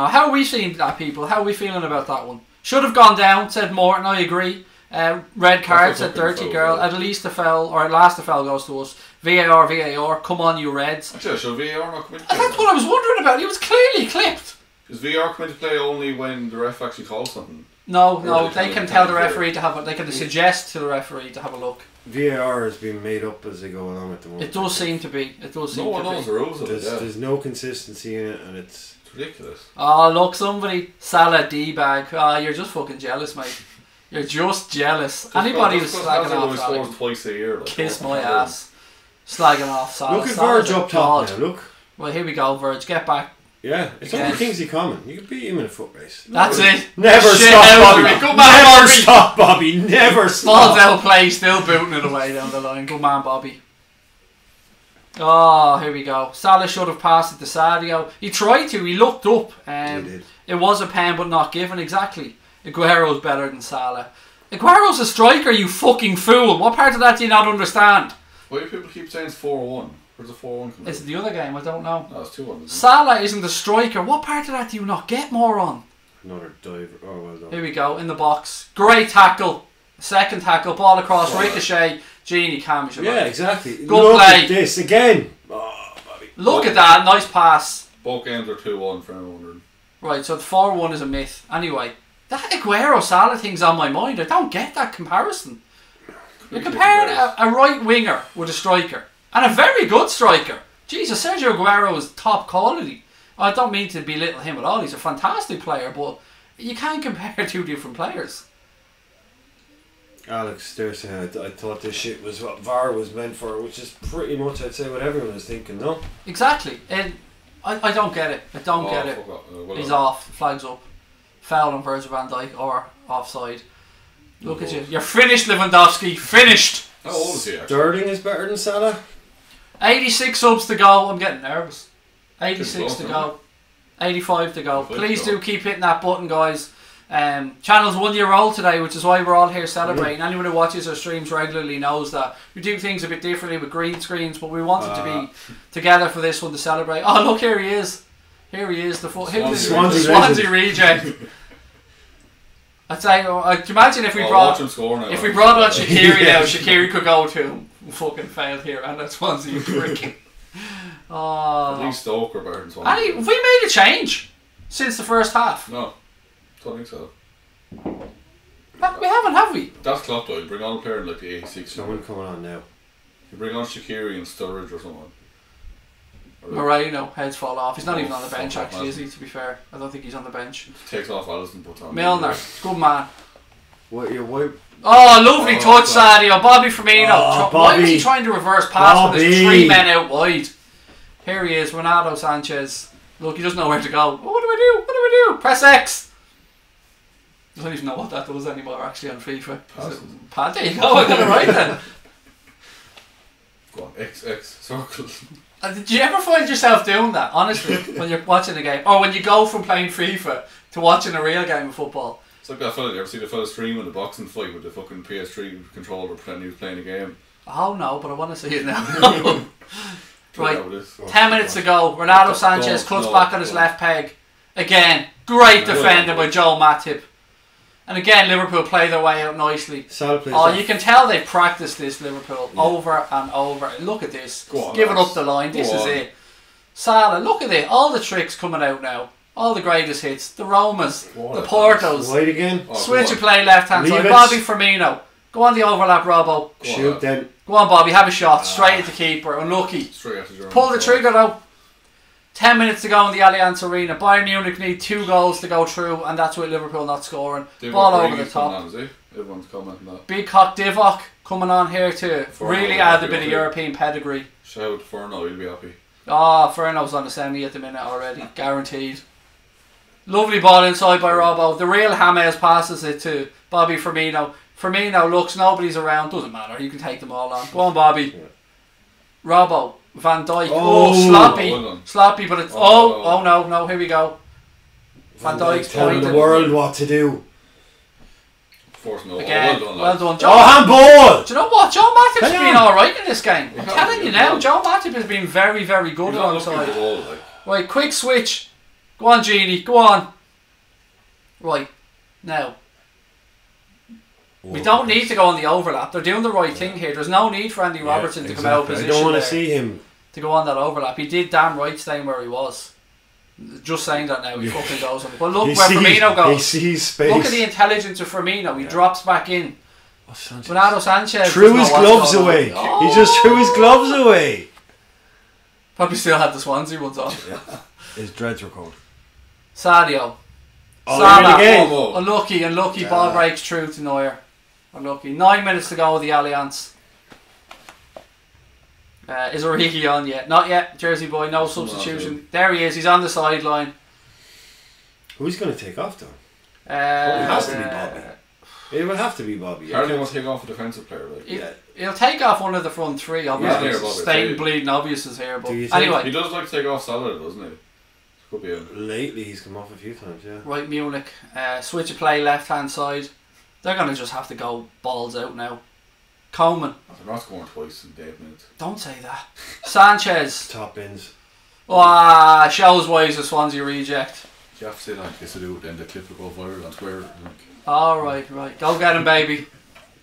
How are we seeing that, people? How are we feeling about that one? Should have gone down, said Morton, I agree. Red card, said Dirty Girl. At least the foul, or at last the foul goes to us. VAR, come on you Reds. Actually, should VAR not come into play? That's what I was wondering about. He was clearly clipped. Does VAR come into play only when the ref actually calls something? No, they can tell the referee to have a, they can suggest to the referee to have a look. VAR has been made up as they go along at the moment. It does seem to be. No one knows the rules of it. There's no consistency in it and it's ridiculous. Oh look, somebody Salah D-bag. Oh, you're just fucking jealous, mate. You're just jealous. Anybody who's slagging off scores twice a year. Kiss my ass. Slagging off Salah. Look at Verge up top now, look. Well, here we go, Verge. Get back. Yeah, it's only Kingsley Common. You could beat him in a foot race. That's it. Never stop, Bobby. Never stop, Bobby. Never stop. Balls out play, still booting it away down the line. Good man, Bobby. Oh, here we go. Salah should have passed it to Sadio. He tried to. He looked up. He did. It was a pen, but not given. Exactly. Aguero's better than Salah. Aguero's a striker, you fucking fool. What part of that do you not understand? Why do people keep saying it's 4-1? Where's the 4-1 come It's the other game, I don't know. No, it's 2-1. Salah isn't a striker. What part of that do you not get, moron? Another diver. Oh, well done. Here we go, in the box. Great tackle. Second tackle, ball across, ricochet. Genie Cam. Yeah, exactly. Good Look play. at this again. Oh, Bobby. Look at that, nice pass. Both games are 2-1 for anyone wondering. Right, so the 4-1 is a myth. Anyway, that Aguero Salah thing's on my mind. I don't get that comparison. You're comparing a right winger with a striker. And a very good striker. Jesus, Sergio Aguero is top quality. I don't mean to belittle him at all. He's a fantastic player, but you can't compare two different players. Alex, they're saying I thought this shit was what VAR was meant for, which is pretty much, I'd say, what everyone is thinking, no? Exactly. And I don't get it. I don't get it. He's off. Flags up. Foul on Virgil van Dijk or offside. Look at you. You're finished, Lewandowski. Finished. How old is he actually? Sterling is better than Salah? 86 subs to go. I'm getting nervous. 86 to go. 85 to go. Please do keep hitting that button, guys. Channel's 1 year old today, which is why we're all here celebrating. Anyone who watches our streams regularly knows that we do things a bit differently with green screens, but we wanted to be together for this one to celebrate. Oh, look, here he is. Here he is, the Swansea reject. I'd say, can you imagine if we brought on Shaqiri now, Shaqiri could go to him. Fucking failed here, and that's Swansea prick. At least Stoke are better than Swansea. Have we made a change since the first half? No, don't think so. We haven't, have we? That's Klopp though. You bring on a player in like the 86. Someone coming on now. You bring on Shaqiri and Sturridge or someone. Moreno, heads fall off. He's not even on the bench actually, is he, to be fair? I don't think he's on the bench. Takes off Alisson, puts on Milner, good man. What? Oh, lovely touch, Sadio. Bobby Firmino. Why was he trying to reverse pass when there's 3 men out wide? Here he is, Ronaldo Sanchez. Look, he doesn't know where to go. What do I do? What do I do? Press X. I don't even know what that does anymore actually on FIFA. There you go, I got it right then. Go on, X, circle. Did you ever find yourself doing that, honestly, when you're watching a game? Or when you go from playing FIFA to watching a real game of football? It's like that fella, you ever see the fella streaming the boxing fight with the fucking PS3 controller pretending he was playing a game? Oh no, but I want to see it now. Right, 10 minutes to go. Ronaldo Sanchez cuts back on his left peg. Again, great defender by Joel Matip. And again, Liverpool play their way out nicely. You can tell they've practiced this, Liverpool, over and over. Look at this. Give it up the line. This is it. Salah, look at it. All the tricks coming out now. All the greatest hits. The Romas, the Portos. Wide again. Switch of play left hand side. Bobby Firmino. Go on the overlap, Robbo. Shoot then. Go on, Bobby. Have a shot. Straight at the keeper. Unlucky. Pull the trigger though. 10 minutes to go in the Allianz Arena. Bayern Munich need 2 goals to go through, and that's with Liverpool not scoring. Ball over the top. Everyone's commenting that. Big Cock Divock coming on here to really add a bit of European pedigree. Shout out to Furno, he'll be happy. Furno's on the semi at the minute already, guaranteed. Lovely ball inside by Robbo. The real James passes it to Bobby Firmino. Firmino looks, nobody's around, doesn't matter, you can take them all on. Go on, Bobby. Robbo. Van Dijk. Sloppy, but it's no, here we go. Van Dijk's telling the world what to do. Again, well done. Handball! Do you know what? Joe Matip's been alright in this game. I'm telling you now, Joe Matip has been very, very good alongside. Right, quick switch. Go on, Genie, go on. Right, now. We don't need to go on the overlap. They're doing the right thing here. There's no need for Andy Robertson to come out of position. I don't want to see him to go on that overlap. He did damn right staying where he was. Just saying that now, he fucking goes on. But look where Firmino goes. He sees space. Look at the intelligence of Firmino. He drops back in. Ronaldo Sanchez threw his gloves away. He just threw his gloves away. Probably still had the Swansea ones on. His dreads were cold. Sadio. Salah. Unlucky. Ball breaks through to Neuer. Unlucky. 9 minutes to go with the Allianz. Is Origi on yet? Not yet. Jersey boy, no substitution. There he is. He's on the sideline. Who's going to take off though? It has to be Bobby. It will have to be Bobby. Hardly want to take off a defensive player. He'll take off one of the front 3. Obviously, staying bleeding obvious is here. But anyway, he does like to take off Salah, doesn't he? Could be lately he's come off a few times. Yeah. Right, Munich. Switch of play left hand side. They're going to just have to go balls out now. Coleman. They're not scoring twice in 8 minutes. Don't say that. Sanchez. Top ins. Shows why he's a Swansea reject. You have to say that in case they do, then the clip will go viral on Twitter. Right. Go get him, baby.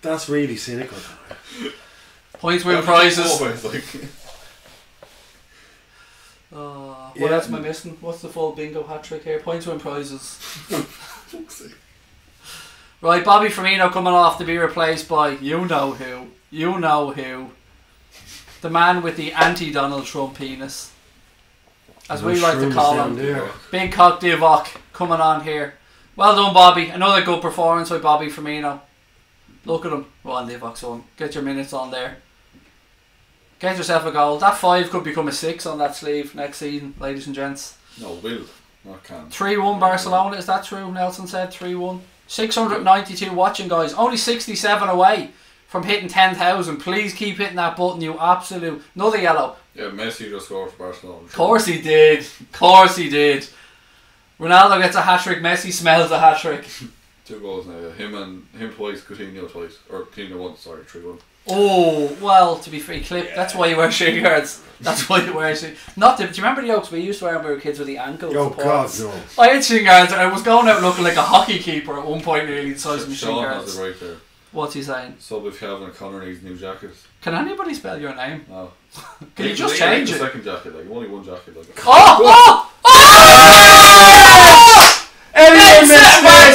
That's really cynical. Points win prizes. What else am I missing? What's the full bingo hat trick here? Points win prizes. Right, Bobby Firmino coming off to be replaced by you know who. You know who. The man with the anti-Donald Trump penis. As we like to call him. There. Big Cock Divock coming on here. Well done, Bobby. Another good performance by Bobby Firmino. Look at him. Go on, Divock, son. Get your minutes on there. Get yourself a goal. That 5 could become a 6 on that sleeve next season, ladies and gents. No, will. Not can. 3-1 Barcelona. Is that true? Nelson said 3-1. 692 watching, guys. Only 67 away from hitting 10,000. Please keep hitting that button, you absolute... Another yellow. Yeah, Messi just scored for Barcelona. Of course he did. Of course he did. Ronaldo gets a hat-trick. Messi smells a hat-trick. 2 goals now. Him twice, Coutinho twice. Or Coutinho once, sorry, 3-1. Oh, well, to be free clip. That's why you wear shin guards. That's why you wear shin. Not the, do you remember the Oaks we used to wear when we were kids with the ankle supports? God, no. I had shin guards and I was going out looking like a hockey keeper at one point, nearly the size of my shin Sean guards. has it right there. What's he saying? Sub if Calvin O'Connor needs new jackets. Can anybody spell your name? No. Can you just change it? Second jacket, like only one jacket. Like. Oh!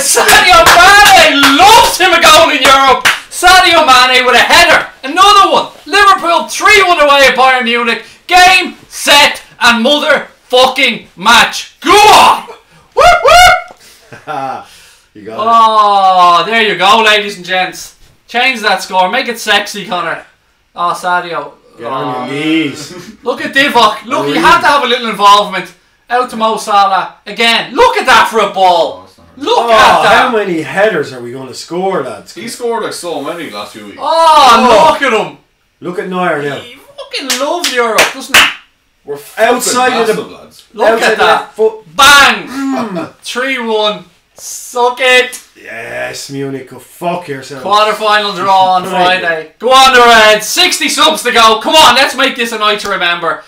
Sadio Mane loves him a goal in Europe. Sadio Mane with a header. Another one. Liverpool 3-1 away at Bayern Munich. Game, set, and motherfucking match. Go on! Whoop whoop! You got Oh, there you go, ladies and gents. Change that score. Make it sexy, Connor. Oh, Sadio. it. Get on your knees. Look at Divock. Look, he had to have a little involvement. Out to Mo Salah. Again, look at that for a ball. Look at that. How many headers are we going to score, lads? He scored like so many last few weeks. Oh, look at him. Look at Neuer now. He fucking loves Europe, doesn't he? We're Outside of the- massive, lads. Look Outside at that. foot. Bang. 3-1. Suck it. Yes, Munich, go fuck yourself. Quarter-final draw on Friday. Go on the Reds. 60 subs to go. Come on, let's make this a night to remember.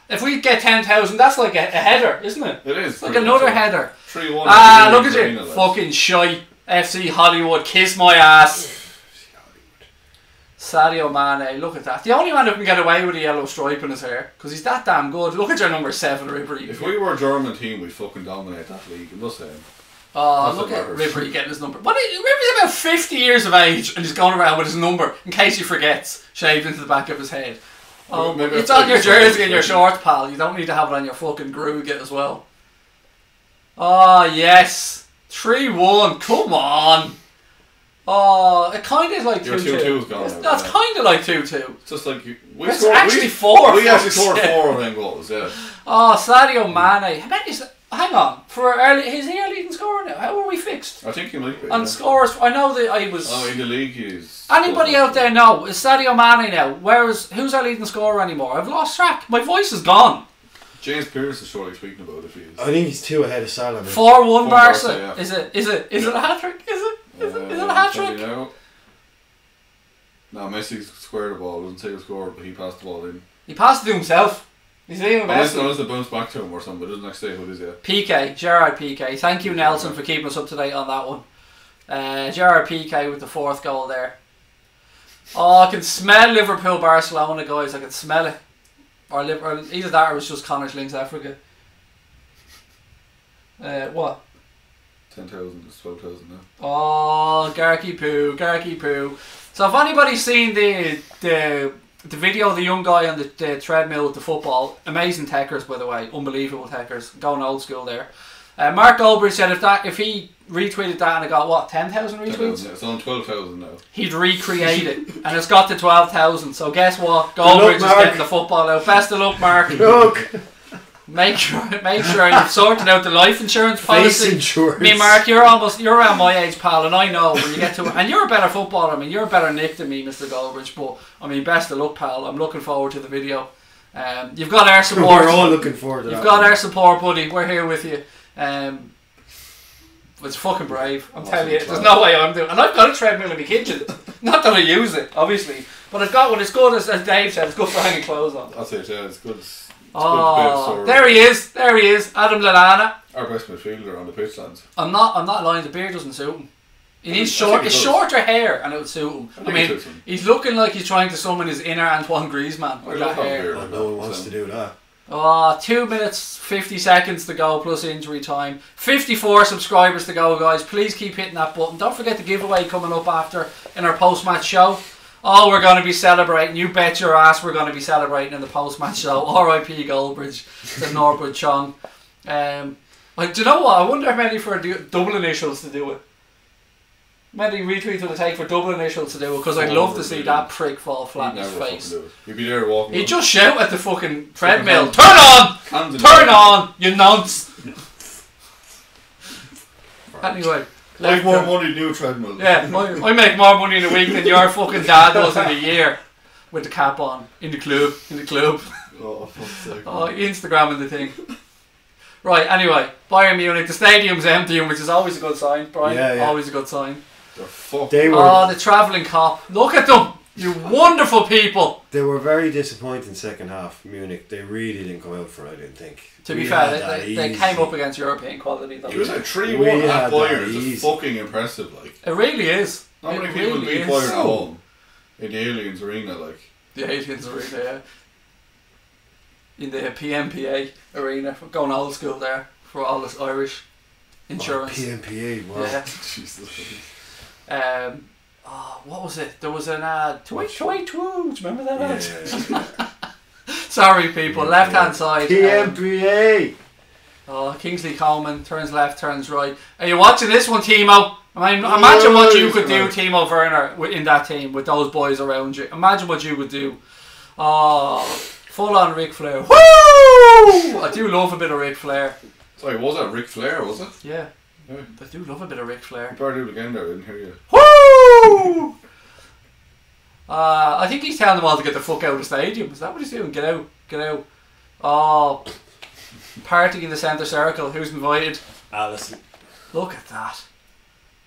If we get 10,000, that's like a header, isn't it? It is. It's like another header. 3-1. Ah, look at you. Fucking shy. FC Hollywood. Kiss my ass. Sadio Mane. Look at that. The only man who can get away with a yellow stripe in his hair. Because he's that damn good. Look at your number 7, Ribery. If we were a German team, we'd fucking dominate that league. I'm just saying. Oh, That's look at what matters. Ribery getting his number. But Ribery's about 50 years of age and he's going around with his number in case he forgets, shaved into the back of his head. Oh, Maybe it's that's on your like jersey and your something. shorts, pal. You don't need to have it on your fucking Gruget as well. Oh, yes. 3-1. Come on. Oh, it kind of is like 2-2. Your 2-2 is gone now, That's yeah. kind of like 2-2. It's just like It's actually 4. We actually fuck's scored sake. 4 of them goals. Yeah. Oh, Sadio Mane. Hang on. For early, is he our leading scorer now? How are we fixed? I think he might be. On yeah. scores, I know that I was... Oh, in the league he is. Anybody out there know? Is Sadio Mane now? Who's our leading scorer anymore? I've lost track. My voice is gone. James Pearce is surely tweeting about it if he is. I think he's 2 ahead of Salah. 4-1 Barca. Barca, yeah. Is it a hat trick? Is it a hat I'll tell trick? you now. No, Messi squared the ball. Doesn't say who scored, but he passed the ball in. He passed it to himself. He's leaving Unless Messi. it bounced back to him or something, but it doesn't actually say who it is yet. PK, Gerard PK. Thank you, Nelson, for keeping us up to date on that one. Gerard PK with the 4th goal there. Oh, I can smell Liverpool Barcelona, guys. I can smell it. Or either that or it was just Connors Links Africa. What? 10,000 is 12,000 now. Oh, Garky poo. So if anybody's seen the video of the young guy on the treadmill with the football, amazing techers, by the way, unbelievable techers, going old school there. Mark Goldberg said if he retweeted that and it got what, 10,000 retweets? 10,000, it's on 12,000 now. He'd recreate it and it's got to 12,000. So guess what? Goldberg's is getting the football out. Best of luck, Mark. Look. Make sure you've sorted out the life insurance policy. Face insurance. Me, Mark, you're around my age, pal, and I know when you get to it. And you're a better footballer. I mean, you're a better Nick than me, Mr. Goldbridge. But I mean, best of luck, pal. I'm looking forward to the video. You've got our support. We're all looking forward to that. You've got our support, buddy. We're here with you. It's fucking brave. I'm telling you, there's no way I'm doing. And I've got a treadmill in my kitchen. Not that I use it, obviously, but I've got one. It's good, as Dave said. It's good for hanging clothes on. That's it, yeah, it's good. Oh, there he is. Adam Lallana. Our best midfielder on the pitch, lads. I'm not lying. The beard doesn't suit him. He needs think shorter hair, and it would suit him. I I think it mean, suits him. he's looking like he's trying to summon his inner Antoine Griezmann with that hair. Well, no one wants to do that. Oh, 2 minutes 50 seconds to go plus injury time. 54 subscribers to go, guys. Please keep hitting that button. Don't forget the giveaway coming up after in our post-match show. Oh, we're going to be celebrating. You bet your ass we're going to be celebrating in the post-match show. R.I.P. Goldbridge to Norbert Chong. Like, do you know what? I wonder how many for double initials to do it. Many retweets will it take for double initials to do it, because I'd love to see that prick fall flat in his face. He'd be there walking. He'd just shout at the fucking treadmill. Turn on! Turn on, you nonce! Anyway. Like more money, new treadmill. Yeah, I make more money in a week than your fucking dad does in a year. With the cap on. In the club. Oh, fuck's sake. Oh, Instagramming the thing. Right, anyway. Bayern Munich. The stadium's empty, which is always a good sign, Brian. Yeah. Always a good sign. They were, oh, the travelling cop. Look at them. You wonderful people. They were very disappointing second half, Munich. They really didn't come out for it, I didn't think. To be fair, they came up against European quality though. It was like 3-1 at Bayern. It's fucking impressive, like. It really is. How many people beat Bayern at home? In the Aliens Arena, like. The Aliens Arena, yeah. In the PMPA Arena. Going old school there for all this Irish insurance. Oh, PMPA, wow. Yeah. Jesus. Oh, what was it? There was an ad. Tweet. Do you remember that ad? Yeah. Sorry, people. Left hand side. PMPA. Oh, Kingsley Coleman turns left, turns right. Are you watching this one, Timo? I mean, imagine what you could do, Timo Werner, in that team with those boys around you. Imagine what you would do. Oh, full on Ric Flair. Woo! I do love a bit of Ric Flair. Sorry, was that Ric Flair? Was it? Yeah. I do love a bit of Ric Flair. You better do it again there, I didn't hear you. Woo! I think he's telling them all to get the fuck out of the stadium. Is that what he's doing? Get out. Get out. Oh. Party in the centre circle. Who's invited? Allison. Look at that.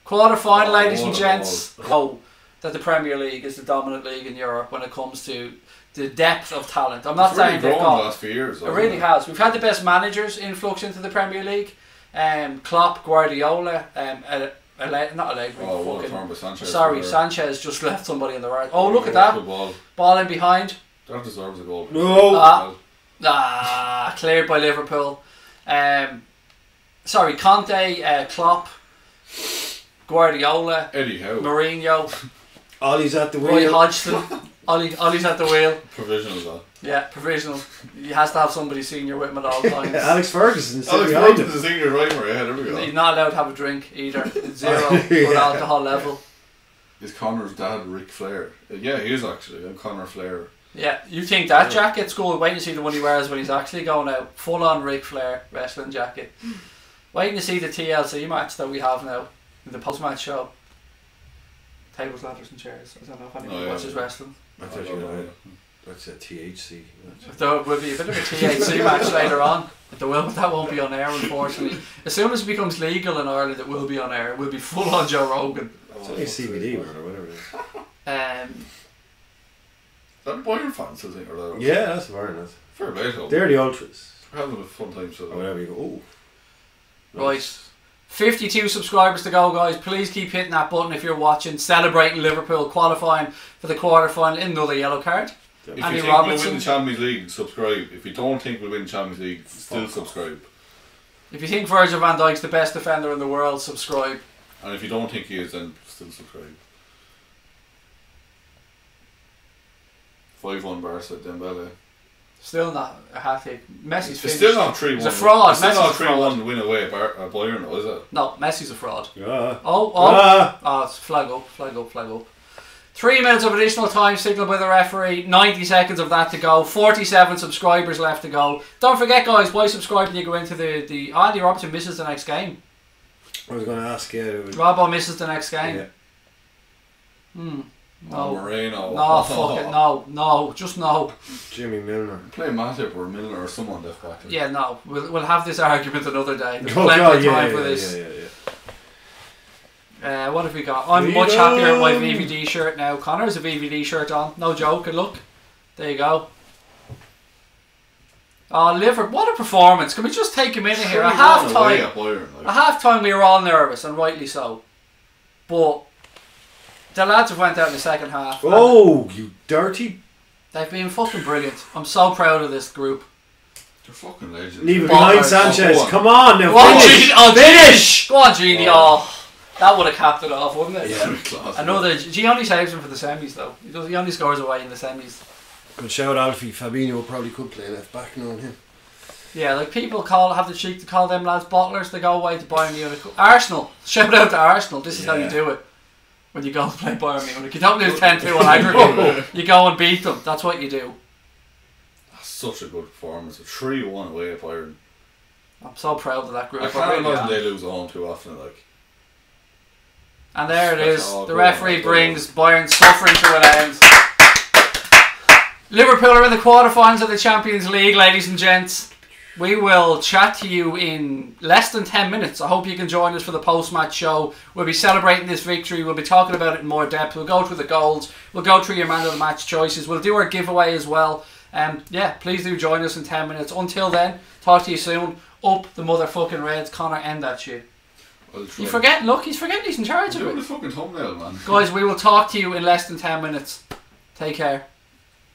Quarter final, ladies and gents. Oh, that the Premier League is the dominant league in Europe when it comes to the depth of talent. I'm not saying they've got. The last few years. It really has. We've had the best managers influx into the Premier League. Klopp, Guardiola, not Allegri. Sanchez just left somebody in the right. Oh, look at that. Ball in behind. That deserves a goal. No. Cleared by Liverpool. Conte, Klopp, Guardiola, Eddie Howe, Mourinho, Ollie's at the wheel. Roy Hodgson. Ollie's at the wheel. Provisional though. Yeah, provisional. He has to have somebody senior with him at all times. Alex Ferguson's the senior driver. Yeah, there we go. He's not allowed to have a drink either. Zero on alcohol level. Is Connor's dad Ric Flair? Yeah, he is actually. I'm Connor Flair. Yeah, you think that jacket's cool? Wait to see the one he wears when he's actually going out. Full on Ric Flair wrestling jacket. Waiting to see the TLC match that we have now in the post match show. Tables, ladders and chairs. I don't know if anyone watches wrestling. That's a THC. There will be a bit of a THC match later on. That won't be on air, unfortunately. As soon as it becomes legal in Ireland, it will be on air. It will be full on Joe Rogan. It's only CBD or whatever it is. Is that Bayern fans, I think, or that? Yeah, that's very nice. Fair play to them. They're the ultras. We're having a fun time, so. Or whatever you go. Oh. Right. 52 subscribers to go, guys. Please keep hitting that button if you're watching. Celebrating Liverpool qualifying for the quarter final in another yellow card. If you think we'll win the Champions League, subscribe. If you don't think we'll win the Champions League, still subscribe. If you think Virgil van Dijk's the best defender in the world, subscribe. And if you don't think he is, then still subscribe. 5-1 Barca, Dembele. Still not a hat-trick. Messi's finished. It's still not 3-1. He's a fraud. It's still not 3-1 win away at Bayern, though, is it? No, Messi's a fraud. Yeah. It's flag up. 3 minutes of additional time signalled by the referee. 90 seconds of that to go. 47 subscribers left to go. Don't forget, guys, by subscribing you go into the Andy Robertson misses the next game. I was going to ask you. Robbo misses the next game. Yeah. No. Moreno. No, fuck it. No. Just no. Jimmy Milner. Play Matip or Milner or someone left back. Yeah, no. We'll have this argument another day. There's plenty of time for this. Yeah. What have we got? I'm much happier with my VVD shirt now. Connor's a VVD shirt on. No joke. And look. There you go. Oh, Liverpool. What a performance. Can we just take a minute here? At half time we were all nervous, and rightly so. But the lads have went out in the second half. Oh, you dirty. They've been fucking brilliant. I'm so proud of this group. They're fucking legends. Leave it behind Sanchez. Come on now. Finish. Go on, Genie. Oh. That would have capped it off, wouldn't it? Yeah. Another. He only saves him for the semis though. He only scores away in the semis. Good shout, Alfie. Fabinho probably could play left back knowing him. Yeah, like people have the cheek to call them lads bottlers. They go away to Bayern Munich. Arsenal. Shout out to Arsenal. This is how you do it. When you go and play Bayern Munich, you don't lose 10-2 on aggregate. You go and beat them. That's what you do. That's such a good performance. A 3-1 away at Bayern. I'm so proud of that group. I can't imagine they lose at home too often. Like. And there it is. The referee brings Bayern suffering to an end. Liverpool are in the quarterfinals of the Champions League, ladies and gents. We will chat to you in less than 10 minutes. I hope you can join us for the post-match show. We'll be celebrating this victory. We'll be talking about it in more depth. We'll go through the goals. We'll go through your man of the match choices. We'll do our giveaway as well. Yeah, please do join us in 10 minutes. Until then, talk to you soon. Up the motherfucking Reds. Connor, end that shit. You forget? Look, he's forgetting he's in charge of it. Do the fucking thumbnail, man. Guys, we will talk to you in less than 10 minutes. Take care.